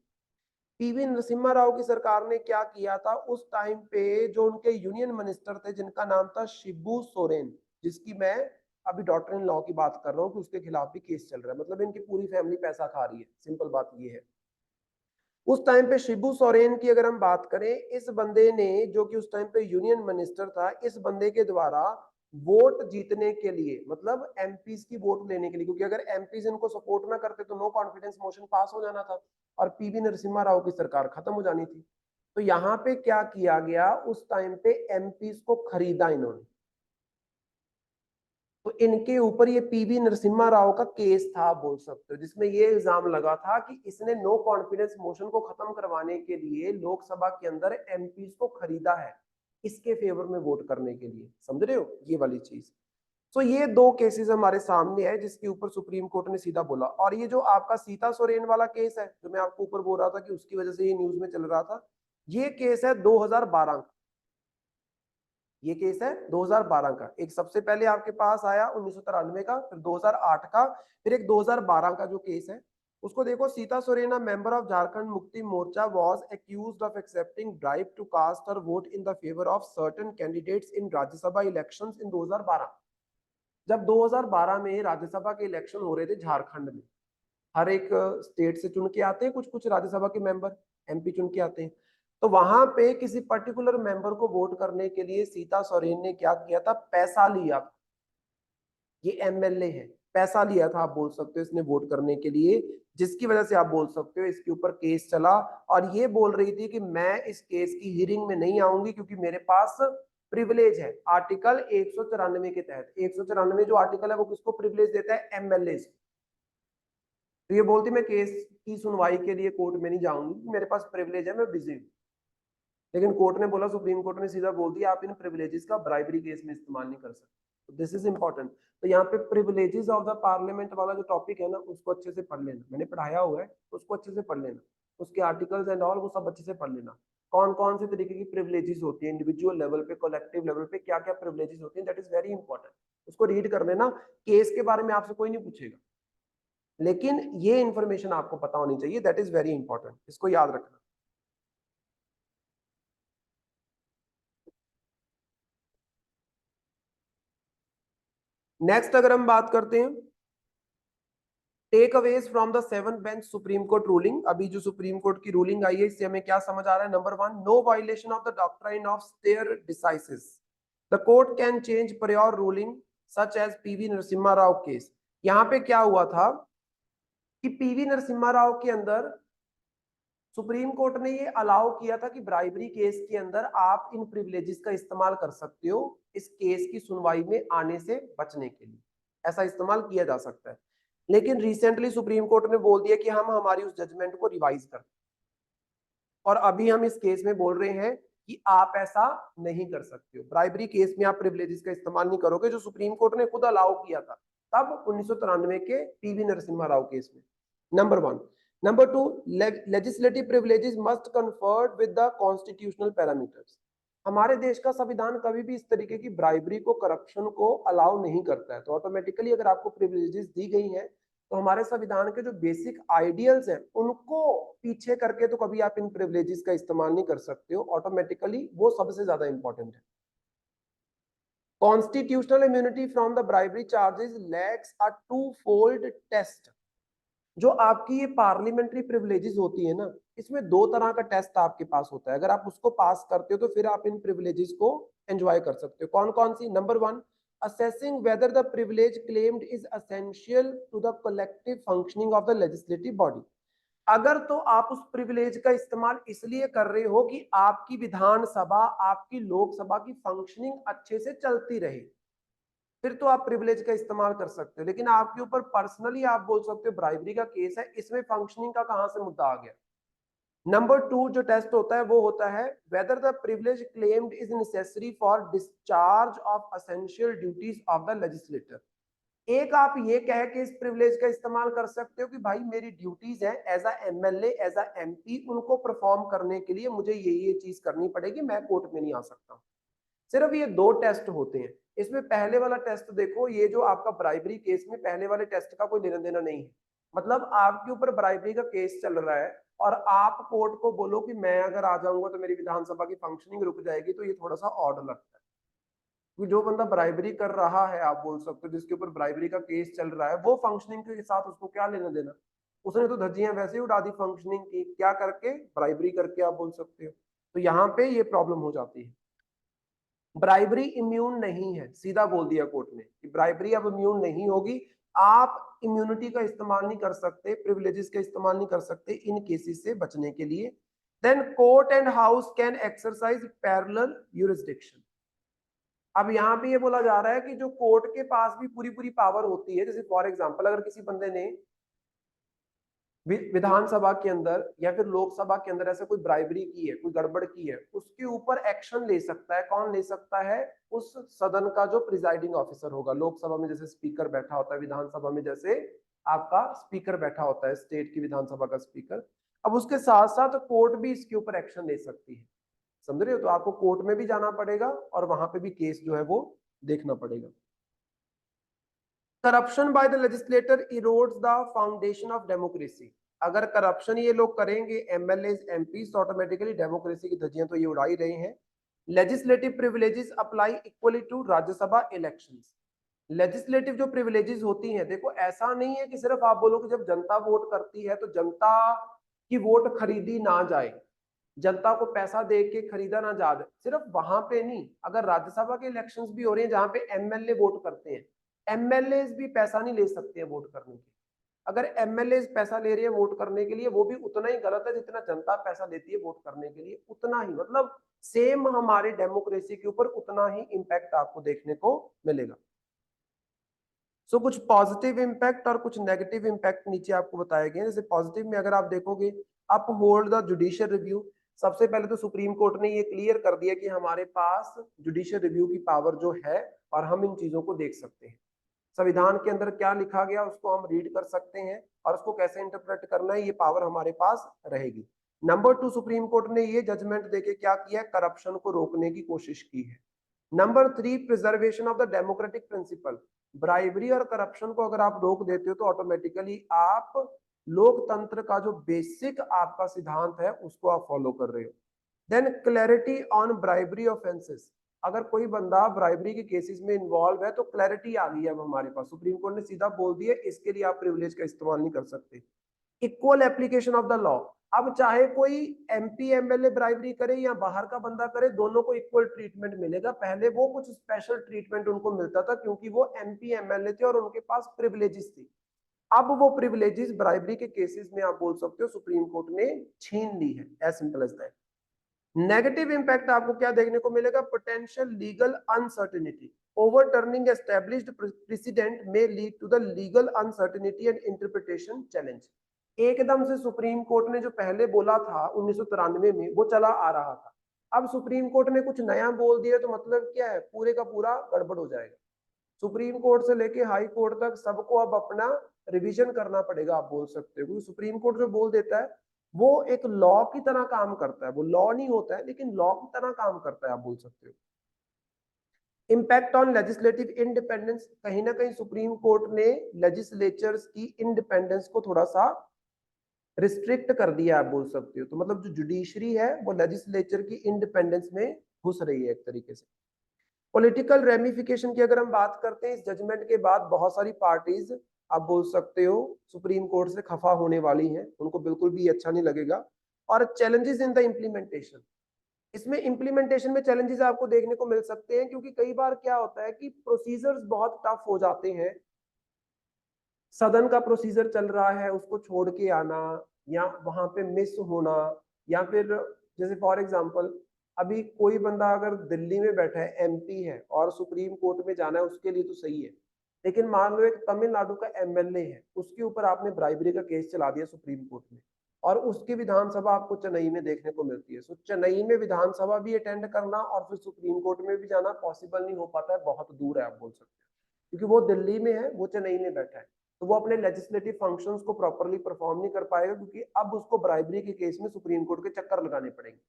पीवी नरसिम्हा राव की सरकार ने क्या किया था उस टाइम पे, जो उनके यूनियन मिनिस्टर थे जिनका नाम था शिबू सोरेन, जिसकी मैं अभी डॉटर इन लॉ की बात कर रहा हूँ कि उसके खिलाफ भी केस चल रहा है, मतलब इनकी पूरी फैमिली पैसा खा रही है, सिंपल बात ये है। उस टाइम पे शिबू सोरेन की अगर हम बात करें, इस बंदे ने, जो कि उस टाइम पे यूनियन मिनिस्टर था, इस बंदे के द्वारा वोट जीतने के लिए, मतलब एमपीज की वोट लेने के लिए, क्योंकि अगर एमपीज इनको सपोर्ट ना करते तो नो कॉन्फिडेंस मोशन पास हो जाना था और पीवी नरसिम्हा राव की सरकार खत्म हो जानी थी। तो यहाँ पे क्या किया गया, उस टाइम पे एमपीज को खरीदा इन्होंने। तो इनके ऊपर ये पीवी नरसिम्हा राव का केस था, बोल सकते हो, जिसमें ये इल्जाम लगा था कि इसने नो कॉन्फिडेंस मोशन को खत्म करवाने के लिए लोकसभा के अंदर एमपीज को खरीदा है इसके फेवर में वोट करने के लिए। समझ रहे हो ये वाली चीज? तो ये दो केसेस हमारे सामने है जिसके ऊपर सुप्रीम कोर्ट ने सीधा बोला। और ये जो आपका सीता सोरेन वाला केस है, जो मैं आपको ऊपर बोल रहा था कि उसकी वजह से ये न्यूज में चल रहा था, ये केस है 2012 का। ये केस है 2012 का। एक सबसे पहले आपके पास आया 1993 का, फिर 2008 का, फिर एक 2012 का जो केस है उसको देखो। Sita Soren, member of Jharkhand Mukti Morcha, was accused of excepting bribe to cast her vote in the favour of certain candidates in Rajya Sabha elections in 2012। जब 2012 में राज्यसभा के इलेक्शन हो रहे थे झारखंड में, हर एक स्टेट से चुन के आते हैं कुछ कुछ राज्यसभा के मेंबर, एमपी चुन के आते हैं। तो वहां पे किसी पर्टिकुलर मेंबर को वोट करने के लिए सीता सोरेन ने क्या किया था, पैसा लिया था। ये एमएलए है, पैसा लिया था, आप बोल सकते हो, इसने वोट करने के लिए, जिसकी वजह से आप बोल सकते हो इसके ऊपर केस चला। और ये बोल रही थी कि मैं इस केस की हियरिंग में नहीं आऊंगी क्योंकि मेरे पास प्रिविलेज है आर्टिकल 194 के तहत। 194 जो आर्टिकल है वो किसको प्रिविलेज देता है? एमएलए। तो ये बोलती मैं केस की सुनवाई के लिए कोर्ट में नहीं जाऊंगी, मेरे पास प्रिविलेज है, मैं बिजी हूँ। लेकिन कोर्ट ने बोला, सुप्रीम कोर्ट ने सीधा बोल दिया आप इन प्रिविलेजेस का ब्राइबरी केस में इस्तेमाल नहीं कर सकते। तो दिस इज इंपॉर्टेंट। तो यहाँ पे प्रिविलेजेस ऑफ द पार्लियामेंट वाला जो टॉपिक है ना, उसको अच्छे से पढ़ लेना, मैंने पढ़ाया हुआ है, उसको अच्छे से पढ़ लेना, उसके आर्टिकल्स एंड ऑल वो सब अच्छे से पढ़ लेना। कौन कौन से तरीके की प्रिविलेजेस होती है, इंडिविजुअल लेवल पे, कलेक्टिव लेवल पे क्या क्या प्रिविलेजेस होती है, दैट इज वेरी इंपॉर्टेंट। उसको रीड कर लेना। केस के बारे में आपसे कोई नहीं पूछेगा, लेकिन ये इंफॉर्मेशन आपको पता होनी चाहिए, दैट इज वेरी इंपॉर्टेंट, इसको याद रखना। नेक्स्ट अगर हम बात करते हैं take aways from the 7th bench Supreme Court ruling, अभी जो सुप्रीम कोर्ट की रूलिंग आई है इससे हमें क्या समझ आ रहा है? Number 1, no violation of the doctrine of stare decisis, the court can change prior ruling such as PV Narasimha Rao case. यहाँ पे क्या हुआ था कि पीवी नरसिम्हा राव के अंदर सुप्रीम कोर्ट ने ये अलाउ किया था कि ब्राइबरी केस के अंदर आप इन प्रिविलेजेस का इस्तेमाल कर सकते हो इस केस की सुनवाई में आने से बचने के लिए, ऐसा इस्तेमाल किया जा सकता है। लेकिन रिसेंटली सुप्रीम कोर्ट ने बोल दिया कि हम हमारी उस जजमेंट को रिवाइज करते हैं और अभी हम इस केस में बोल रहे हैं कि आप ऐसा नहीं कर सकते हो, ब्राइबरी केस में आप प्रिविलेजेस का इस्तेमाल नहीं करोगे, जो सुप्रीम कोर्ट ने खुद अलाउ किया था तब 1993 के पीवी नरसिम्हा राव केस में। Number 1। Number 2, legislative privileges must conferred with the constitutional parameters. हमारे देश का संविधान कभी भी इस तरीके की ब्राइबरी को, करप्शन को अलाउ नहीं करता है, तो ऑटोमेटिकली अगर आपको प्रिविलेजेस दी गई हैं तो हमारे संविधान के जो बेसिक आइडियल्स हैं उनको पीछे करके तो कभी आप इन प्रिविलेजेस का इस्तेमाल नहीं कर सकते हो, ऑटोमेटिकली वो सबसे ज्यादा इंपॉर्टेंट है। Constitutional immunity from the bribery charges lacks a two fold test. जो आपकी ये पार्लियामेंट्री प्रिविलेजेस होती है ना, इसमें दो तरह का टेस्ट आपके पास होता है, अगर आप उसको पास करते हो तो फिर आप इन प्रिविलेजेस को एंजॉय कर सकते हो। कौन कौन सी? Number 1, assessing whether the privilege claimed is essential to the collective functioning of the legislative body। अगर तो आप उस प्रिविलेज का इस्तेमाल इसलिए कर रहे हो कि आपकी विधानसभा, आपकी लोकसभा की फंक्शनिंग अच्छे से चलती रहे, फिर तो आप प्रिविलेज का इस्तेमाल कर सकते हो। लेकिन आपके ऊपर पर्सनली आप बोल सकते हो ब्राइबरी का केस है, इसमें फंक्शनिंग का कहां से मुद्दा आ गया? नंबर 2 जो टेस्ट होता है वो होता है whether the privilege claimed is necessary for discharge of essential duties of the legislator। एक आप ये कह के इस प्रिविलेज का इस्तेमाल कर सकते हो कि भाई मेरी ड्यूटीज है as a MLA, as a MP, उनको परफॉर्म करने के लिए मुझे ये चीज करनी पड़ेगी, मैं कोर्ट में नहीं आ सकता। सिर्फ ये दो टेस्ट होते हैं। इसमें पहले वाला टेस्ट देखो, ये जो आपका ब्राइबरी केस में पहले वाले टेस्ट का कोई लेना देना नहीं है, मतलब आपके ऊपर ब्राइबरी का केस चल रहा है और आप कोर्ट को बोलो कि मैं अगर आ जाऊंगा तो मेरी विधानसभा की फंक्शनिंग रुक जाएगी, तो ये थोड़ा सा ऑड लगता है। क्योंकि जो बंदा ब्राइबरी कर रहा है, आप बोल सकते हो जिसके ऊपर ब्राइबरी का केस चल रहा है, वो फंक्शनिंग के साथ उसको क्या लेना देना? उसने तो धज्जियां वैसे ही उड़ा दी फंक्शनिंग की, क्या करके? ब्राइबरी करके, आप बोल सकते हो। तो यहाँ पे ये प्रॉब्लम हो जाती है। ब्राइबरी इम्यून नहीं है, सीधा बोल दिया कोर्ट ने कि ब्राइबरी अब इम्यून नहीं होगी, आप इम्यूनिटी का इस्तेमाल नहीं कर सकते, प्रिविलेजेस का इस्तेमाल नहीं कर सकते इन केसेस से बचने के लिए। Then court and house can exercise parallel jurisdiction. अब यहाँ पे ये बोला जा रहा है कि जो कोर्ट के पास भी पूरी पूरी पावर होती है, जैसे फॉर एग्जांपल अगर किसी बंदे ने विधानसभा के अंदर या फिर लोकसभा के अंदर ऐसे कोई ब्राइबरी की है, कोई गड़बड़ की है, उसके ऊपर एक्शन ले सकता है। कौन ले सकता है? उस सदन का जो प्रिजाइडिंग ऑफिसर होगा। लोकसभा में जैसे स्पीकर बैठा होता है, विधानसभा में जैसे आपका स्पीकर बैठा होता है, स्टेट की विधानसभा का स्पीकर। अब उसके साथ साथ कोर्ट भी इसके ऊपर एक्शन ले सकती है, समझ रहे हो? तो आपको कोर्ट में भी जाना पड़ेगा और वहां पे भी केस जो है वो देखना पड़ेगा। Corruption by the legislator erodes the foundation of democracy. अगर करप्शन ये लोग करेंगे, एमएलए एमपी, तो ऑटोमेटिकली डेमोक्रेसी की धज्जियां तो ये उड़ा ही रहे हैं। Legislative privileges apply equally to Rajya Sabha elections. Legislative जो प्रिविलेजेस होती हैं, देखो ऐसा नहीं है कि सिर्फ आप बोलो कि जब जनता वोट करती है तो जनता की वोट खरीदी ना जाए, जनता को पैसा दे के खरीदा ना जा, सिर्फ वहां पे नहीं, अगर राज्यसभा के इलेक्शंस भी हो रही हैं जहां पे एमएलए वोट करते हैं, एमएलए भी पैसा नहीं ले सकते हैं वोट करने के। अगर एमएलए पैसा ले रहे हैं वोट करने के लिए, वो भी उतना ही गलत है जितना जनता पैसा देती है वोट करने के लिए, उतना ही, मतलब सेम हमारे डेमोक्रेसी के ऊपर उतना ही इंपैक्ट आपको देखने को मिलेगा। सो कुछ पॉजिटिव इंपैक्ट और कुछ नेगेटिव इंपैक्ट नीचे आपको बताए गए हैं। जैसे पॉजिटिव में अगर आप देखोगे, up hold the judicial review. सबसे पहले तो सुप्रीम कोर्ट ने ये क्लियर कर दिया कि हमारे पास जुडिशियल रिव्यू की पावर जो है और हम इन चीजों को देख सकते हैं। संविधान के अंदर क्या लिखा गया उसको हम रीड कर सकते हैं और उसको कैसे इंटरप्रेट करना है, ये पावर हमारे पास रहेगी। नंबर 2, सुप्रीम कोर्ट ने ये जजमेंट देके क्या किया? करप्शन को रोकने की कोशिश की है। Number 3, preservation of the democratic principle. Bribery और करप्शन को अगर आप रोक देते हो तो ऑटोमेटिकली आप लोकतंत्र का जो बेसिक आपका सिद्धांत है उसको आप फॉलो कर रहे हो। Then clarity on bribery offences. अगर कोई बंदा ब्राइबरी के केसेस में इन्वॉल्व है तो क्लैरिटी आ गई है अब हमारे पास, सुप्रीम कोर्ट ने सीधा बोल दिया इसके लिए आप प्रिविलेज का इस्तेमाल नहीं कर सकते। Equal application of the law, अब चाहे कोई एमपी एमएलए ब्राइबरी करे या बाहर का बंदा करे, दोनों को इक्वल ट्रीटमेंट मिलेगा। पहले वो कुछ स्पेशल ट्रीटमेंट उनको मिलता था क्योंकि वो एमपी एमएलए थे और उनके पास प्रिविलेजेस थी। अब वो प्रिविलेजेस ब्राइबरी के केसेस में आप बोल सकते हो सुप्रीम कोर्ट ने छीन ली है, as simple as that. Negative impact आपको क्या देखने को मिलेगा? Potential legal uncertainty, overturning established precedent में lead to the legal uncertainty and interpretation challenge. एकदम से सुप्रीम कोर्ट ने जो पहले बोला था 1993 में वो चला आ रहा था, अब सुप्रीम कोर्ट ने कुछ नया बोल दिया तो मतलब क्या है, पूरे का पूरा गड़बड़ हो जाएगा। सुप्रीम कोर्ट से लेके हाई कोर्ट तक सबको अब अपना रिवीजन करना पड़ेगा, आप बोल सकते हो, क्योंकि सुप्रीम कोर्ट जो बोल देता है वो एक लॉ की तरह काम करता है। वो लॉ नहीं होता है लेकिन लॉ की तरह काम करता है, आप बोल सकते हो। इम्पैक्ट ऑन लेजिस्लेटिव इंडिपेंडेंस, कहीं ना कहीं सुप्रीम कोर्ट ने लेजिस्लेचर्स की इंडिपेंडेंस को थोड़ा सा रिस्ट्रिक्ट कर दिया, आप बोल सकते हो। तो मतलब जो जुडिशरी है वो लेजिस्लेचर की इंडिपेंडेंस में घुस रही है एक तरीके से। पॉलिटिकल रेमिफिकेशन की अगर हम बात करते हैं, इस जजमेंट के बाद बहुत सारी पार्टीज आप बोल सकते हो सुप्रीम कोर्ट से खफा होने वाली हैं, उनको बिल्कुल भी अच्छा नहीं लगेगा। और चैलेंजेस इन द इम्प्लीमेंटेशन, इसमें इम्प्लीमेंटेशन में चैलेंजेस आपको देखने को मिल सकते हैं, क्योंकि कई बार क्या होता है कि प्रोसीजर्स बहुत टफ हो जाते हैं। सदन का प्रोसीजर चल रहा है उसको छोड़ के आना, या वहां पे मिस होना, या फिर जैसे फॉर एग्जांपल अभी कोई बंदा अगर दिल्ली में बैठा है, एमपी है, और सुप्रीम कोर्ट में जाना है, उसके लिए तो सही है। लेकिन मान लो एक तमिलनाडु का एमएलए है, उसके ऊपर आपने ब्राइबरी का केस चला दिया सुप्रीम कोर्ट में, और उसकी विधानसभा आपको चेन्नई में देखने को मिलती है। तो चेन्नई में विधानसभा भी अटेंड करना और फिर सुप्रीम कोर्ट में भी जाना पॉसिबल नहीं हो पाता है, बहुत दूर है, आप बोल सकते हो, क्योंकि वो दिल्ली में है, वो चेन्नई में बैठा है। तो वो अपने लेजिस्लेटिव फंक्शंस को प्रॉपर्ली परफॉर्म नहीं कर पाएगा, क्योंकि अब उसको ब्राइबरी के केस में सुप्रीम कोर्ट के चक्कर लगाने पड़ेंगे।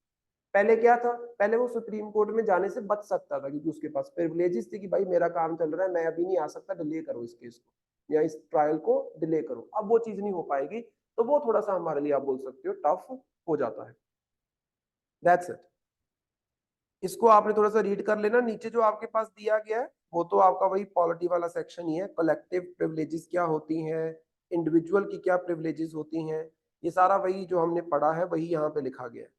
पहले क्या था, पहले वो सुप्रीम कोर्ट में जाने से बच सकता था क्योंकि उसके पास प्रिविलेजेस थी कि भाई मेरा काम चल रहा है, मैं अभी नहीं आ सकता, डिले करो इस केस को या इस ट्रायल को डिले करो। अब वो चीज नहीं हो पाएगी, तो वो थोड़ा सा हमारे लिए आप बोल सकते हो टफ हो जाता है। That's it. इसको आपने थोड़ा सा रीड कर लेना, नीचे जो आपके पास दिया गया है वो तो आपका वही पॉलिटी वाला सेक्शन ही है। कलेक्टिव प्रिविलेजेस क्या होती हैं, इंडिविजुअल की क्या प्रिविलेजेस होती हैं, ये सारा वही जो हमने पढ़ा है वही यहाँ पे लिखा गया है।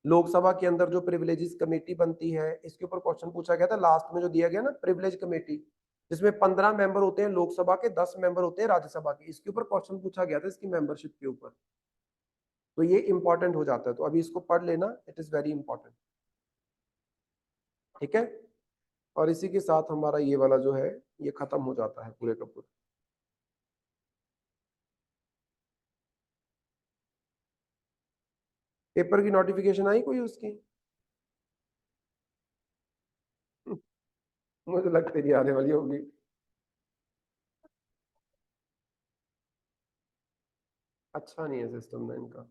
लोकसभा के अंदर जो प्रिविलेजेस कमेटी बनती है, इसके ऊपर क्वेश्चन पूछा गया था लास्ट में जो दिया गया ना, प्रिविलेज कमेटी, जिसमें 15 मेंबर होते हैं लोकसभा के, 10 मेंबर होते हैं राज्यसभा के, इसके ऊपर क्वेश्चन पूछा गया था इसकी मेंबरशिप के ऊपर। तो ये इंपॉर्टेंट हो जाता है, तो अभी इसको पढ़ लेना, इट इज वेरी इंपॉर्टेंट। ठीक है, और इसी के साथ हमारा ये वाला जो है ये खत्म हो जाता है पूरे का पूरा। पेपर की नोटिफिकेशन आई कोई उसकी? मुझे लगता नहीं आने वाली होगी। अच्छा नहीं है सिस्टम ना इनका।